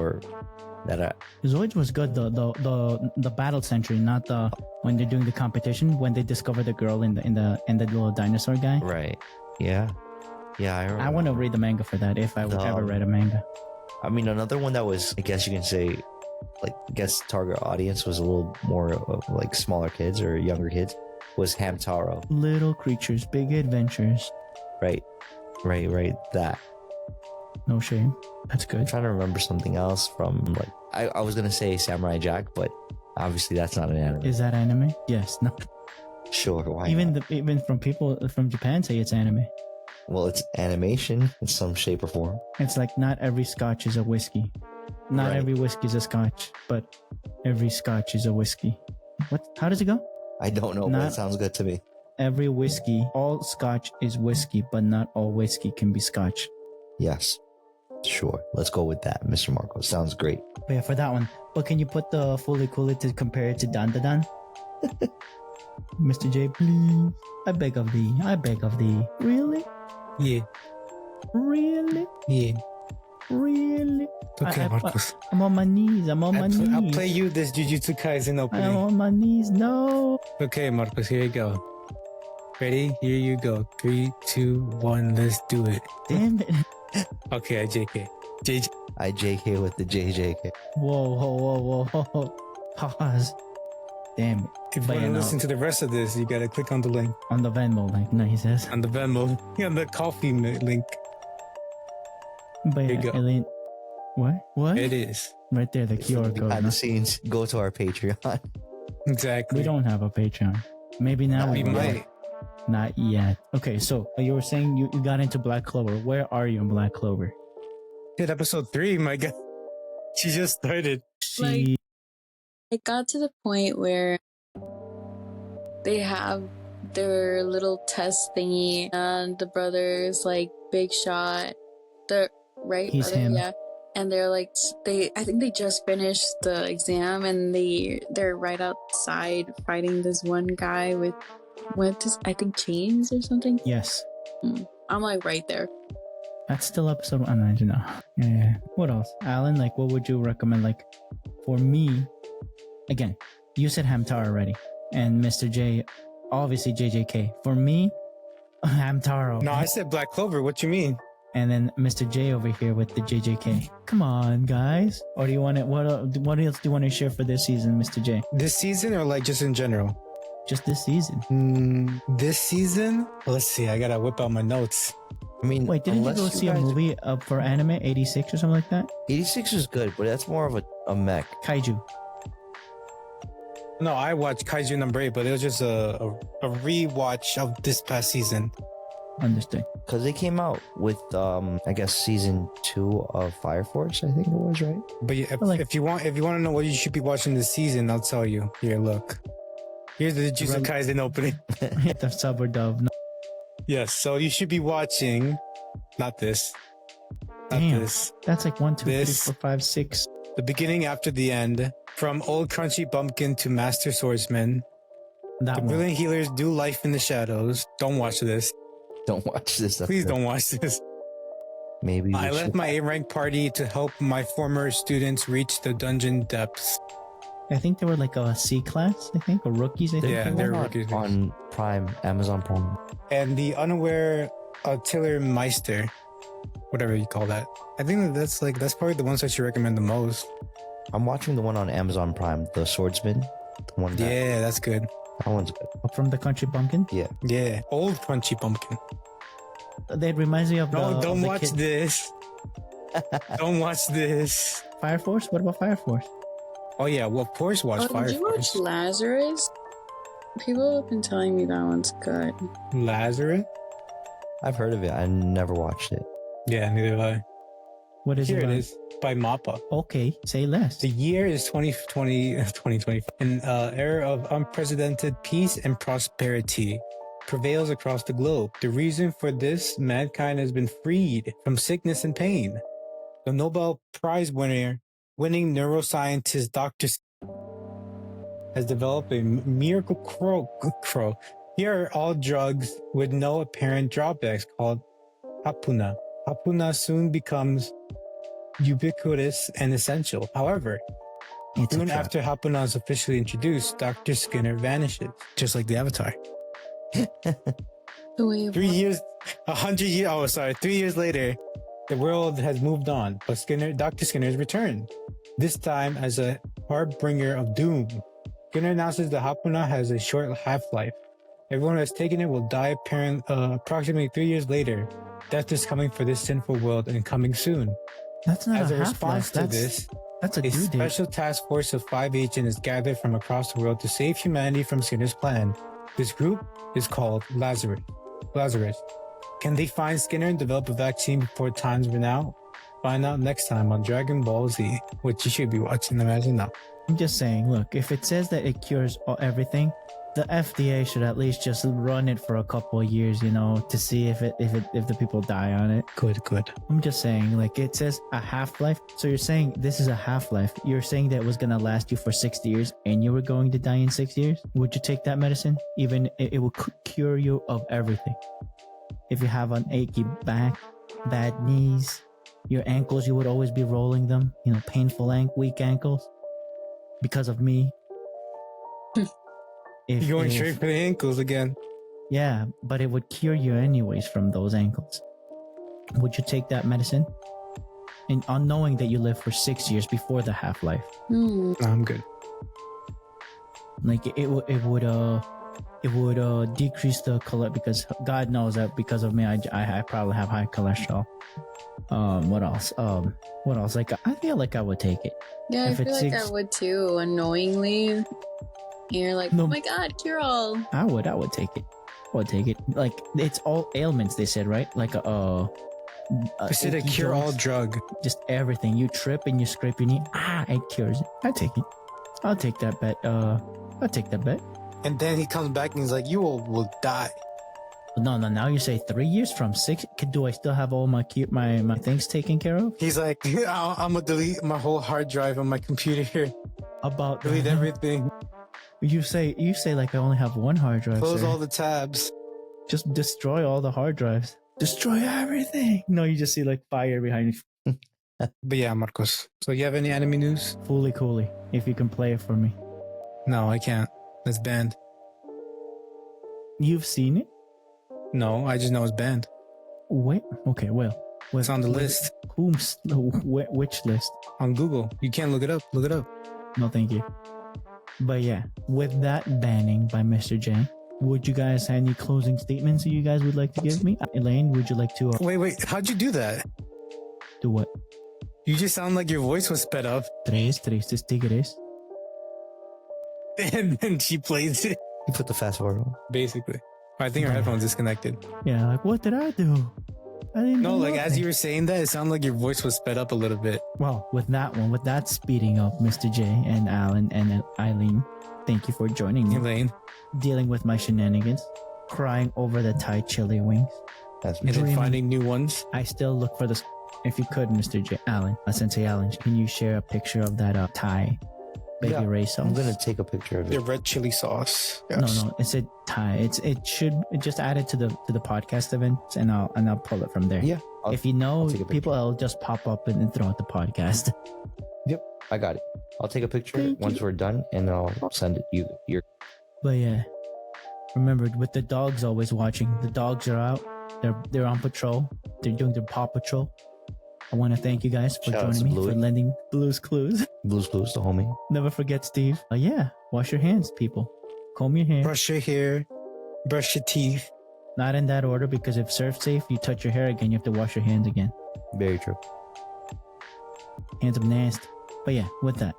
Zoids was good. The battle century, not the when they're doing the competition. When they discover the girl in the little dinosaur guy. right. Yeah. I remember. I want to read the manga for that if I would ever read a manga. I mean, another one that was, I guess you can say, like, target audience was a little more of, like, smaller kids or younger kids, was Hamtaro. Little creatures, big adventures. Right. That. No shame. That's I'm good. trying to remember something else from, like, I was going to say Samurai Jack, but obviously that's not an anime. Is that anime? Yes. No. Sure, why Even not? even from people from Japan say it's anime. Well, it's animation in some shape or form. It's like not every scotch is a whiskey. Not Right. every whiskey is a scotch, but every scotch is a whiskey. What? How does it go? I don't know, but Not- it sounds good to me. Every whiskey, all scotch is whiskey, but not all whiskey can be scotch. Yes. Sure. Let's go with that, Mr. Marco. Sounds great. But yeah, for that one. But can you put the fully cool to compare it to Dan Da Dan? Mr. J, please. I beg of thee. Really? Yeah. Really? Yeah. Really? Okay, Marcos. I'm on my knees. I'll play you this Jujutsu Kaisen I'm opening. on my knees. No. Okay, Marcos, here you go. Ready? Here you go. 3, 2, 1, let's do it. Damn it. Okay, JK. JJ. I JK with the JJK. Whoa. Pause. Damn it. If you But want yeah, to no. listen to the rest of this, you gotta click on the link. On the Venmo link. No, he says. On the Venmo. On the coffee link. But Here yeah, you go. Elaine. What? It is. Right there, the QR code. Behind no? the scenes, go to our Patreon. Exactly. We don't have a Patreon. Maybe now We will. might. Not yet. Okay, so you were saying you got into Black Clover. Where are you in Black Clover? Hit episode 3, my God. She just started. She It got to the point where they have their little test thingy, and the brother's like big shot. The right He's brother, him. yeah. And they're like I think they just finished the exam, and they're right outside fighting this one guy with his, I think, chains or something. yes. I'm like right there. That's still episode 1. No. Yeah. What else? Alan, like what would you recommend? Like for me, again, you said Hamtaro already. And Mr. J, obviously JJK. For me, Hamtaro. No, I said Black Clover. What you mean? And then Mr. J over here with the JJK. Come on, guys. Or do you want it? What else do you want to share for this season, Mr. J? This season or like just in general? Just this season. This season? Well, let's see. I gotta whip out my notes. I mean, Wait, didn't you unless go see a guys- movie for anime 86 or something like that? 86 is good, but that's more of a mech. Kaiju. No, I watched Kaiju number 8, but it was just a rewatch of this past season. Understood. Because they came out with, I guess, season 2 of Fire Force, I think it was, right? But if you want to know what you should be watching this season, I'll tell you. Here, look. Here's the Jujutsu Kaisen opening. The sub or dub. No. Yes, so you should be watching, not this, not Damn. this, That's like 1, 2, 3, This. 4, 5, 6. the beginning after the end, from Old Crunchy Bumpkin to Master Swordsman. That The one. brilliant healers do life in the shadows. Don't watch this. Don't watch this. Please don't watch this. Maybe I we left should- my A-rank party to help my former students reach the dungeon depths. I think they were like a C class, I think, or rookies, I think. Yeah, they they're were. rookies. on Prime, Amazon Prime. And the unaware Tiller Meister, whatever you call that. I think that's probably the ones I should recommend the most. I'm watching the one on Amazon Prime, the Swordsman. The one that, Yeah, that's good. that one's good. From the Country Bumpkin. Yeah. Yeah, Old Crunchy Pumpkin. That reminds me of No, the, don't of the watch kid- this. Don't watch this. Fire Force? What about Fire Force? Oh yeah, well of course watch Oh, Fire did you watch Force. Lazarus? People have been telling me that one's good. Lazarus? I've heard of it. I never watched it. Yeah, neither have I. What is Here it? it About? is by Mappa. Okay, say less. The year is 2020, an era of unprecedented peace and prosperity prevails across the globe. The reason for this, mankind has been freed from sickness and pain. The Nobel Prize winning neuroscientist Dr. has developed a miracle crow. Here are all drugs with no apparent drawbacks called Hapuna. Hapuna soon becomes ubiquitous and essential. However, It's a soon trap. after Hapuna is officially introduced, Dr. Skinner vanishes, just like the Avatar. Wait, 3 years, 100 years, 3 years later, the world has moved on, but Dr. Skinner has returned, this time as a harbinger of doom. Skinner announces that Hapuna has a short half-life. Everyone who has taken it will die approximately 3 years later. Death is coming for this sinful world and coming soon. That's not As a a response half-life. to this, That's a a due date. special task force of 5 agents is gathered from across the world to save humanity from Skinner's plan. This group is called Lazarus. Can they find Skinner and develop a vaccine before times run out? Find out next time on Dragon Ball Z, which you should be watching, imagine now. I'm just saying, look, if it says that it cures everything, the FDA should at least just run it for a couple of years, to see if the people die on it. Good. I'm just saying, like, it says a half-life. So you're saying this is a half-life. You're saying that it was going to last you for 60 years and you were going to die in 6 years? Would you take that medicine? Even it will cure you of everything. If you have an achy back, bad knees, your ankles, you would always be rolling them, painful weak ankles because of me. You're going straight for the ankles again. Yeah, but it would cure you anyways from those ankles. Would you take that medicine? And unknowing that you live for 6 years before the half-life. No, I'm good. Like it would decrease the cholesterol, because God knows that because of me, I probably have high cholesterol. What else? Like I feel like I would take it. Yeah, I If feel it's like six- I would too, unknowingly. You're like, No. oh my god, cure all. I would take it. I would take it. Like it's all ailments, they said, right? Like Is it a achy cure-all joints, drug? just everything. You trip and you scrape your knee. It cures it. I take it. I'll take that bet. I'll take that bet. And then he comes back and he's like, you will die. No. Now you say 3 years from 6. Do I still have all my things taken care of? He's like, I'm gonna delete my whole hard drive on my computer here. About Delete everything. You say like I only have one hard drive. Close sir. all the tabs. Just destroy all the hard drives. Destroy everything. No, you just see like fire behind you. But yeah, Marcos. So you have any anime news? Fully coolly. If you can play it for me. No, I can't. That's banned. You've seen it? No, I just know it's banned. Wait. Okay. Well. It's on the list Which list? on Google. You can't look it up. Look it up. No, thank you. But yeah, with that banning by Mr. J, would you guys have any closing statements that you guys would like to give me? Elaine, would you like to Wait. How'd you do that? do what? You just sound like your voice was sped up. Tres tigres. And then she plays it. You put the fast forward on. Basically. I think her headphones disconnected. Yeah, like what did I do? I didn't No, do like as nothing. you were saying that, it sounded like your voice was sped up a little bit. Well, with that speeding up, Mr. J and Alan and Eileen, thank you for joining me. Elaine. Dealing with my shenanigans, crying over the Thai chili wings. That's And then Dreaming. finding new ones. I still look for this. If you could, Mr. J, Sensei Alan, can you share a picture of that Thai baby Yeah, Ray sauce? I'm gonna take a picture of The it. red chili sauce. Yes. No, it's a Thai. It should just add it to the podcast events, and I'll pull it from there. Yeah, If you know I'll take a picture. people, I'll just pop up and throw out the podcast. I got it. I'll take a picture Thank once you. we're done, and I'll send it you. But yeah, remember, with the dogs always watching, the dogs are out. They're on patrol. They're doing their paw patrol. I want to thank you guys for Shout out joining to me, Bluey. for lending Blue's Clues. Blues Clues, the homie. Never forget, Steve. Yeah, wash your hands, people. Comb your hair. Brush your hair. Brush your teeth. Not in that order, because if surf safe, you touch your hair again, you have to wash your hands again. Very true. Hands up nasty. But yeah, with that,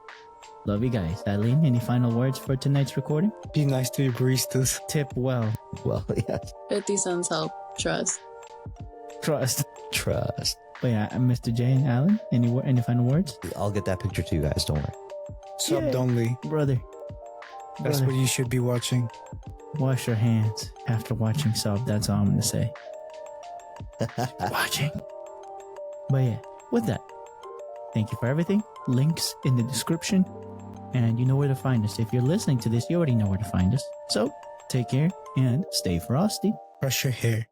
love you guys. Eileen, any final words for tonight's recording? Be nice to your baristas. Tip well. Well, yes. 50 cents help. Trust. Trust. Trust. But yeah, Mr. J and Alan, any final words? I'll get that picture to you guys. Don't worry. Subbed Yeah. only. Brother. That's what you should be watching. Wash your hands after watching sub. That's all I'm going to say. Watching. But yeah, with that, thank you for everything. Links in the description. And you know where to find us. If you're listening to this, you already know where to find us. So take care and stay frosty. Brush your hair.